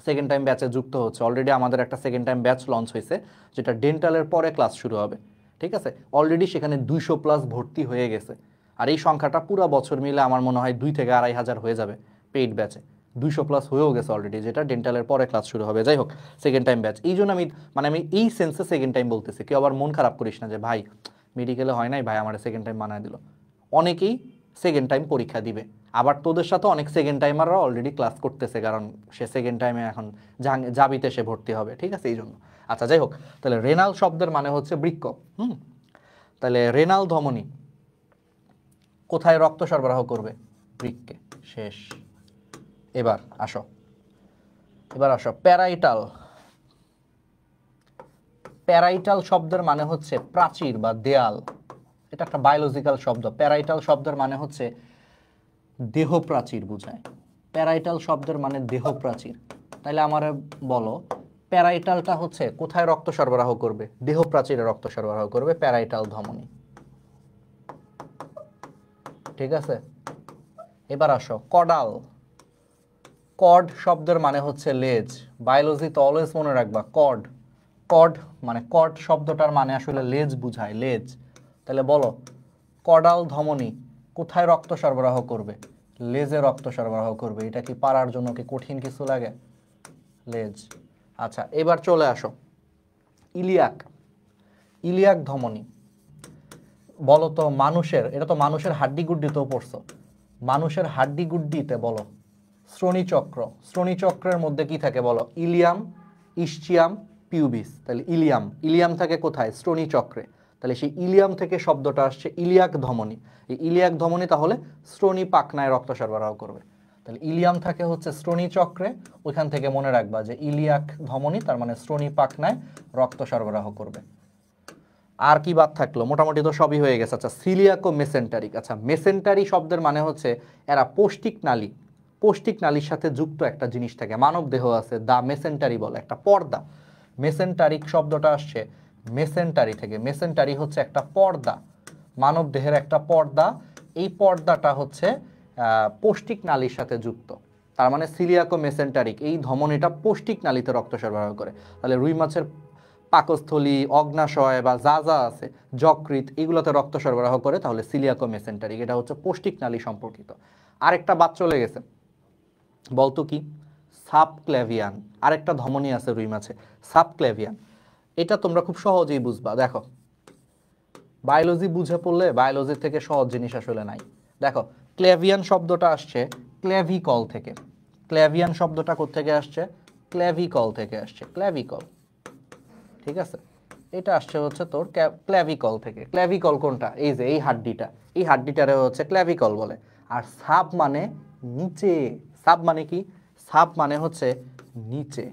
সেকেন্ড টাইম ব্যাচে যুক্ত হচ্ছে। অলরেডি আমাদের একটা সেকেন্ড টাইম ব্যাচ লঞ্চ হয়েছে, যেটা ডেন্টালের পরে ক্লাস শুরু হবে। ঠিক আছে, অলরেডি সেখানে 200+ ভর্তি হয়ে গেছে। আর এই সংখ্যাটা পুরো বছর মিলে আমার মনে হয় 2 থেকে 2,500 হয়ে যাবে পেইড ব্যাচে। 200+ হয়েও গেছে অলরেডি, যেটা ডেন্টালের পরে ক্লাস শুরু হবে। যাই হোক, সেকেন্ড টাইম ব্যাচ, এই জন্য আমি এই সেন্সে সেকেন্ড টাইম বলতেছি। কেউ আবার মন খারাপ করিস না যে ভাই মেডিকেলে হয় নাই, ভাই আমার সেকেন্ড টাইম বানায় দিল। অনেকেই সেকেন্ড টাইম পরীক্ষা দিবে, আবার তোদের সাথে অনেক সেকেন্ড টাইমাররা অলরেডি ক্লাস করতেছে, কারণ সে সেকেন্ড টাইমে এখন জাবিতে সে ভর্তি হবে। ঠিক আছে, এই জন্য। আচ্ছা, যাই হোক, তাহলে রেনাল শব্দের মানে হচ্ছে বৃক্ক। তাহলে রেনাল ধমনী কোথায় রক্ত সরবরাহ করবে? বৃক্কে। শেষ। এবার আসো প্যারাইটাল শব্দের মানে হচ্ছে প্রাচীর বা দেয়াল। এটা একটা বায়োলজিক্যাল শব্দ। প্যারাইটাল শব্দের মানে হচ্ছে দেহ প্রাচীর বোঝায়। প্যারাইটাল শব্দের মানে দেহ প্রাচীর। তাহলে আমার বলো, প্যারাইটালটা হচ্ছে কোথায় রক্ত সরবরাহ করবে? দেহ প্রাচীরে রক্ত সরবরাহ করবে, প্যারাইটাল ধমনী। ঠিক আছে, এবার আসো কডাল। কড শব্দের মানে হচ্ছে লেজ। বায়োলজিতে অলওয়েজ মনে রাখবা, কড মানে কড শব্দটার মানে আসলে লেজ বুঝায়, লেজ। তাহলে বলো, কডাল ধমনী কোথায় রক্ত সরবরাহ করবে? লেজে রক্ত সরবরাহ করবে। এটা কি পারার জন্য কি কঠিন কিছু লাগে? লেজ। আচ্ছা, এবার চলে আসো ইলিয়াক ধমনী। বলো তো মানুষের, এটা তো মানুষের হাড্ডি গুড্ডিতেও পড়ছো, মানুষের হাড্ডি গুড্ডিতে বলো শ্রোণীচক্র, শ্রোণীচক্রের মধ্যে কি থাকে বলো? Ilium, ischium, pubis. তাহলে ইলিয়াম, ইলিয়াম থাকে কোথায়? শ্রোণীচক্রে। তাহলে সেই ইলিয়াম থেকে শব্দটা আসছে ইলিয়াক ধমনী। এই ইলিয়াক ধমনী তাহলে শ্রোণী পাখনায় রক্ত সরবরাহ করবে। তাহলে ইলিয়াম থাকে হচ্ছে শ্রোণীচক্রে, ওইখান থেকে মনে রাখবা যে ইলিয়াক ধমনী তার মানে শ্রোণী পাখনায় রক্ত সরবরাহ করবে। আর কি বাদ থাকলো? মোটামুটি তো সবই হয়ে গেছে। আচ্ছা সিলিয়াক ও মেসেন্টারিক। আচ্ছা মেসেন্টারি শব্দের মানে হচ্ছে এরা পৌষ্টিক নালী, পৌষ্টিক নালীর সাথে যুক্ত একটা জিনিস থাকে, মানব দেহ আছে, দা মেসেন্টারি বলে একটা পর্দা। মেসেন্টারিক শব্দটা আসছে মেসেন্টারি থেকে। মেসেন্টারি হচ্ছে একটা পর্দা, মানব দেহের একটা পর্দা। এই পর্দাটা হচ্ছে পৌষ্টিক নালীর সাথে যুক্ত। তার মানে সিলিয়াক ও মেসেন্টারিক এই ধমনীটা পৌষ্টিক নালীতে রক্ত সরবরাহ করে। তাহলে রুই মাছের পাকস্থলী, অগ্নাশয় বা যা যা আছে, যকৃৎ, এগুলোতে রক্ত সরবরাহ করে, তাহলে সিলিয়াক ও মেসেন্টারিক। এটা হচ্ছে পৌষ্টিক নালী সম্পর্কিত। আরেকটা বাদ চলে গেছে, বলতো কি? সাবক্লেভিয়ান। আরেকটা ধমনী আছে রুই মাছে, সাবক্লেভিয়ান। এটা তোমরা খুব সহজেই বুঝবা। দেখো বায়োলজি বুঝে পড়লে বায়োলজি থেকে সহজ জিনিস আসলে নাই। দেখো ক্লেভিয়ান শব্দটা আসছে ক্লেভিকল থেকে। ক্লেভিয়ান শব্দটা কোত্থেকে আসছে? ক্লেভিকল থেকে আসছে, ক্লেভিকল। ঠিক আছে, এটা আসছে হচ্ছে তোর ক্ল্যাভিকল থেকে। ক্ল্যাভিকল কোনটা? এই যে এই হাড্ডিটা, এই হাড্ডিটারে হচ্ছে ক্ল্যাভিকল বলে। আর সাব মানে নিচে। সাব মানে কি? সাব মানে হচ্ছে নিচে,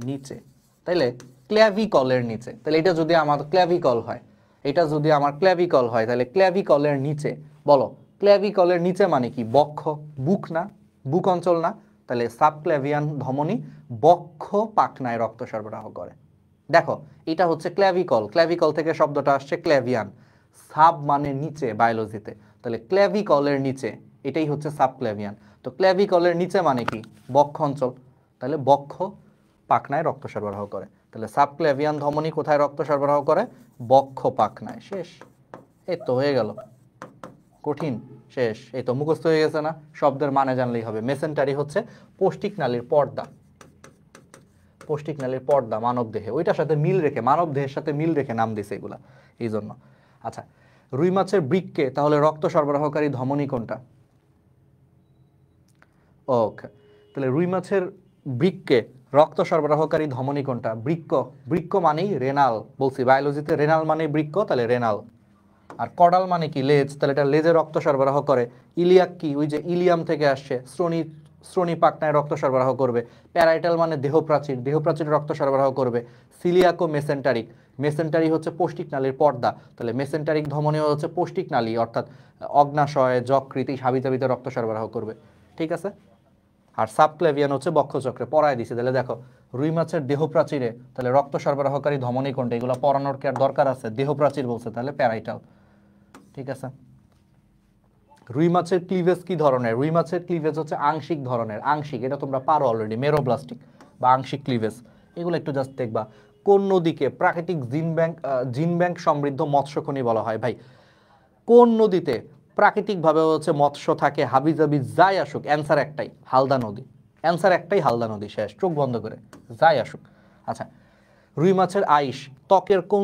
নিচে। তাইলে ক্ল্যাভিকলের নিচে। তাহলে এটা যদি আমার ক্ল্যাভিকল হয়, এটা যদি আমার ক্ল্যাভিকল হয়, তাহলে ক্ল্যাভিকলের নিচে বলো, ক্ল্যাভিকলের নিচে মানে কি? বক্ষ, বুক না, বুক অঞ্চল না। তাহলে সাবক্ল্যাভিয়ান ধমনী বক্ষ পাখনায় রক্ত সরবরাহ করে। দেখো এটা হচ্ছে ক্ল্যাভিকল, ক্ল্যাভিকল থেকে শব্দটা আসছে ক্ল্যাভিয়ান। সাব মানে নিচে বায়োলজিতে, তাহলে ক্ল্যাভিকলের নিচে, এটাই হচ্ছে সাবক্ল্যাভিয়ান। তো ক্ল্যাভিকলের নিচে মানে কি? বক্ষ অঞ্চল। তাহলে বক্ষ পাখনায় রক্ত সরবরাহ করে। তাহলে সাবক্ল্যাভিয়ান ধমনী কোথায় রক্ত সরবরাহ করে? বক্ষ পাখনায়। শেষ, এই তো হয়ে গেল। কঠিন? শেষ, এই তো মুখস্থ হয়ে গেছে না? শব্দের মানে জানলেই হবে। মেসেন্টারি হচ্ছে পৌষ্টিক নালীর পর্দা, পৌষ্টিক নালীর পর্দা মানব দেহে, ওইটার সাথে মিল রেখে, মানব দেহের সাথে মিল রেখে নাম দিছে এগুলা, এই জন্য। আচ্ছা রুই মাছের বৃক্কে তাহলে রক্ত সরবরাহকারী ধমনী কোনটা? ওকে, তাহলে রুই মাছের বৃক্কে রক্ত সরবরাহকারী ধমনী কোনটা? বৃক্ক। বৃক্ক মানেই রেনাল, বলছি বায়োলজিতে রেনাল মানে বৃক্ক, তাহলে রেনাল। আর কডাল মানে কি? লেজ, তাহলে এটা লেজে রক্ত সরবরাহ করে। ইলিয়াক কি? ওই যে ইলিয়াম থেকে আসছে, শ্রোণী পাখনায় রক্ত সরবরাহ করবে। প্যারাইটাল মানে দেহপ্রাচীর, দেহপ্রাচীর রক্ত সরবরাহ করবে। সিলিয়াক ও মেসেন্টারিক, মেসেন্টারি হচ্ছে পৌষ্টিক নালীর পর্দা, তাহলে মেসেন্টারিক ধমনী হচ্ছে পৌষ্টিক নালী, অর্থাৎ অগ্নাশয়, যকৃৎ, এই হাবিজাবিতে রক্ত সরবরাহ করবে। ঠিক আছে। আর সাবক্লেভিয়ান হচ্ছে বক্ষচক্রে, পড়ায় দিছে। তাহলে দেখো রুই মাছের দেহপ্রাচীরে তাহলে রক্ত সরবরাহকারী ধমনী কোনটা? এগুলো পড়ানোর কি আর দরকার আছে? দেহপ্রাচীর বলছে, তাহলে প্যারাইটাল। ঠিক আছে। রুই মাছের ক্লিভেজ কি ধরনের? রুই মাছের ক্লিভেজ হচ্ছে আংশিক ধরনের, আংশিক, এটা তোমরা পারো অলরেডি, মেরোব্লাস্টিক বা আংশিক ক্লিভেজ। এগুলো একটু জাস্ট দেখবা। কোন নদীকে প্রাকৃতিক জিন ব্যাংক সমৃদ্ধ মৎস্য খনি বলা হয়? ভাই কোন নদীতে প্রাকৃতিকভাবে হচ্ছে মৎস্য থাকে, হাবিজাবি যাই আসুক, অ্যান্সার একটাই, হালদা নদী। অ্যান্সার একটাই, হালদা নদী। শেষ, চোখ বন্ধ করে যাই আসুক। আচ্ছা রুই মাছের আইস ত্বকের কোন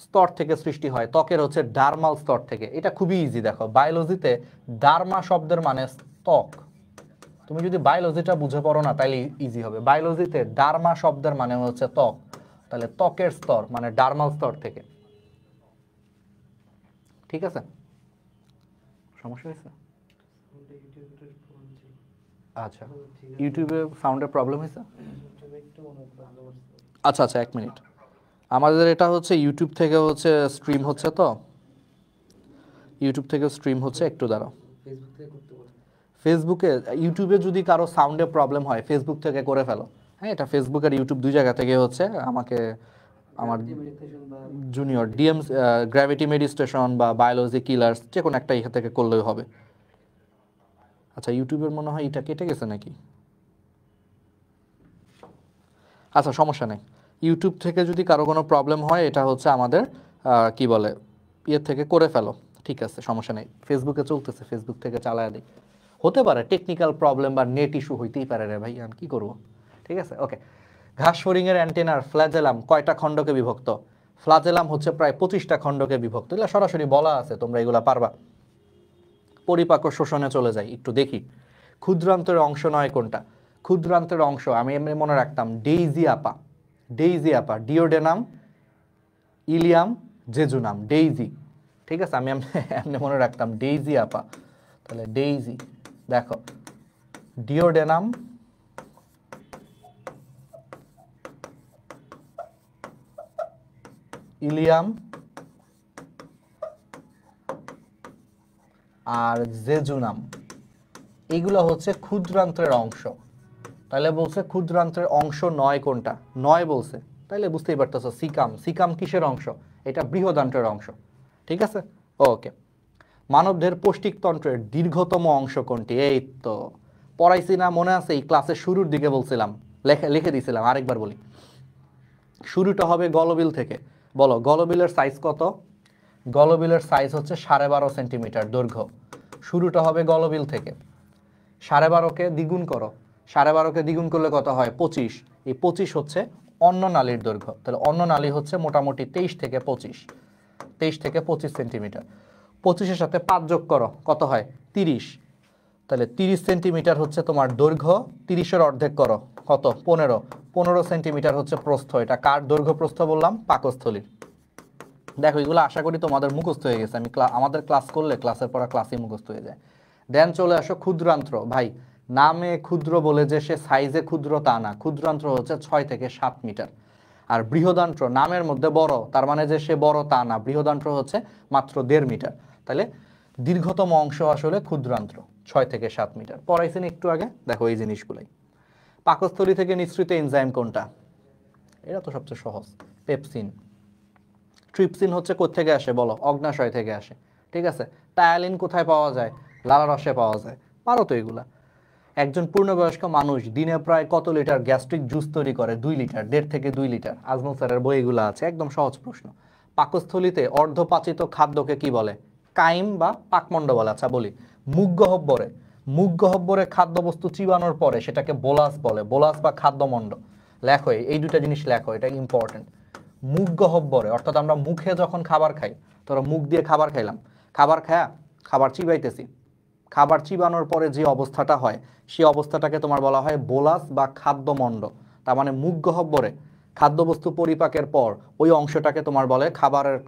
স্তর থেকে সৃষ্টি হয়? ত্বকের হচ্ছে ডার্মাল স্তর থেকে। এটা খুবই ইজি। দেখো বায়োলজিতে ডার্মা শব্দের মানে ত্বক, তুমি যদি বায়োলজিটা বুঝে পড়ো না তাইলে ইজি হবে। বায়োলজিতে ডার্মা শব্দের মানে হচ্ছে ত্বক, তাহলে ত্বকের স্তর মানে ডার্মাল স্তর থেকে। ঠিক আছে, সমস্যা হয়েছে? আচ্ছা ইউটিউবে সাউন্ডের প্রবলেম হয়েছে? আচ্ছা আচ্ছা, 1 মিনিট। আমাদের এটা হচ্ছে ইউটিউব থেকে হচ্ছে স্ট্রিম হচ্ছে, তো ইউটিউব থেকে স্ট্রিম হচ্ছে, একটু দাঁড়াও। ফেসবুকে, ইউটিউবে যদি কারো সাউন্ডে প্রবলেম হয় ফেসবুক থেকে করে ফেলো। হ্যাঁ, এটা ফেসবুক আর ইউটিউব দুই জায়গা থেকে হচ্ছে। আমাকে আমার জুনিয়র ডিএম গ্র্যাভিটি মেডিটেশন বা বায়োলজি কিলার্স যে কোনো একটা এখান থেকে করলেই হবে। আচ্ছা ইউটিউবের মনে হয় এটা কেটে গেছে নাকি? আচ্ছা সমস্যা নেই। ইউটিউব থেকে যদি কারো কোনো প্রবলেম হয় এটা হচ্ছে আমাদের কি বলে ইয়ের থেকে করে ফেলো। ঠিক আছে, সমস্যা নেই। ফেসবুকে চলতেছে, ফেসবুক থেকে চালায় দিই। হতে পারে টেকনিক্যাল প্রবলেম বা নেট ইস্যু হইতেই পারে রে ভাই, আমি কী করবো। ঠিক আছে, ওকে। ঘাস ফড়িংয়ের অ্যান্টেনার ফ্ল্যাজেলাম কয়টা খণ্ডকে বিভক্ত? ফ্লাজেলাম হচ্ছে প্রায় 25টা খণ্ডকে বিভক্ত। এগুলো সরাসরি বলা আছে, তোমরা এগুলা পারবা। পরিপাক ও শোষণে চলে যাই, একটু দেখি ক্ষুদ্রান্তের অংশ নয় কোনটা। ক্ষুদ্রান্তের অংশ আমি এমনি মনে রাখতাম ডেইজি আপা, ডেইজি আপা, ডিওডেনাম, ইলিয়াম, জেজুনাম, ডেইজি। ঠিক আছে, আমি এমনি মনে রাখতাম ডেইজি আপা। তাহলে ডেইজি, দেখো ডিওডেনাম, ইলিয়াম আর জেজুনাম, এইগুলো হচ্ছে ক্ষুদ্রান্তের অংশ। তাহলে বলছে ক্ষুদ্রান্তের অংশ নয় কোনটা, নয় বলছে, তাহলে বুঝতেই পারতেছো সিকাম। সিকাম কিসের অংশ? এটা বৃহদান্ত্রের অংশ। ঠিক আছে, ওকে। মানবদেহের পৌষ্টিকতন্ত্রের দীর্ঘতম অংশ কোনটি? এই তো পড়াইছি না, মনে আছে? এই ক্লাসের শুরুর দিকে বলছিলাম, লিখে দিয়েছিলাম, আরেকবার বলি। শুরুটা হবে গলবিল থেকে। বলো গলবিলের সাইজ কত? গলবিলের সাইজ হচ্ছে 12.5 সেন্টিমিটার দৈর্ঘ্য। শুরুটা হবে গলবিল থেকে। 12.5কে দ্বিগুণ করো, 12.5কে দ্বিগুণ করলে কত হয়? 25। এই 25 হচ্ছে অন্ননালীর দৈর্ঘ্য। তাহলে অন্ননালী হচ্ছে মোটামুটি 23 থেকে 25 সেন্টিমিটার। 25-এর সাথে 5 যোগ করো, কত হয়? 30। তাহলে 30 সেন্টিমিটার হচ্ছে তোমার দৈর্ঘ্য, 30-এর অর্ধেক করো, কত? 15 সেন্টিমিটার হচ্ছে প্রস্থ। এটা কার দৈর্ঘ্য প্রস্থ বললাম? পাকস্থলীর। দেখো এগুলো আশা করি তোমাদের মুখস্থ হয়ে গেছে। আমাদের ক্লাস করলে ক্লাসের পর ক্লাসই মুখস্থ হয়ে যায়। দেন চলে আসো ক্ষুদ্রান্ত্র। ভাই নামে ক্ষুদ্র বলে যে সে সাইজে ক্ষুদ্র তা না, ক্ষুদ্রান্ত্র হচ্ছে 6 থেকে 7 মিটার। আর বৃহদান্ত্র নামের মধ্যে বড়, তার মানে যে সে বড় তা না, বৃহদান্ত্র হচ্ছে মাত্র 1.5 মিটার। তাহলে দীর্ঘতম অংশ আসলে ক্ষুদ্রান্ত্র, 6 থেকে 7 মিটার। পড়াইছেন একটু আগে, দেখো এই জিনিসগুলাই। পাকস্থলী থেকে নিঃসৃত এনজাইম কোনটা? এটা তো সবচেয়ে সহজ, পেপসিন। ট্রিপসিন হচ্ছে কোত্থেকে আসে বলো? অগ্নাশয় থেকে আসে। ঠিক আছে। টায়ালিন কোথায় পাওয়া যায়? লালারসে পাওয়া যায়। পারো তো এগুলা। একজন পূর্ণবয়স্ক মানুষ দিনে প্রায় কত লিটার গ্যাস্ট্রিক জুস তৈরি করে? 2 লিটার, 1.5 থেকে 2 লিটার। আজমল স্যারের বই এগুলো আছে, একদম সহজ প্রশ্ন। পাকস্থলীতে অর্ধপাচিত খাদ্যকে কি বলে? কাইম বা পাকমণ্ড বলে। আচ্ছা বলি, মুখগহ্বরে খাদ্যবস্তু চিবানোর পরে সেটাকে বোলাস বলে, বোলাস বা খাদ্যমণ্ড। লেখো, এই দুটা জিনিস লেখো, এটা ইম্পর্টেন্ট। মুখগহ্বরে, অর্থাৎ আমরা মুখে যখন খাবার খাই, তোরা মুখ দিয়ে খাবার খাইলাম, খাবার খায়া খাবার চিবাইতেছি, খাবার চিবানোর পরে যে অবস্থাটা হয় সেই অবস্থাটাকে তোমার বলা হয় বোলাস বা খাদ্যমণ্ড। তার মানে মুখগহ্বরে খাদ্যবস্তু পরিপাকের পর ওই অংশটাকে তোমার বলে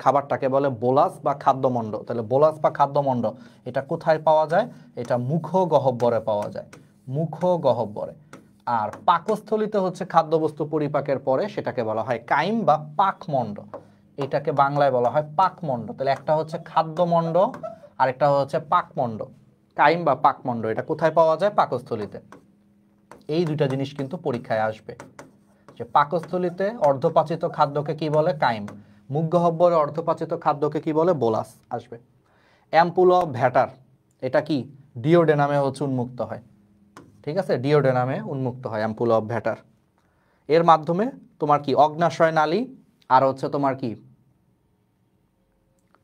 খাবারটাকে বলে বোলাস বা খাদ্যমণ্ড। তাহলে বোলাস বা খাদ্যমণ্ড এটা কোথায় পাওয়া যায়? এটা মুখগহ্বরে পাওয়া যায়, মুখগহ্বরে। আর পাকস্থলীতে হচ্ছে খাদ্যবস্তু পরিপাকের পরে সেটাকে বলা হয় কাইম বা পাকমণ্ড। এটাকে বাংলায় বলা হয় পাকমণ্ড। তাহলে একটা হচ্ছে খাদ্যমণ্ড আর একটা হচ্ছে পাকমণ্ড। কাইম বা পাকমণ্ড এটা কোথায় পাওয়া যায়? পাকস্থলীতে। এই দুইটা জিনিস কিন্তু পরীক্ষায় আসবে, যে পাকস্থলীতে অর্ধপাচিত খাদ্যকে কি বলে? কাইম। মুখগহ্বরে অর্ধপাচিত খাদ্যকে কি বলে? বোলাস আসবে। অ্যাম্পুল অফ ভ্যাটার এটা কি? ডিওডেনামে হচ্ছে উন্মুক্ত হয়। ঠিক আছে, ডিওডেনামে উন্মুক্ত হয় অ্যাম্পুল অফ ভ্যাটার। এর মাধ্যমে তোমার কি অগ্নাশয় নালী আর হচ্ছে তোমার কি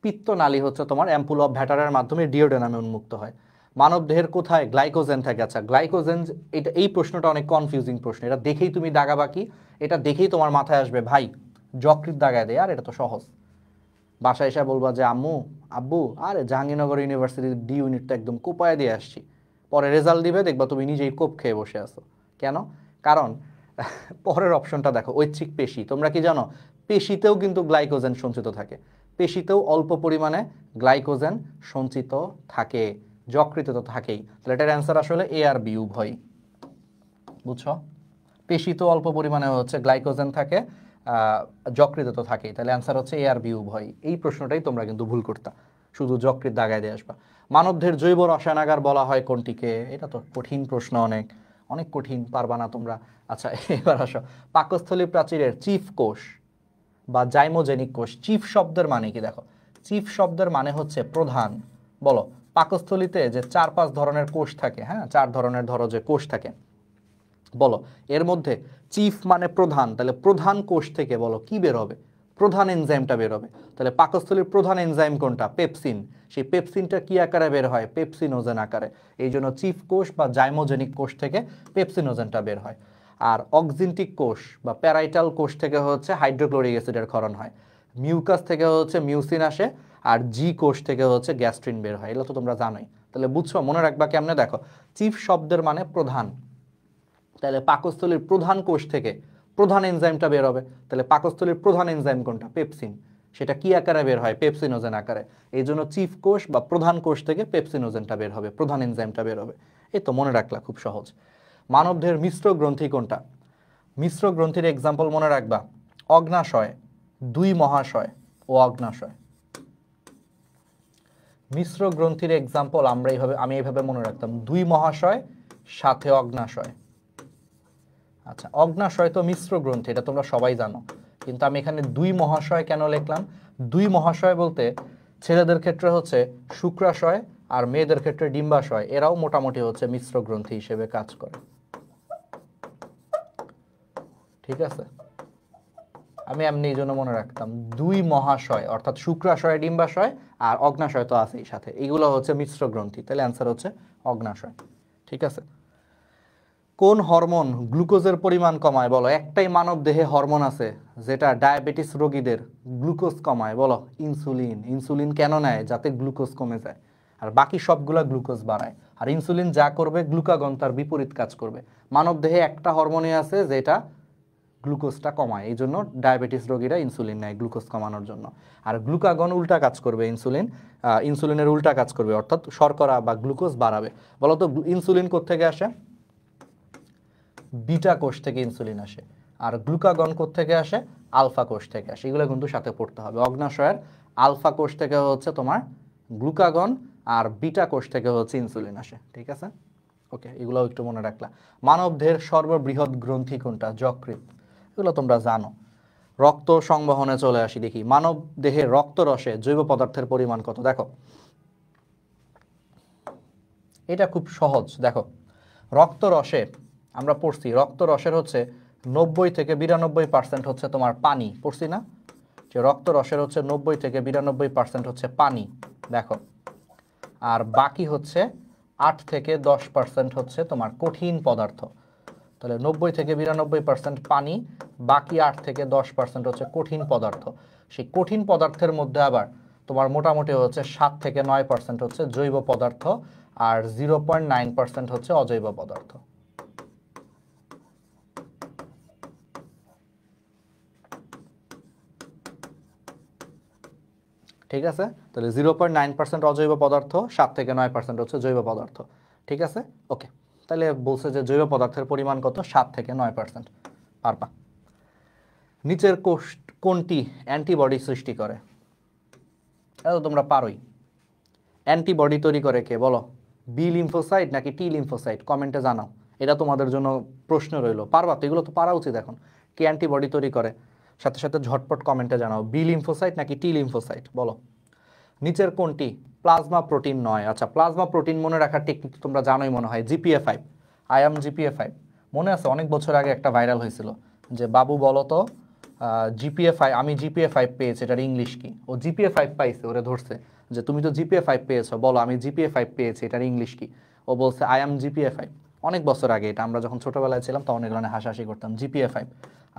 পিত্তনালী হচ্ছে তোমার অ্যাম্পুল অফ ভ্যাটারের মাধ্যমে ডিওডেনামে উন্মুক্ত হয়। মানব দেহের কোথায় গ্লাইকোজেন থাকে? আচ্ছা গ্লাইকোজেন, এটা এই প্রশ্নটা অনেক কনফিউজিং প্রশ্ন। এটা দেখেই তুমি দাগাবাকি, এটা দেখেই তোমার মাথায় আসবে ভাই যকৃৎ দাগায় দেয়। আর এটা তো সহজ, বাসায় এসে বলবা যে আম্মু আব্বু আরে জাহাঙ্গীরনগর ইউনিভার্সিটির ডি ইউনিট তো একদম কোপায় দিয়ে আসছি। পরে রেজাল্ট দিবে, দেখবা তুমি নিজেই কোপ খেয়ে বসে আছো। কেন? কারণ পরের অপশনটা দেখো, ঐচ্ছিক পেশি। তোমরা কি জানো পেশিতেও কিন্তু গ্লাইকোজেন সঞ্চিত থাকে, পেশিতেও অল্প পরিমাণে গ্লাইকোজেন সঞ্চিত থাকে, যকৃতে তো থাকেই। তাহলে এটার অ্যান্সার আসলে এ আর বি উভয়। বুঝছো? পেশিতেও অল্প পরিমাণে হচ্ছে গ্লাইকোজেন থাকে, যকৃতে তো থাকেই। তাহলে অ্যান্সার হচ্ছে এ আর বি উভয়। এই প্রশ্নটাই তোমরা কিন্তু ভুল করতা, শুধু যকৃৎ দাগায় দিয়ে আসবা। মানবদেহের জৈব রসায়নাগার বলা হয় কোনটিকে? এটা তো কঠিন প্রশ্ন, অনেক অনেক কঠিন, পারবা না তোমরা। আচ্ছা এবার আসো, পাকস্থলী প্রাচীরের চিফ কোষ বা জাইমোজেনিক কোষ, চিফ শব্দের মানে কি? দেখো চিফ শব্দের মানে হচ্ছে প্রধান। বলো পাকস্থলীতে যে 4-5 ধরনের কোষ থাকে, হ্যাঁ 4 ধরনের ধরো যে কোষ থাকে, বলো এর মধ্যে চিফ মানে প্রধান, তাহলে প্রধান কোষ থেকে বলো কি বের হবে? প্রধান এনজাইমটা বের হবে। তাহলে পাকস্থলীর প্রধান এনজাইম কোনটা? পেপসিন। সেই পেপসিনটা কি আকারে বের হয়? পেপসিনোজেন আকারে। এই জন্য চিফ কোষ বা জাইমোজেনিক কোষ থেকে পেপসিনোজেনটা বের হয়। আর অক্সিনটিক কোষ বা প্যারাইটাল কোষ থেকে হচ্ছে হাইড্রোক্লোরিক অ্যাসিডের ক্ষরণ হয়। মিউকাস থেকে হচ্ছে মিউসিন আসে, আর জি কোষ থেকে হচ্ছে গ্যাস্ট্রিন বের হয়। এগুলো তো তোমরা জানোই। তাহলে বুঝছো, মনে রাখবা কেমনে, দেখো চিফ শব্দের মানে প্রধান, তাহলে পাকস্থলীর প্রধান কোষ থেকে প্রধান এনজাইমটা বের হবে। তাহলে পাকস্থলীর প্রধান এনজাইম কোনটা? পেপসিন। সেটা কি আকারে বের হয়? পেপসিনোজেন আকারে। এই জন্য চিফ কোষ বা প্রধান কোষ থেকে পেপসিনোজেনটা বের হবে, প্রধান এনজাইমটা বের হবে। এই তো মনে রাখলা, খুব সহজ। মানবদেহের মিশ্র গ্রন্থি কোনটা? মিশ্র গ্রন্থির এক্সাম্পল মনে রাখবা, অগ্নাশয়, দুই মহাশয় ও অগ্নাশয়। মিশ্র গ্রন্থির এক্সাম্পল আমি এইভাবে মনে রাখতাম, দুই মহাশয় সাথে অগ্নাশয়। আচ্ছা, অগ্নাশয় তো মিশ্র গ্রন্থি, এটা তোমরা সবাই জানো, কিন্তু আমি এখানে দুই মহাশয় কেন লিখলাম? দুই মহাশয় বলতে ছেলেদের ক্ষেত্রে হচ্ছে শুক্রাশয়, আর মেয়েদের ক্ষেত্রে ডিম্বাশয়, এরাও মোটামুটি হচ্ছে মিশ্র গ্রন্থি হিসেবে কাজ করে। ঠিক আছে, আমি এমনি এই জন্য মনে রাখতাম দুই মহাশয়, অর্থাৎ শুক্রাশয় ডিম্বাশয় আর অগ্নাশয় তো আছেই সাথে, এগুলো হচ্ছে মিশ্র গ্রন্থি। তাহলে অ্যান্সার হচ্ছে অগ্নাশয়। ঠিক আছে, কোন হরমোন গ্লুকোজের পরিমাণ কমায়? বলো, একটাই মানব দেহে হরমোন আছে যেটা ডায়াবেটিস রোগীদের গ্লুকোজ কমায়, বলো। ইনসুলিন। ইনসুলিন কেন নেয়? যাতে গ্লুকোজ কমে যায়, আর বাকি সবগুলা গ্লুকোজ বাড়ায়। আর ইনসুলিন যা করবে, গ্লুকাগন তার বিপরীত কাজ করবে। মানব দেহে একটা হরমোনই আছে যেটা গ্লুকোজটা কমায়, এই জন্য ডায়াবেটিস রোগীরা ইনসুলিন নেয় গ্লুকোজ কমানোর জন্য। আর গ্লুকাগন উল্টা কাজ করবে, ইনসুলিনের উল্টা কাজ করবে, অর্থাৎ শর্করা বা গ্লুকোজ বাড়াবে। বলো তো ইনসুলিন কোত্থেকে আসে? বিটা কোষ থেকে ইনসুলিন আসে। আর গ্লুকাগন কোত্থেকে আসে? আলফা কোষ থেকে আসে। এগুলো কিন্তু সাথে পড়তে হবে। অগ্নাশয়ের আলফা কোষ থেকে হচ্ছে তোমার গ্লুকাগন, আর বিটা কোষ থেকে হচ্ছে ইনসুলিন আসে। ঠিক আছে, ওকে, এগুলো একটু মনে রাখলা। মানব দেহের সর্ববৃহৎ গ্রন্থি কোনটা? যকৃৎ। এগুলো তোমরা জানো। রক্ত সংবহনে চলে আসি, দেখি মানব দেহের রক্তরসে জৈব পদার্থের পরিমাণ কত? দেখো, এটা খুব সহজ। দেখো, রক্তরসে আমরা পড়ছি, রক্তরসের হচ্ছে 90 থেকে 92% হচ্ছে তোমার পানি, পড়ছি না? যে রক্তরসের হচ্ছে 90 থেকে 92% হচ্ছে পানি, দেখো। আর বাকি হচ্ছে 8 থেকে 10% হচ্ছে তোমার কঠিন পদার্থ। তাহলে 90 থেকে 92% পানি, বাকি 8 থেকে 10% হচ্ছে কঠিন পদার্থ। সেই কঠিন পদার্থের মধ্যে আবার তোমার মোটামুটি হচ্ছে 7 থেকে 9% হচ্ছে জৈব পদার্থ, আর 0.9% হচ্ছে অজৈব পদার্থ। ঠিক আছে, তাহলে 0.9% অজৈব পদার্থ, 7 থেকে 9% হচ্ছে জৈব পদার্থ। ঠিক আছে, ওকে। তাহলে বলছে যে জৈব পদার্থের পরিমাণ কত? 7 থেকে 9%। পারবা। নিচের কোনটি অ্যান্টিবডি সৃষ্টি করে? এটা তো তোমরা পারোই। অ্যান্টিবডি তৈরি করে কে, বলো? বি লিম্ফোসাইট নাকি টি লিম্ফোসাইট? কমেন্টে জানাও। এটা তোমাদের জন্য প্রশ্ন রইল। পারবা তো, এগুলো তো পারা উচিত এখন। কে অ্যান্টিবডি তৈরি করে? সাথে সাথে ঝটপট কমেন্টে জানাও, বি লিম্ফোসাইট নাকি টি লিম্ফোসাইট, বলো। নিচের কোনটি প্লাজমা প্রোটিন নয়? আচ্ছা, প্লাজমা প্রোটিন মনে রাখার টেকনিক তোমরা জানোই মনে হয়, জিপিএ5। I am জিপিএ5। মনে আছে অনেক বছর আগে একটা ভাইরাল হয়েছিল যে বাবু বলো তো জিপিএ5, আমি জিপিএ5 পেয়েছি, এটার ইংলিশ কি? ও জিপিএ5 পাইছে, ওরে ধরছে যে তুমি তো জিপিএ5 পেয়েছো, বলো আমি জিপিএ5 পেয়েছি, এটার ইংলিশ কি? ও বলছে আই এম জিপিএ5। অনেক বছর আগে, এটা আমরা যখন ছোটবেলায় ছিলাম তখন এগুলো হাসাহাসি করতাম। জিপিএ5,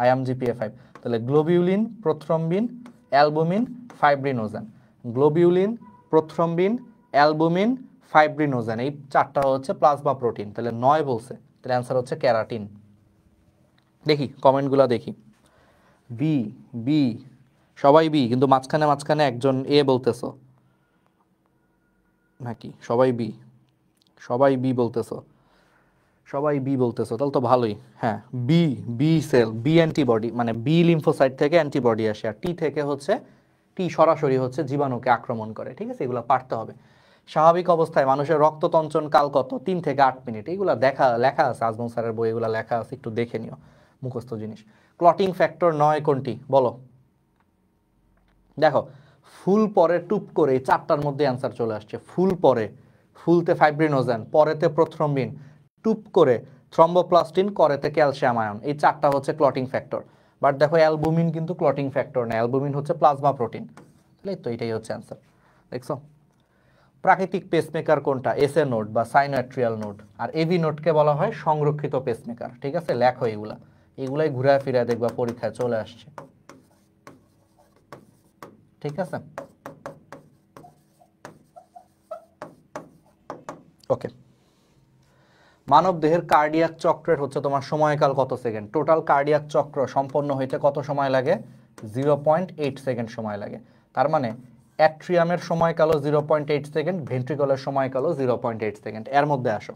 আই এম জিপিএ5। তাহলে globulin, prothrombin, albumin, fibrinogen. Globulin, prothrombin, albumin, fibrinogen, এই চারটা হচ্ছে প্লাজমা প্রোটিন। তাহলে 9 বলছে, তাহলে অ্যান্সার হচ্ছে ক্যারাটিন। দেখি কমেন্টগুলো দেখি। বি, বি, সবাই বি, কিন্তু মাঝখানে মাঝখানে একজন এ বলতেছো নাকি? সবাই বি, সবাই বি বলতেছো, সবাই বি বলতেছো, তাহলে তো ভালোই। হ্যাঁ, B, B cell, B antibody, মানে বি লিম্ফোসাইট থেকে অ্যান্টিবডি আসে, আর টি থেকে হচ্ছে টি সরাসরি হচ্ছে জীবাণুকে আক্রমণ করে। ঠিক আছে, এগুলো পারতে হবে। স্বাভাবিক অবস্থায় মানুষের রক্ততঞ্চন কাল কত? 3 থেকে 8 মিনিট। এগুলো লেখা আছে আজমল স্যারের বই, এগুলো লেখা আছে, একটু দেখে নিও, মুখস্থ জিনিস। ক্লটিং ফ্যাক্টর 9 কোনটি, বলো? দেখো, ফুল পরে টুপ করে, এই চারটার মধ্যে অ্যান্সার চলে আসছে। ফুল পরে, ফুলতে ফাইব্রিনোজেন, পরেতে প্রোথ্রম্বিন, টুপ করে থ্রম্বোপ্লাস্টিন, করেতে ক্যালসিয়াম আয়ন, এই চারটা হচ্ছে ক্লটিং ফ্যাক্টর। বাট দেখো অ্যালবুমিন কিন্তু ক্লটিং ফ্যাক্টর না, অ্যালবুমিন হচ্ছে প্লাজমা প্রোটিন। তাহলে তো এটাই হচ্ছে অ্যান্সার। দেখছো, প্রাকৃতিক পেসমেকার কোনটা? এসএ নোড বা সাইনোঅ্যাট্রিয়াল নোড। আর এভি নোডকে বলা হয় সংরক্ষিত পেসমেকার। ঠিক আছে, লেখো এগুলাই ঘুরে ফিরে দেখবা পরীক্ষায় চলে আসছে। ঠিক আছে, ওকে। মানব দেহের কার্ডিয়াক চক্রের হচ্ছে তোমার সময়কাল কত সেকেন্ড? টোটাল কার্ডিয়াক চক্র সম্পন্ন হইতে কত সময় লাগে? 0.8 সেকেন্ড সময় লাগে। তার মানে অ্যাট্রিয়ামের সময়কালও 0.8 সেকেন্ড, ভেন্ট্রিকলের সময়কালও 0.8 সেকেন্ড। এর মধ্যে আসো,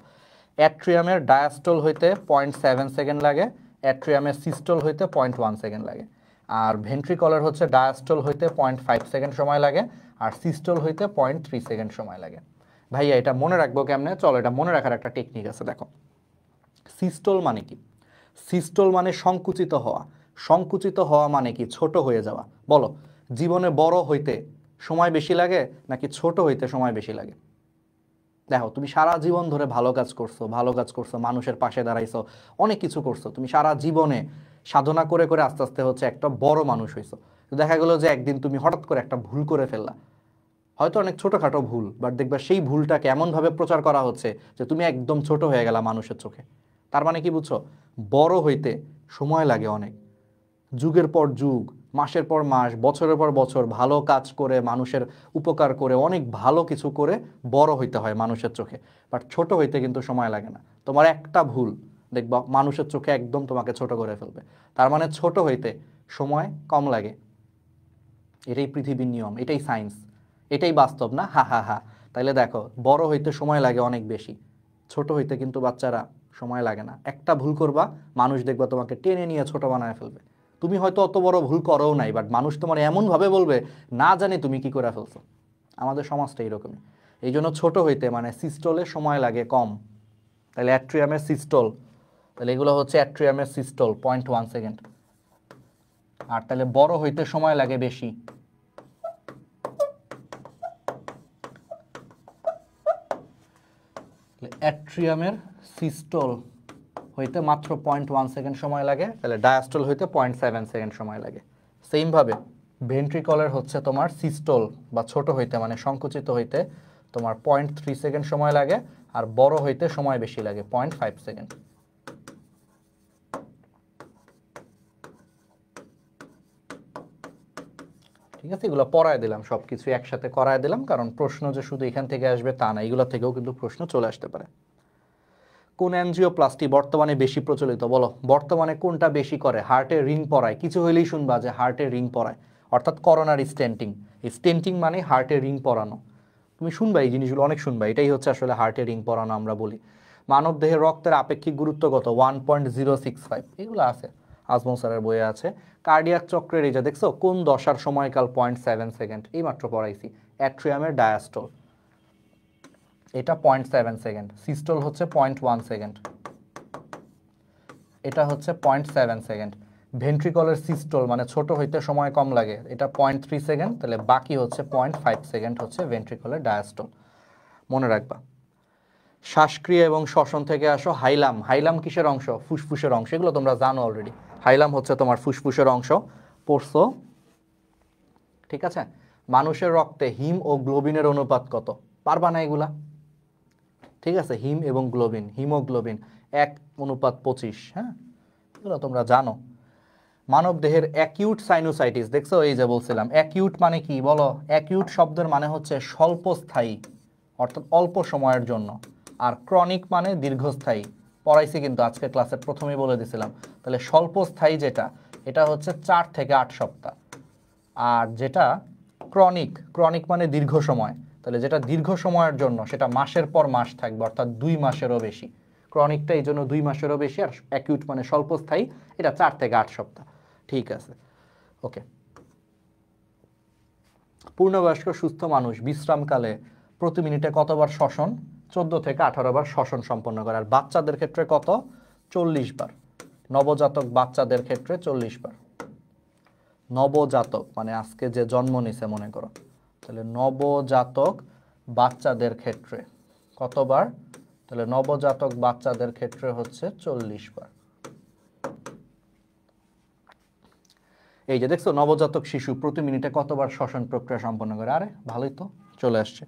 অ্যাট্রিয়ামের ডায়াস্টল হইতে 0.7 সেকেন্ড লাগে, অ্যাট্রিয়ামের সিস্টল হইতে 0.1 সেকেন্ড লাগে, আর ভেন্ট্রিকলের হচ্ছে ডায়াস্টল হইতে 0.5 সেকেন্ড সময় লাগে, আর সিস্টল হইতে 0.3 সেকেন্ড সময় লাগে। ভাইয়া এটা মনে রাখবো কেমনে? চলো, এটা মনে রাখার একটা টেকনিক আছে, দেখো। সিস্টল মানে কি? সিস্টল মানে সংকুচিত হওয়া। সংকুচিত হওয়া মানে কি? ছোট হয়ে যাওয়া। বলো, জীবনে বড় হইতে সময় বেশি লাগে নাকি ছোট হইতে সময় বেশি লাগে? দেখো, তুমি সারা জীবন ধরে ভালো কাজ করছো, ভালো কাজ করছো, মানুষের পাশে দাঁড়াইছো, অনেক কিছু করছো, তুমি সারা জীবনে সাধনা করে করে আস্তে আস্তে হচ্ছে একটা বড় মানুষ হইছো। তো দেখা গেলো যে একদিন তুমি হঠাৎ করে একটা ভুল করে ফেললা, হয়তো অনেক ছোটখাটো ভুল, বাট দেখবা সেই ভুলটাকে এমনভাবে প্রচার করা হচ্ছে যে তুমি একদম ছোট হয়ে গেলা মানুষের চোখে। তার মানে কি বুঝছো? বড় হইতে সময় লাগে অনেক, যুগের পর যুগ, মাসের পর মাস, বছরের পর বছর ভালো কাজ করে, মানুষের উপকার করে, অনেক ভালো কিছু করে বড় হইতে হয় মানুষের চোখে। বাট ছোট হইতে কিন্তু সময় লাগে না। তোমার একটা ভুল দেখবা মানুষের চোখে একদম তোমাকে ছোট করে ফেলবে। তার মানে ছোট হইতে সময় কম লাগে। এটাই পৃথিবীর নিয়ম, এটাই সায়েন্স, এটাই বাস্তব, না? হা হা হা। তাইলে দেখো, বড় হইতে সময় লাগে অনেক বেশি, ছোট হইতে কিন্তু বাচ্চারা সময় লাগে না। একটা ভুল করবা, মানুষ দেখবা তোমাকে টেনে নিয়ে ছোট বানায় ফেলবে। তুমি হয়তো অত বড় ভুল করোও নাই, বাট মানুষ তোমার এমনভাবে বলবে না জানি তুমি কি করে ফেলছো। আমাদের সমাজটা এইরকমই। এই জন্য ছোট হইতে মানে সিস্টলে সময় লাগে কম। তাহলে অ্যাট্রিয়ামের সিস্টল, তাহলে এগুলো হচ্ছে অ্যাট্রিয়ামের সিস্টল 0.1 সেকেন্ড। আর তাহলে বড় হইতে সময় লাগে বেশি, অ্যাট্রিয়ামের সিস্টল হইতে মাত্র 0.1 সেকেন্ড সময় লাগে, তাহলে ডায়াস্টল হইতে 0.7 সেকেন্ড সময় লাগে। সেমভাবে ভেন্ট্রিকলের হচ্ছে তোমার সিস্টল বা ছোট হইতে মানে সংকুচিত হইতে তোমার 0.3 সেকেন্ড সময় লাগে, আর বড় হইতে সময় বেশি লাগে 0.5 সেকেন্ড। ঠিক আছে, এগুলো পড়ায় দিলাম, সব কিছু একসাথে করায় দিলাম, কারণ প্রশ্ন যে শুধু এখান থেকে আসবে তা না, এগুলো থেকেও কিন্তু প্রশ্ন চলে আসতে পারে। কোন অ্যানজিওপ্লাস্টি বর্তমানে বেশি প্রচলিত? বলো, বর্তমানে কোনটা বেশি করে? হার্টের রিং পরায়, কিছু হইলেই শুনবা যে হার্টের রিং পরায়, অর্থাৎ করোনারি স্টেন্টিং। এই স্টেন্টিং মানে হার্টের রিং পরানো। তুমি শুনবা এই জিনিসগুলো, অনেক শুনবা, এটাই হচ্ছে আসলে হার্টের রিং পরানো আমরা বলি। মানব দেহের রক্তের আপেক্ষিক গুরুত্ব কত? 1.065, এগুলো আছে, আজমল স্যারের বইয়ে আছে। কার্ডিয়াক চক্রের এই যে দেখছো কোন দশার সময়কাল 0.7 সেকেন্ড, এই মাত্র পড়াইছি। অ্যাট্রিয়ামের ডায়াস্টল, এটা 0.7 সেকেন্ড, সিস্টল হচ্ছে 0.1 সেকেন্ড, এটা হচ্ছে 0.7 সেকেন্ড। ভেন্ট্রিকলের সিস্টল মানে ছোট হইতে সময় কম লাগে, এটা 0.3 সেকেন্ড, তাহলে বাকি হচ্ছে 0.5 সেকেন্ড হচ্ছে ভেন্ট্রিকলের ডায়াস্টল। মনে রাখবা। শ্বাসক্রিয়া এবং শ্বসন থেকে আসো, হাইলাম। হাইলাম কিসের অংশ? ফুসফুসের অংশ, এগুলো তোমরা জানো অলরেডি। হাইলাম হচ্ছে তোমার ফুসফুসের অংশ, পড়ছো, ঠিক আছে। মানুষের রক্তে হিম ও গ্লোবিনের অনুপাত কত? পারবা না এগুলা, ঠিক আছে। হিম এবং গ্লোবিন, হিমোগ্লোবিন 1:25, হ্যাঁ, এগুলো তোমরা জানো। মানব দেহের অ্যাকিউট সাইনোসাইটিস দেখছো, এই যে বলছিলাম অ্যাকিউট মানে কি বলো? অ্যাকিউট শব্দের মানে হচ্ছে স্বল্পস্থায়ী, অর্থাৎ অল্প সময়ের জন্য। আর ক্রনিক মানে দীর্ঘস্থায়ী, পড়াইছি কিন্তু আজকে ক্লাসে প্রথমেই বলে দিছিলাম। তাহলে স্বল্পস্থায়ী যেটা, এটা হচ্ছে 4 থেকে 8 সপ্তাহ। আর যেটা ক্রনিক, ক্রনিক মানে দীর্ঘ সময়, তাহলে যেটা দীর্ঘ সময়ের জন্য সেটা মাসের পর মাস থাকবে, অর্থাৎ 2 মাসেরও বেশি। ক্রনিকটা এই জন্য 2 মাসেরও বেশি, আর অ্যাকিউট মানে স্বল্পস্থায়ী, এটা 4 থেকে 8 সপ্তাহ। ঠিক আছে, ওকে। পূর্ণবয়স্ক সুস্থ মানুষ বিশ্রামকালে প্রতি মিনিটে কতবার শ্বসন? 14 থেকে 18 বার শ্বসন সম্পন্ন করে। আর বাচ্চাদের ক্ষেত্রে কত? 40 বার। নবজাতক বাচ্চাদের ক্ষেত্রে 40 বার। নবজাতক মানে আজকে যে জন্ম নিছে মনে করো, তাহলে নবজাতক বাচ্চাদের ক্ষেত্রে কতবার? তাহলে নবজাতক বাচ্চাদের ক্ষেত্রে হচ্ছে 40 বার। এই যে দেখছো, নবজাতক শিশু প্রতি মিনিটে কতবার শ্বসন প্রক্রিয়া সম্পন্ন করে? আরে ভালোই তো, চলে আসছে।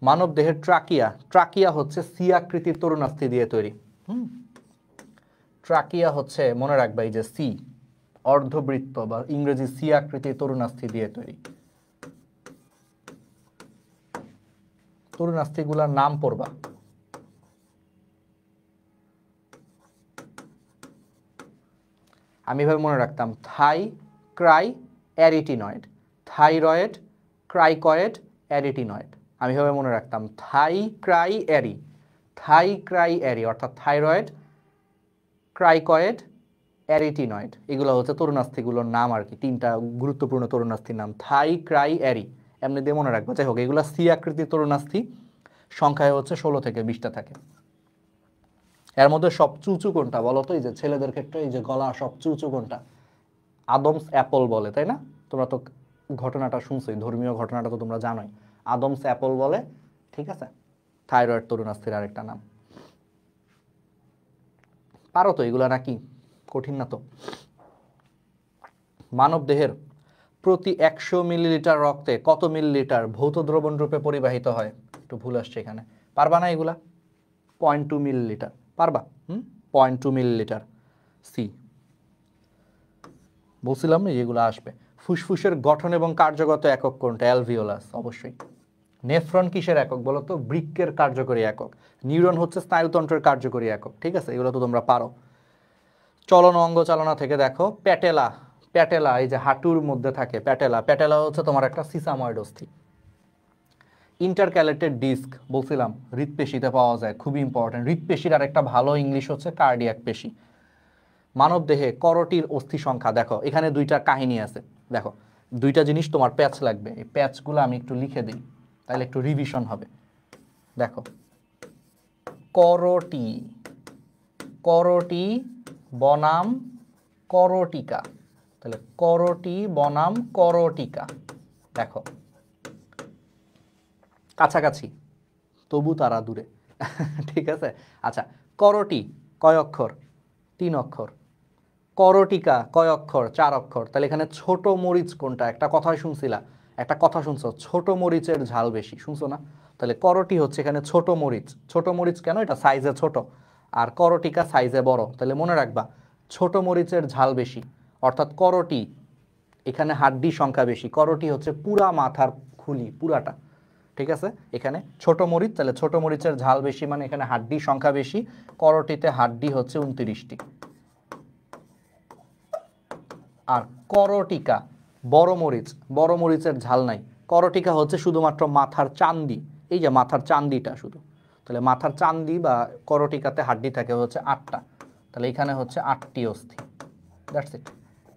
মানব দেহের ট্রাকিয়া, ট্রাকিয়া হচ্ছে সি আকৃতির তরুণাস্থি দিয়ে তৈরি। ট্রাকিয়া হচ্ছে, মনে রাখবা, এই যে সি অর্ধবৃত্ত বা ইংরেজি সি আকৃতির তরুণাস্থি দিয়ে তৈরি। তরুণাস্থিগুলোর নাম পড়বা। আমি এভাবে মনে রাখতাম, থাই ক্রাই অ্যারিটিনয়েড, থাইরয়েড ক্রাইকয়েড অ্যারিটিনয়েড। আমি এভাবে মনে রাখতাম, থাই ক্রাই অ্যারি, থাই ক্রাই অ্যারি অর্থাৎ থাইরয়েড ক্রাইকয়েড অ্যারিটিনয়েড। এগুলো হচ্ছে তরুণাস্থিগুলোর নাম আর কি, তিনটা গুরুত্বপূর্ণ তরুণাস্থির নাম, থাই ক্রাই অ্যারি, এমনি দিয়ে মনে রাখবো। যাই হোক, এগুলো সি আকৃতির তরুণাস্থি, সংখ্যায় হচ্ছে 16 থেকে 20টা থাকে। এর মধ্যে সবচেয়ে উঁচু কোনটা বলো তো? এই যে ছেলেদের ক্ষেত্রে এই যে গলা সবচেয়ে উঁচু কোনটা? আদমস অ্যাপল বলে, তাই না? তোমরা তো ঘটনাটা শুনছোই, ধর্মীয় ঘটনাটা তো তোমরা জানোই, আদমস অ্যাপল বলে, ঠিক আছে? থাইরয়েড তরুণাস্থির আরেকটা নাম। পারো তো এগুলা নাকি? কঠিন না তো। মানব দেহের প্রতি 100 মিলিলিটার রক্তে কত মিলিলিটার ভৌত দ্রবণ রূপে পরিবাহিত হয়? একটু ভুল আসছে এখানে, পারবা না এগুলা? 0.2 মিলিলিটার পারবা? 0.2 মিলিলিটার। সি বলছিলাম না এগুলো আসবে। ফুসফুসের গঠন এবং কার্যগত একক কোনটা? অ্যালভিওলাস, অবশ্যই। নেফ্রন কিসের একক বলো তো? বৃক্কের কার্যকরী একক। নিউরন হচ্ছে স্নায়ুতন্ত্রের কার্যকরী একক, ঠিক আছে? এগুলো তো তোমরা পারো। চলন অঙ্গ চালনা থেকে দেখো, প্যাটেলা, প্যাটেলা এই যে হাঁটুর মধ্যে থাকে প্যাটেলা, প্যাটেলা হচ্ছে তোমার একটা সিসাময়েড অস্থি। ইন্টারক্যালেটেড ডিস্ক বলছিলাম হৃৎপেশিতে পাওয়া যায়, খুবই ইম্পর্টেন্ট। হৃৎপেশির আরেকটা ভালো ইংলিশ হচ্ছে কার্ডিয়াক পেশি। মানব দেহে করটির অস্থি সংখ্যা দেখো, এখানে দুইটা কাহিনী আছে। দেখো, দুইটা জিনিস তোমার প্যাচ লাগবে, এই প্যাচগুলো আমি একটু লিখে দিই, তাহলে একটু রিভিশন হবে। দেখো, করটি, করটি বনাম করটিকা, তাহলে করটি বনাম করটিকা। দেখো কাছাকাছি, তবু তারা দূরে, ঠিক আছে? আচ্ছা, করটি কয় অক্ষর? 3 অক্ষর। করটিকা কয় অক্ষর? 4 অক্ষর। তাহলে এখানে ছোট মরিচ কোনটা? একটা কথাই শুনছিলা, একটা কথা শুনছো, ছোট মরিচের ঝাল বেশি, শুনছো না? তাহলে করটি হচ্ছে এখানে ছোট মরিচ। ছোট মরিচ কেন? এটা সাইজে ছোট, আর করটিকা সাইজে বড়। তাহলে মনে রাখবা, ছোট মরিচের ঝাল বেশি, অর্থাৎ করটি এখানে হাড্ডি সংখ্যা বেশি। করটি হচ্ছে পুরা মাথার খুলি, পুরাটা, ঠিক আছে? এখানে ছোট মরিচ, তাহলে ছোট মরিচের ঝাল বেশি মানে এখানে হাড্ডি সংখ্যা বেশি। করটিতে হাড্ডি হচ্ছে 29টি। আর করটিকা বড় মরিচ, বড় মরিচের ঝাল নাই। করটিকা হচ্ছে শুধুমাত্র মাথার চান্দি, এই যে মাথার চান্দিটা শুধু। তাহলে মাথার চান্দি বা করটিকাতে হাড্ডি থাকে হচ্ছে 8টা, তাহলে এখানে হচ্ছে 8টি অস্থি। That's it.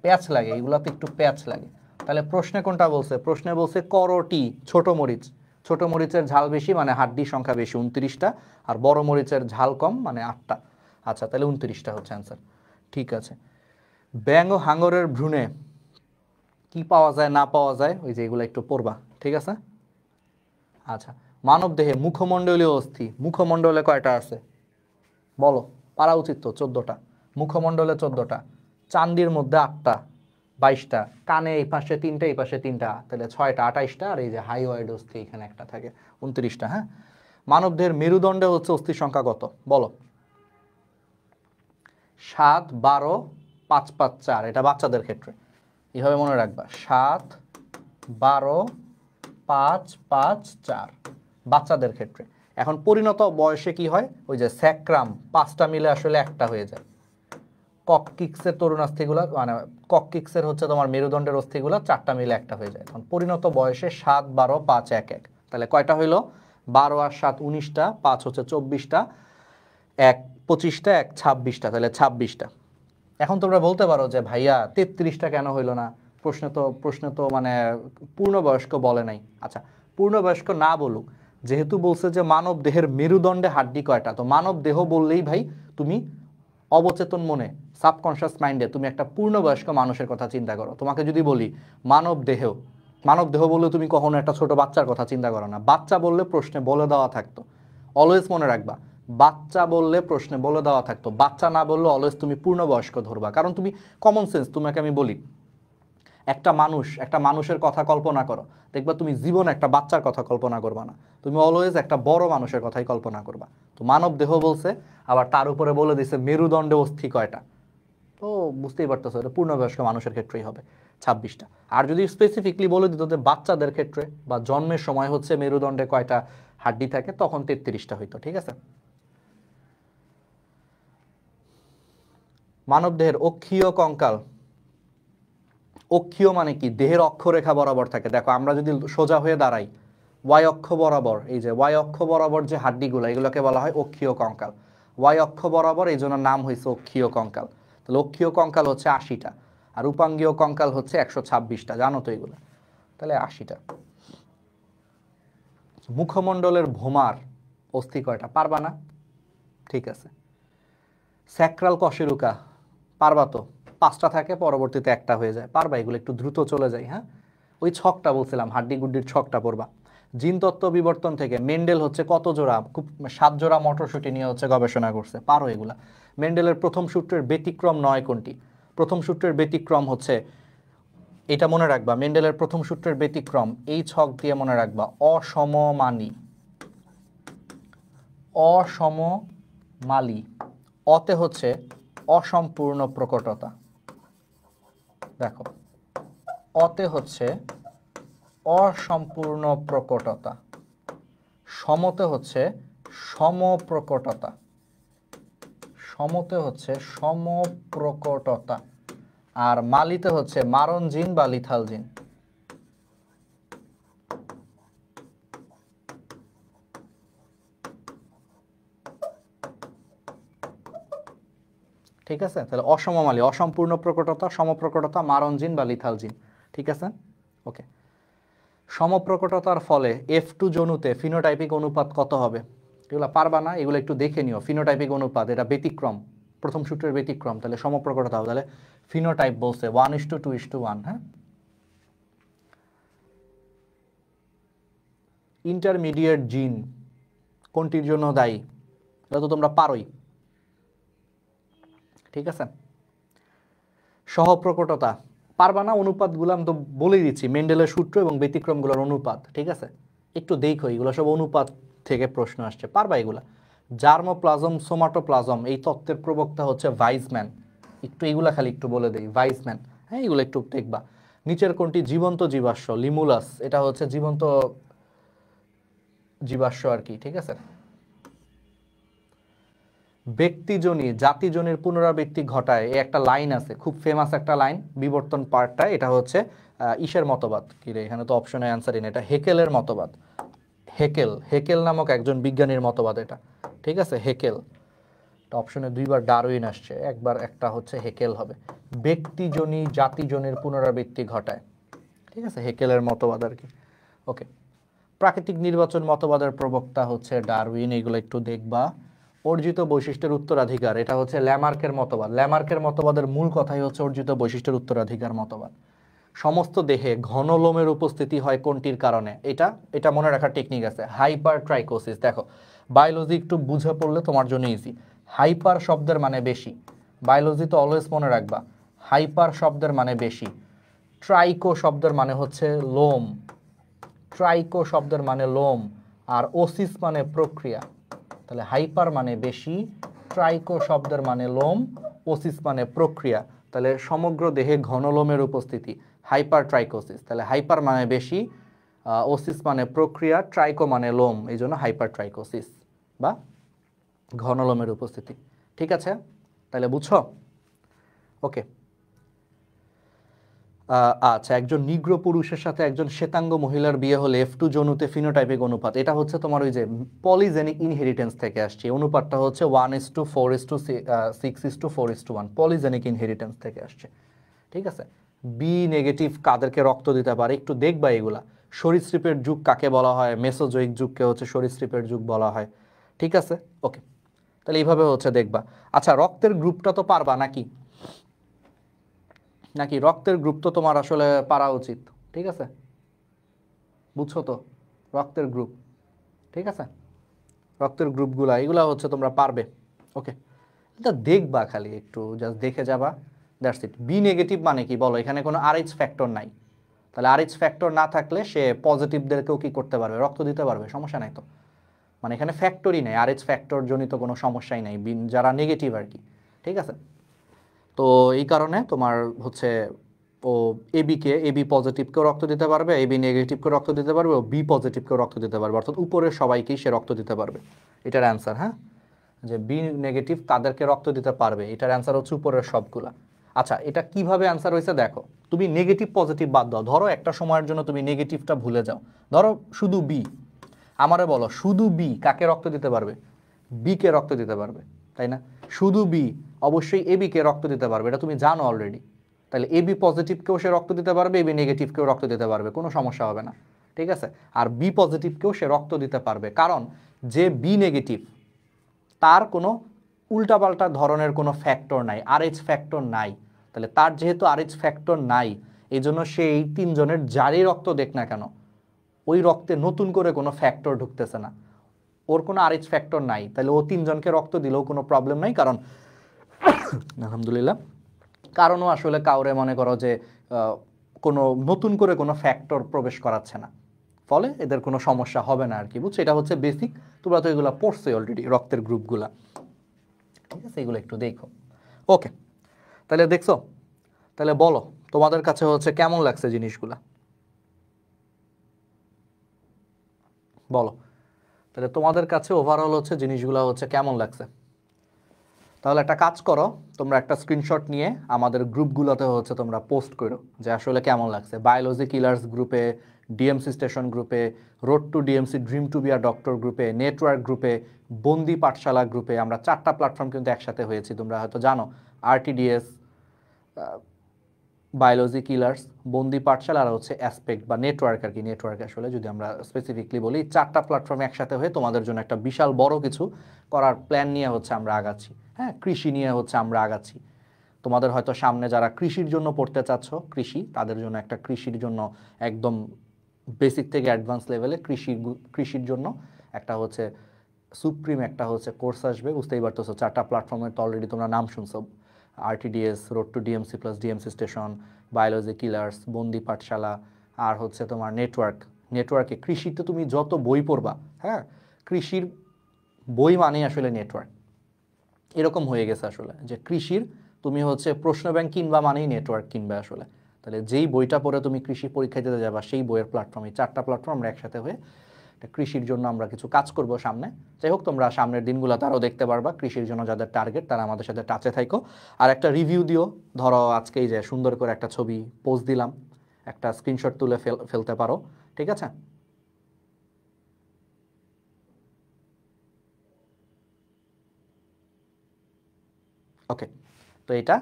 প্যাচ লাগে, এগুলোতে একটু প্যাচ লাগে। তাহলে প্রশ্নে কোনটা বলছে? প্রশ্নে বলছে করটি, ছোট মরিচ। ছোট মরিচের ঝাল বেশি মানে হাড্ডির সংখ্যা বেশি 29টা, আর বড় মরিচের ঝাল কম মানে 8টা। আচ্ছা, তাহলে 29টা হচ্ছে অ্যান্সার। ঠিক আছে। ব্যাঙ ও হাঙরের ভ্রূণে কি পাওয়া যায় না পাওয়া যায়, ওই যে এগুলো একটু পড়বা, ঠিক আছে? আচ্ছা, মানব দেহে মুখমণ্ডলীয় অস্থি, মুখমণ্ডলে কয়টা আছে বলো? পারা উচিত তো, 14টা। মুখমণ্ডলে 14টা, চান্দির মধ্যে 8টা, 22টা, কানে এই পাশে 3টা এই পাশে 3টা, তাহলে 6টা, 28টা। আর এই যে হাইওয়েড অস্থি এখানে একটা থাকে, 29টা। হ্যাঁ, মানব দেহের মেরুদণ্ডে হচ্ছে অস্থির সংখ্যা কত বলো? 7, 12, 5, 5, 4। এটা বাচ্চাদের ক্ষেত্রে এইভাবে মনে রাখবা, 7, 12, 5, 5, 4 বাচ্চাদের ক্ষেত্রে। এখন পরিণত বয়সে কি হয়? ওই যে স্যাক্রাম 5টা মিলে আসলে একটা হয়ে যায়। কককিক্সের তরুণাস্থিগুলো মানে কককিক্সের হচ্ছে তোমার মেরুদণ্ডের অস্থিগুলো 4টা মিলে একটা হয়ে যায়। এখন পরিণত বয়সে 7, 12, 5, 1, 1। তাহলে কয়টা হইলো? 12 আর 7 19টা, 5 হচ্ছে 24টা, 1 25টা, 1 26টা, তাহলে 26টা। এখন তোমরা বলতে পারো যে ভাইয়া 33টা কেন হইলো না? প্রশ্ন তো মানে পূর্ণবয়স্ক বলে নাই। আচ্ছা, পূর্ণবয়স্ক না বলুক, যেহেতু বলছে যে মানব দেহের মেরুদণ্ডে হাড্ডি কয়টা, তো মানব দেহ বললেই ভাই তুমি অবচেতন মনে, সাবকনশিয়াস মাইন্ডে তুমি একটা পূর্ণবয়স্ক মানুষের কথা চিন্তা করো। তোমাকে যদি বলি মানব দেহ, মানব দেহ বললে তুমি কখনো একটা ছোট বাচ্চার কথা চিন্তা করো না। বাচ্চা বললে প্রশ্নে বলে দেওয়া থাকতো, অলওয়েজ মনে রাখবা, বাচ্চা বললে প্রশ্নে বলে দেওয়া থাকতো, বাচ্চা না বললে অলওয়েজ তুমি পূর্ণবয়স্ক ধরবা। কারণ তুমি কমন সেন্স, তোমাকে আমি বলি একটা মানুষের কথা কল্পনা করো, দেখবা তুমি জীবনে একটা বাচ্চার কথা কল্পনা করবা না, তুমি অলওয়েজ একটা বড় মানুষের কথাই কল্পনা করবা। তো মানব দেহ বলছে, আবার তার উপরে বলে দিছে মেরুদণ্ডে অস্থি কয়টা, তো বুঝতেই পারতেছো এটা পূর্ণবয়স্ক মানুষের ক্ষেত্রেই হবে 26টা। আর যদি স্পেসিফিকলি বলে দিত যে বাচ্চাদের ক্ষেত্রে বা জন্মের সময় হচ্ছে মেরুদণ্ডে কয়টা হাড্ডি থাকে তখন 33টা হইতো, ঠিক আছে। মানবদেহের অক্ষীয় কঙ্কাল, অক্ষীয় মানে কি? দেহের অক্ষরেখা বরাবর থাকে। দেখো আমরা যদি সোজা হয়ে দাঁড়াই, ওয়াই অক্ষ বরাবর, এই যে ওয়াই অক্ষ বরাবর যে হাড্ডিগুলো, এগুলোকে বলা হয় অক্ষীয় কঙ্কাল। ওয়াই অক্ষ বরাবর, এই জন্য নাম হয়েছে অক্ষীয় কঙ্কাল। তাহলে অক্ষীয় কঙ্কাল হচ্ছে 80টা, আর উপাঙ্গীয় কঙ্কাল হচ্ছে 126টা, জানো তো এগুলো। তাহলে 80টা। মুখমণ্ডলের ভোমার অস্থি কয়টা? পারবা না? ঠিক আছে। স্যাক্রাল কশেরুকা পারবা তো? 5টা থাকে, পরবর্তীতে একটা হয়ে যায়। পারবা? এগুলো একটু দ্রুত চলে যায়। হ্যাঁ, ওই ছকটা বলছিলাম, হাড্ডি গুড্ডির ছকটা পড়বা। জিনতত্ত্ব বিবর্তন থেকে মেন্ডেল হচ্ছে কত জোড়া, খুব 7 জোড়া মটরশুঁটি নিয়ে হচ্ছে গবেষণা করছে। পারো এগুলা। মেন্ডেলের প্রথম সূত্রের ব্যতিক্রম 9 কোনটি? প্রথম সূত্রের ব্যতিক্রম হচ্ছে, এটা মনে রাখবা, মেন্ডেলের প্রথম সূত্রের ব্যতিক্রম এই ছক দিয়ে মনে রাখবা, অসমমানী। অসমমালী। অতে হচ্ছে অসম্পূর্ণ প্রকটতা। দেখো, অতে হচ্ছে অসম্পূর্ণ প্রকটতা, সমতে হচ্ছে সমপ্রকটতা, সমতে হচ্ছে সমপ্রকটতা, আর মালিতে হচ্ছে মারণ জিন বা লিথাল জিন। ঠিক আছে। তাহলে অসমমালী, অসম্পূর্ণ প্রকটতা, সমপ্রকটতা, মারণ জিন বা লিথাল জিন। ঠিক আছে, ওকে। সমপ্রকটতার ফলে F2 জনুতে ফিনোটাইপিক অনুপাত কত হবে? এগুলো পারবা না, এগুলো একটু দেখে নিও। ফিনোটাইপিক অনুপাত, এটা ব্যতিক্রম, প্রথম সূত্রের ব্যতিক্রম। তাহলে সমপ্রকটতা হবে, তাহলে ফিনোটাইপ বলছে 1:2:1। হ্যাঁ, ইন্টারমিডিয়েট জিন কোনটির জন্য দায়ী? এটা তো তোমরা পারোই, ঠিক আছে। সহপ্রকটতা পারবা না, অনুপাতগুলো আমি তো বলেই দিচ্ছি, মেন্ডেলের সূত্র এবং ব্যতিক্রমগুলোর অনুপাত। ঠিক আছে, একটু দেখো, এগুলো সব অনুপাত থেকে প্রশ্ন আসছে, পারবা এগুলা। জার্মোপ্লাজম, সোমাটোপ্লাজম, এই তত্ত্বের প্রবক্তা হচ্ছে ভাইসম্যান। একটু এগুলা খালি একটু বলে দেই, ভাইসম্যান। হ্যাঁ, এগুলো একটু দেখবা। নিচের কোনটি জীবন্ত জীবাশ্ম? লিমুলাস, এটা হচ্ছে জীবন্ত জীবাশ্ম আর কি, ঠিক আছে। ব্যক্তিজনী জাতিজনীর পুনরাবৃত্তি ঘটায়, এই একটা লাইন আছে, খুব ফেমাস একটা লাইন, বিবর্তন পার্টটা। এটা হচ্ছে ইসের মতবাদ, কি রে, এখানে তো অপশনে অ্যান্সারই নেই, এটা হেকেলের মতবাদ। হেকেল নামক একজন বিজ্ঞানীর মতবাদ এটা, ঠিক আছে। হেকেল, অপশনে 2বার ডারউইন আসছে, একবার একটা হচ্ছে হেকেল হবে। ব্যক্তিজনী জাতিজনীর পুনরাবৃত্তি ঘটায়, ঠিক আছে, হেকেলের মতবাদ আর কি, ওকে। প্রাকৃতিক নির্বাচন মতবাদের প্রবক্তা হচ্ছে ডারউইন, এগুলো একটু দেখবা। অর্জিত বৈশিষ্ট্যের উত্তরাধিকার, এটা হচ্ছে ল্যামার্কের মতবাদ। ল্যামার্কের মতবাদের মূল কথাই হচ্ছে অর্জিত বৈশিষ্ট্যের উত্তরাধিকার মতবাদ। সমস্ত দেহে ঘন লোমের উপস্থিতি হয় কোনটির কারণে? এটা মনে রাখার টেকনিক আছে, হাইপার ট্রাইকোসিস। দেখো, বায়োলজি একটু বুঝে পড়লে তোমার জন্য ইজি। হাইপার শব্দের মানে বেশি, বায়োলজি তো অলওয়েজ মনে রাখবা, হাইপার শব্দের মানে বেশি। ট্রাইকো শব্দের মানে হচ্ছে লোম, ট্রাইকো শব্দের মানে লোম, আর ওসিস মানে প্রক্রিয়া। তাহলে হাইপার মানে বেশি, ট্রাইকো শব্দের মানে লোম, ওসিস মানে প্রক্রিয়া। তাহলে সমগ্র দেহে ঘনলোমের উপস্থিতি, হাইপার ট্রাইকোসিস। তাহলে হাইপার মানে বেশি, ওসিস মানে প্রক্রিয়া, ট্রাইকো মানে লোম, এই জন্য হাইপার ট্রাইকোসিস বা ঘনলোমের উপস্থিতি। ঠিক আছে, তাহলে বুঝছো? ওকে। আচ্ছা, একজন নিগ্র পুরুষের সাথে একজন শ্বেতাঙ্গ মহিলার বিয়ে হলে F2 জনুতে ফিনোটাইপিক অনুপাত, এটা হচ্ছে তোমার ওই যে পলিজেনিক ইনহেরিটেন্স থেকে আসছে। অনুপাতটা হচ্ছে 1:4:6:4:1, পলিজেনিক ইনহেরিটেন্স থেকে আসছে, ঠিক আছে। বি নেগেটিভ কাদেরকে রক্ত দিতে পারে? একটু দেখবা এগুলা। সরীসৃপের যুগ কাকে বলা হয়? মেসোজোয়িক যুগকে হচ্ছে সরীসৃপের যুগ বলা হয়, ঠিক আছে, ওকে। তাহলে এইভাবে হচ্ছে দেখবা। আচ্ছা, রক্তের গ্রুপটা তো পারবা নাকি? নাকি রক্তের গ্রুপ তো তোমার আসলে পারা উচিত, ঠিক আছে, বুঝছো তো? রক্তের গ্রুপ, ঠিক আছে, রক্তের গ্রুপগুলা এগুলা হচ্ছে তোমরা পারবে, ওকে। এটা দেখবা, খালি একটু জাস্ট দেখে যাবা, দ্যাটস ইট। বি নেগেটিভ মানে কি বলো? এখানে কোনো আরএইচ ফ্যাক্টর নাই, তাহলে আরএইচ ফ্যাক্টর না থাকলে সে পজিটিভদেরকেও কি করতে পারবে? রক্ত দিতে পারবে, সমস্যা নাই তো। মানে এখানে ফ্যাক্টরই নেই, আরএইচ ফ্যাক্টর জনিত কোনো সমস্যাই নাই, যারা নেগেটিভ আর কি, ঠিক আছে। তো এই কারণে তোমার হচ্ছে ও এবি পজিটিভকেও রক্ত দিতে পারবে, এবি নেগেটিভকেও রক্ত দিতে পারবে, ও বি পজিটিভকেও রক্ত দিতে পারবে, অর্থাৎ উপরের সবাইকেই সে রক্ত দিতে পারবে। এটার অ্যান্সার, হ্যাঁ, যে বি নেগেটিভ তাদেরকে রক্ত দিতে পারবে, এটার অ্যান্সার হচ্ছে উপরের সবগুলা। আচ্ছা, এটা কিভাবে অ্যান্সার হয়েছে দেখো, তুমি নেগেটিভ পজিটিভ বাদ দাও, ধরো একটা সময়ের জন্য তুমি নেগেটিভটা ভুলে যাও, ধরো শুধু বি, আমারে বলো শুধু বি কাকে রক্ত দিতে পারবে? বি কে রক্ত দিতে পারবে, তাই না? শুধু বি অবশ্যই এবি কে রক্ত দিতে পারবে, এটা তুমি জানো অলরেডি। তাহলে এবি পজিটিভকেও সে রক্ত দিতে পারবে, এবি নেগেটিভকেও রক্ত দিতে পারবে, কোনো সমস্যা হবে না, ঠিক আছে? আর বি পজিটিভকেও সে রক্ত দিতে পারবে, কারণ যে বি নেগেটিভ তার কোনো উল্টাপাল্টা ধরনের কোনো ফ্যাক্টর নাই, আরএইচ ফ্যাক্টর নাই। তাহলে তার যেহেতু আরএইচ ফ্যাক্টর নাই, এই জন্য সে এই তিনজনের যারই রক্ত দেখ না কেন, ওই রক্তে নতুন করে কোনো ফ্যাক্টর ঢুকতেছে না, ওর কোনো আরএইচ ফ্যাক্টর নাই, তাহলে ও তিনজনকে রক্ত দিলেও কোনো প্রবলেম নাই, কারণ আলহামদুলিল্লাহ, কারণও আসলে কাউরে মনে করো যে কোনো নতুন করে কোনো ফ্যাক্টর প্রবেশ করাচ্ছে না, ফলে এদের কোনো সমস্যা হবে না আর কি, বুঝছো? এটা হচ্ছে বেসিক, তোমরা তো এগুলো পড়ছোই অলরেডি, রক্তের গ্রুপগুলা, ঠিক আছে? এগুলো একটু দেখো। ওকে, তাহলে দেখছো, তাহলে বলো তোমাদের কাছে হচ্ছে কেমন লাগছে জিনিসগুলা, বলো তাহলে তোমাদের কাছে ওভারঅল হচ্ছে জিনিসগুলো হচ্ছে কেমন লাগছে? তাহলে একটা কাজ করো, তোমরা একটা স্ক্রিনশট নিয়ে আমাদের গ্রুপগুলোতে হচ্ছে তোমরা পোস্ট করো যে আসলে কেমন লাগছে। বায়োলজি কিলার্স গ্রুপে, ডিএমসি স্টেশন গ্রুপে, road to DMC dream to be a doctor গ্রুপে, নেটওয়ার্ক গ্রুপে, বন্দি পাঠশালা গ্রুপে, আমরা 4টা প্ল্যাটফর্ম কিন্তু একসাথে হয়েছি, তোমরা হয়তো জানো। RTDS, biology killers, Bondi Pathshala, আর হচ্ছে অ্যাসপেক্ট বা নেটওয়ার্ক আর কি, নেটওয়ার্ক আসলে যদি আমরা স্পেসিফিকলি বলি, 4টা প্ল্যাটফর্মে একসাথে হয়ে তোমাদের জন্য একটা বিশাল বড় কিছু করার প্ল্যান নিয়ে হচ্ছে আমরা আগাচ্ছি। হ্যাঁ, কৃষি নিয়ে হচ্ছে আমরা আগাচ্ছি। তোমাদের হয়তো সামনে যারা কৃষির জন্য পড়তে চাচ্ছ, কৃষি, তাদের জন্য একটা কৃষির জন্য একদম বেসিক থেকে অ্যাডভান্স লেভেলে কৃষির জন্য একটা হচ্ছে সুপ্রিম একটা হচ্ছে কোর্স আসবে, বুঝতেই পারতেছো। 4টা প্ল্যাটফর্মের তো অলরেডি তোমরা নাম শুনছো, RTDS, road to DMC plus DMC station, biology killers, Bondi Pathshala, আর হচ্ছে তোমার নেটওয়ার্ক। নেটওয়ার্কে কৃষিতে তুমি যত বই পড়বা, হ্যাঁ, কৃষির বই মানেই আসলে নেটওয়ার্ক, এরকম হয়ে গেছে আসলে, যে কৃষির তুমি হচ্ছে প্রশ্ন ব্যাংক কিনবা মানেই নেটওয়ার্ক কিনবে আসলে। তাহলে যেই বইটা পড়ে তুমি কৃষি পরীক্ষা দিতে যাবা, সেই বইয়ের প্ল্যাটফর্মে 4টা প্ল্যাটফর্ম আমরা একসাথে হয়ে কৃষির জন্য আমরা কিছু কাজ করব সামনে। যাই হোক, তোমরা সামনের দিনগুলোতে আরও দেখতে পারবা কৃষির জন্য যাদের টার্গেট, তারা আমাদের সাথে টাচে থাকো। আর একটা রিভিউ দিও, ধরো আজকেই যে সুন্দর করে একটা ছবি পোস্ট দিলাম, একটা স্ক্রিনশট তুলে ফেলতে পারো, ঠিক আছে? ওকে, তো এটা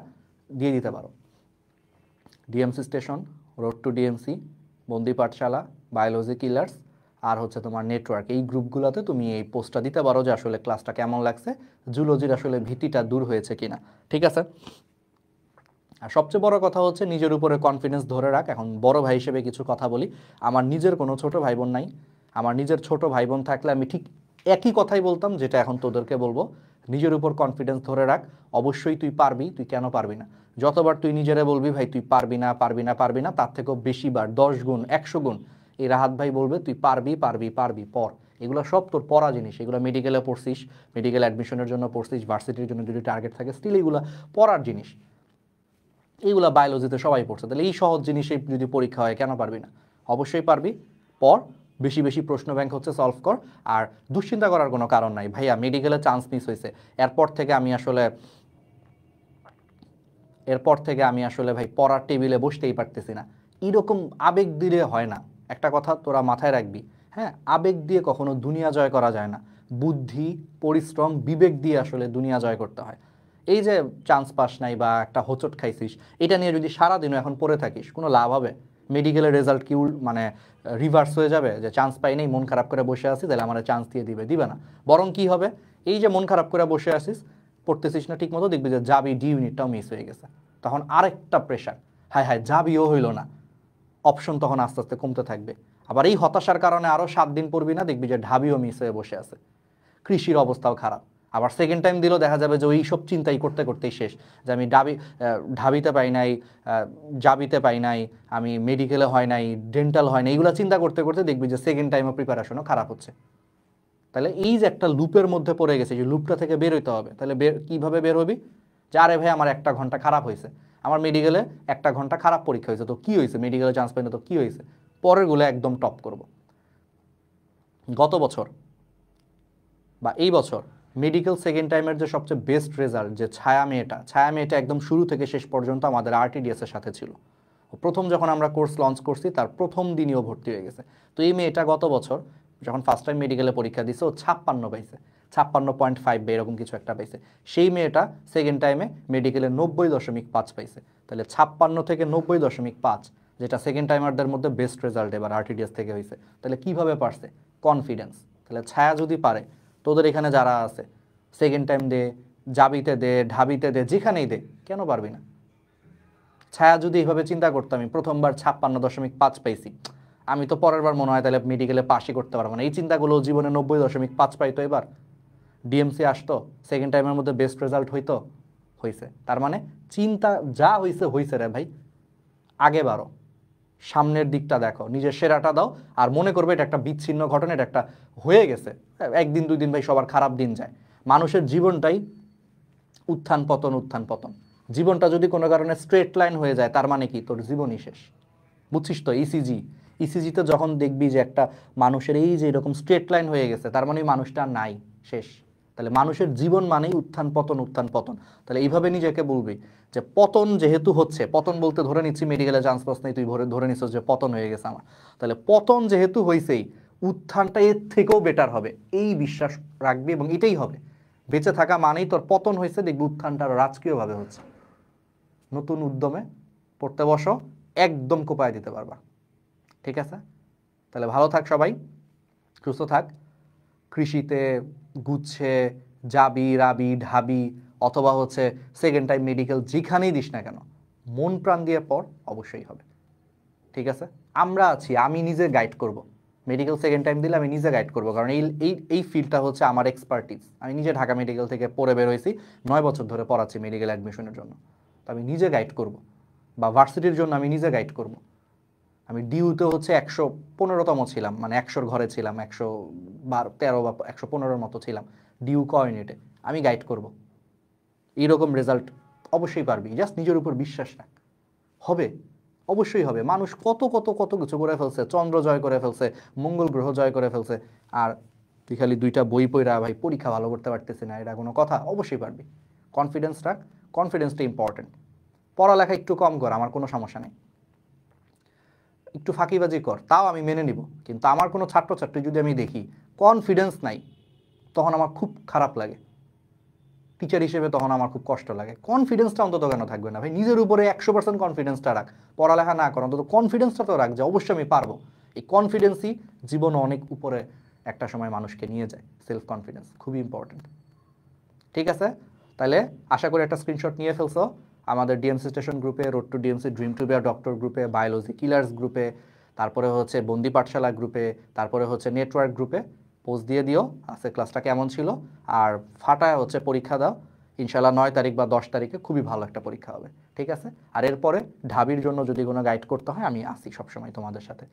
দিয়ে দিতে পারো। DMC station, road to DMC, Bondi Pathshala, biology killers, আর হচ্ছে তোমার নেটওয়ার্ক, এই গ্রুপগুলোতে তুমি এই পোস্টটা দিতে পারো যে আসলে ক্লাসটা কেমন লাগছে, জুলজির আসলে ভীতিটা দূর হয়েছে কিনা, ঠিক আছে? আর সবচেয়ে বড় কথা হচ্ছে নিজের উপরে কনফিডেন্স ধরে রাখ। এখন বড় ভাই হিসেবে কিছু কথা বলি, আমার নিজের কোনো ছোট ভাই বোন নাই। আমার নিজের ছোট ভাই বোন থাকলে আমি ঠিক একই কথাই বলতাম যেটা এখন তোদেরকে বলবো, নিজের উপর কনফিডেন্স ধরে রাখ, অবশ্যই তুই পারবি, তুই কেন পারবি না? যতবার তুই নিজেরে বলবি ভাই তুই পারবি না পারবি না পারবি না, তার থেকেও বেশি বার, 10 গুণ 100 গুণ এই রাহাত ভাই বলবে তুই পারবি পারবি পারবি, পর। এগুলো সব তোর পড়া জিনিস, এগুলো মেডিকেলে পড়ছিস, মেডিকেল অ্যাডমিশনের জন্য পড়ছিস, ভার্সিটির জন্য যদি টার্গেট থাকে, স্টিল এগুলো পড়ার জিনিস, এইগুলো বায়োলজিতে সবাই পড়ছে। তাহলে এই সহজ জিনিসে যদি পরীক্ষা হয় কেন পারবি না? অবশ্যই পারবি, পর, বেশি বেশি প্রশ্ন ব্যাংক হচ্ছে সলভ কর। আর দুশ্চিন্তা করার কোনো কারণ নাই, ভাইয়া মেডিকেলে চান্স মিস হয়েছে, এরপর থেকে আমি আসলে ভাই পড়ার টেবিলে বসতেই পারতেছি না, এরকম আবেগ দিলে হয় না। একটা কথা তোরা মাথায় রাখবি, হ্যাঁ, আবেগ দিয়ে কখনো দুনিয়া জয় করা যায় না, বুদ্ধি, পরিশ্রম, বিবেক দিয়ে আসলে দুনিয়া জয় করতে হয়। এই যে চান্স পাস নাই বা একটা হোঁচট খাইছিস, এটা নিয়ে যদি সারাদিনও এখন পড়ে থাকিস, কোনো লাভ হবে? মেডিকেলের রেজাল্ট কি মানে রিভার্স হয়ে যাবে, যে চান্স পাই নাই, মন খারাপ করে বসে আছি, তাহলে আমার চান্স দিয়ে দিবে না। বরং কি হবে, এই যে মন খারাপ করে বসে আসিস, পড়তেছিস না ঠিক মতো, দেখবি যে যাবি ডি ইউনিটটাও মিস হয়ে গেছে, তখন আরেকটা প্রেশার, হায় হায় যাবিও হইল না, অপশন তখন আস্তে আস্তে কমতে থাকবে। আবার এই হতাশার কারণে আরও 7 দিন পড়বি না, দেখবি যে ঢাবিও মিস হয়ে বসে আছে। কৃষির অবস্থাও খারাপ, আবার সেকেন্ড টাইম দিলেও দেখা যাবে যে ওই সব চিন্তাই করতে করতেই শেষ, যে আমি ঢাবিতে পাই নাই, জাবিতে পাই নাই, আমি মেডিকেলে হয় নাই, ডেন্টাল হয় নাই, এগুলো চিন্তা করতে করতে দেখবি যে সেকেন্ড টাইমও প্রিপারেশনও খারাপ হচ্ছে। তাহলে এই যে একটা লুপের মধ্যে পড়ে গেছে, যে লুপটা থেকে বের হইতে হবে, তাহলে কীভাবে বের হবি? যে আরে ভাই আমার 1 ঘন্টা খারাপ হয়েছে, আমার মেডিকেলে 1 ঘন্টা খারাপ পরীক্ষা হয়েছে, তো কি হয়েছে, মেডিকেলে চান্স পাই না তো কি হয়েছে, পরেরগুলো একদম টপ করব। গত বছর বা এই বছর মেডিকেল সেকেন্ড টাইমের যে সবচেয়ে বেস্ট রেজাল্ট, যে ছায়া মেয়েটা একদম শুরু থেকে শেষ পর্যন্ত আমাদের RTDS এর সাথে ছিল। প্রথম যখন আমরা কোর্স লঞ্চ করছি তার প্রথম দিনই ও ভর্তি হয়ে গেছে। তো এই মেয়েটা গত বছর যখন ফার্স্ট টাইম মেডিকেলে পরীক্ষা দিছে ও 56 পাইছে, 56.5 বা এরকম কিছু একটা পাইছে। সেই মেয়েটা সেকেন্ড টাইমে মেডিকেলে 90.5 পাইছে। তাহলে 56 থেকে 90.5, যেটা সেকেন্ড টাইমারদের মধ্যে বেস্ট রেজাল্ট এবার RTDS থেকে হয়েছে। তাহলে কিভাবে পারছে? কনফিডেন্স। তাহলে ছায়া যদি পারে, তোদের এখানে যারা আছে সেকেন্ড টাইম দে, জাবিতে দে, ঢাবিতে দে, যেখানেই দে, কেন পারবি না? ছায়া যদি এইভাবে চিন্তা করতাম আমি প্রথমবার 56.5 পাইছি, আমি তো পরের বার মনে হয় তাহলে মেডিকেলে পাসই করতে পারবো না। এই চিন্তাগুলো জীবনে 90.5 পাইতো, এবার ডিএমসি আসতো, সেকেন্ড টাইমের মধ্যে বেস্ট রেজাল্ট হইতো, হয়েছে। তার মানে চিন্তা যা হয়েছে হয়েছে রে ভাই, আগে বাড়ো, সামনের দিকটা দেখো, নিজের সেরাটা দাও, আর মনে করবে এটা একটা বিচ্ছিন্ন ঘটনা, এটা একটা হয়ে গেছে, একদিন দুই দিন ভাই সবার খারাপ দিন যায়। মানুষের জীবনটাই উত্থান পতন উত্থান পতন। জীবনটা যদি কোনো কারণে স্ট্রেট লাইন হয়ে যায় তার মানে কি তোর জীবনই শেষ। বুঝছিস তো? ইসিজিতে যখন দেখবি যে একটা মানুষের এই যে এরকম স্ট্রেট লাইন হয়ে গেছে, তার মানে মানুষটা নাই, শেষ। তাহলে মানুষের জীবন মানেই উত্থান পতন উত্থান পতন। তাহলে এইভাবে নিজেকে বলবি যে পতন যেহেতু হচ্ছে, পতন বলতে ধরে নিচ্ছি মেডিকেলে চান্স পাস নেই, তুই ধরে নিচ্ছিস যে পতন হয়ে গেছে আমার, তাহলে পতন যেহেতু হয়েছেই, উত্থানটা এর থেকেও বেটার হবে, এই বিশ্বাস রাখবি এবং এটাই হবে। বেঁচে থাকা মানেই তোর পতন হয়েছে, দেখবি উত্থানটা রাজকীয়ভাবে হচ্ছে। নতুন উদ্যমে পড়তে বসো, একদম কোপায় দিতে পারবা। ঠিক আছে? তাহলে ভালো থাক সবাই, সুস্থ থাক। কৃষিতে, গুচ্ছে, জাবি, রাবি, ঢাবি, অথবা হচ্ছে সেকেন্ড টাইম মেডিকেল, যেখানেই দিস না কেন, মন প্রাণ দিয়ে পড়, অবশ্যই হবে। ঠিক আছে? আমরা আছি, আমি নিজে গাইড করব। মেডিকেল সেকেন্ড টাইম দিলে আমি নিজে গাইড করব, কারণ এই ফিল্ডটা হচ্ছে আমার এক্সপার্টিস। আমি নিজে ঢাকা মেডিকেল থেকে পড়ে বের হয়েছি, 9 বছর ধরে পড়াচ্ছি মেডিকেল অ্যাডমিশনের জন্য। তো আমি নিজে গাইড করব, বা ভার্সিটির জন্য আমি নিজে গাইড করব। আমি ডিউতে হচ্ছে 115তম ছিলাম, মানে 100-র ঘরে ছিলাম, 113 বা 115-র মতো ছিলাম ডিউ কোঅর্ডিনেটে। আমি গাইড করব, এইরকম রেজাল্ট অবশ্যই পারবি, জাস্ট নিজের উপর বিশ্বাস রাখ, হবে, অবশ্যই হবে। মানুষ কত কত কত কিছু করে ফেলছে, চন্দ্র জয় করে ফেলছে, মঙ্গল গ্রহ জয় করে ফেলছে, আর তুই খালি 2টা বই পড়া ভাই পরীক্ষা ভালো করতে পারতেছি না, এটা কোনো কথা? অবশ্যই পারবি। কনফিডেন্স রাখ, কনফিডেন্সটা ইম্পর্টেন্ট। পড়ালেখা একটু কম কর, আমার কোনো সমস্যা নেই, একটু ফাঁকিবাজি কর, তাও আমি মেনে নিব। কিন্তু আমার কোনো ছাত্রছাত্রী যদি আমি দেখি কনফিডেন্স নাই, তখন আমার খুব খারাপ লাগে, টিচার হিসেবে তখন আমার খুব কষ্ট লাগে। কনফিডেন্সটা অন্তত কেন থাকবে না ভাই? নিজের উপরে 100% কনফিডেন্সটা রাখ, পড়ালেখা না কর, অন্তত কনফিডেন্সটা তো রাখ যে অবশ্যই আমি পারবো। এই কনফিডেন্সই জীবনে অনেক উপরে একটা সময় মানুষকে নিয়ে যায়। সেলফ কনফিডেন্স খুবই ইম্পর্টেন্ট। ঠিক আছে? তাহলে আশা করি একটা স্ক্রিনশট নিয়ে ফেলছো। আমাদের ডিএমসি স্টেশন গ্রুপে, road to DMC, dream to be a doctor গ্রুপে, বায়োলজি কিলার্স গ্রুপে, তারপরে হচ্ছে বন্দি পাঠশালা গ্রুপে, তারপরে হচ্ছে নেটওয়ার্ক গ্রুপে পোস্ট দিয়ে দিও আজকে ক্লাসটা কেমন ছিল। আর ফাটায় হচ্ছে পরীক্ষা দাও ইনশাল্লাহ 9 তারিখ বা 10 তারিখে, খুবই ভালো একটা পরীক্ষা হবে। ঠিক আছে? আর এরপরে ঢাবির জন্য যদি কোনো গাইড করতে হয়, আমি আসি সবসময় তোমাদের সাথে,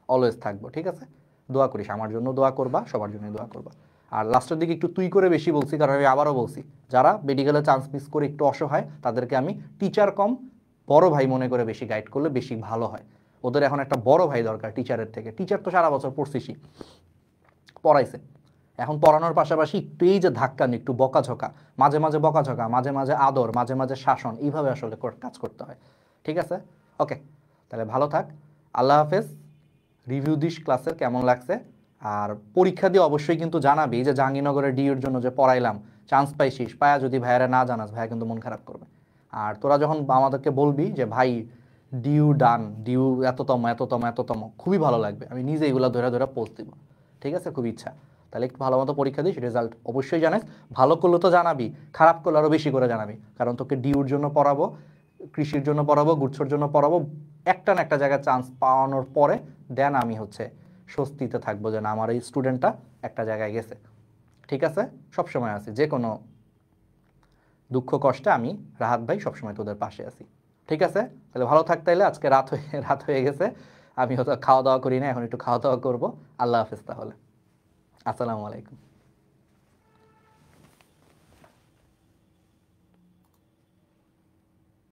অলওয়েজ থাকবো। ঠিক আছে? দোয়া করিস, আমার জন্য দোয়া করবা, সবার জন্য দোয়া করবা। আর লাস্টের দিকে একটু তুই করে বেশি বলছি, কারণ আমি আবারও বলছি, যারা মেডিকেলে চান্স মিস করে একটু অসহায়, তাদেরকে আমি টিচার কম বড় ভাই মনে করে বেশি গাইড করলে বেশি ভালো হয়। ওদের এখন একটা বড় ভাই দরকার টিচারের থেকে। টিচার তো সারা বছর পড়ছিসই, পড়াইছে, এখন পড়ানোর পাশাপাশি একটু এই যে ধাক্কানি, একটু বকাঝকা, মাঝে মাঝে বকাঝকা, মাঝে মাঝে আদর, মাঝে মাঝে শাসন, এইভাবে আসলে কাজ করতে হয়। ঠিক আছে? ওকে, তাহলে ভালো থাক, আল্লাহ হাফেজ। রিভিউ দিস ক্লাসের কেমন লাগছে, আর পরীক্ষা দিয়ে অবশ্যই কিন্তু জানাবি যে জাহাঙ্গীরনগরের ডিউর জন্য যে পড়াইলাম, চান্স পাইছিস, পায়া যদি ভাইয়ারা না জানাস, ভাইয়া কিন্তু মন খারাপ করবে। আর তোরা যখন আমাদেরকে বলবি যে ভাই ডিউ ডান, ডিউ এততম এততম এততম, খুবই ভালো লাগবে, আমি নিজে এগুলো ধরে ধরে পোস্ট দিব। ঠিক আছে? খুব ইচ্ছা। তাহলে একটু ভালো মতো পরীক্ষা দিস, রেজাল্ট অবশ্যই জানাস। ভালো করলে তো জানাবি, খারাপ করলে আরও বেশি করে জানাবি, কারণ তোকে ডিউর জন্য পড়াবো, কৃষির জন্য পড়াবো, গুচ্ছর জন্য পড়াবো, একটা না একটা জায়গায় চান্স পাওয়ানোর পরে দেন আমি হচ্ছে স্বস্তিতে থাকবো যে না, আমার এই স্টুডেন্টটা একটা জায়গায় গেছে। ঠিক আছে? সবসময় আছি, যে কোনো দুঃখ কষ্টে আমি রাহাত ভাই সবসময় তোদের পাশে আছি। ঠিক আছে? তাহলে ভালো থাক। তাইলে আজকে রাত হয়ে গেছে, আমি হয়তো খাওয়া দাওয়া করি না, এখন একটু খাওয়া দাওয়া করবো। আল্লাহ হাফেজ তাহলে, আসসালামু আলাইকুম।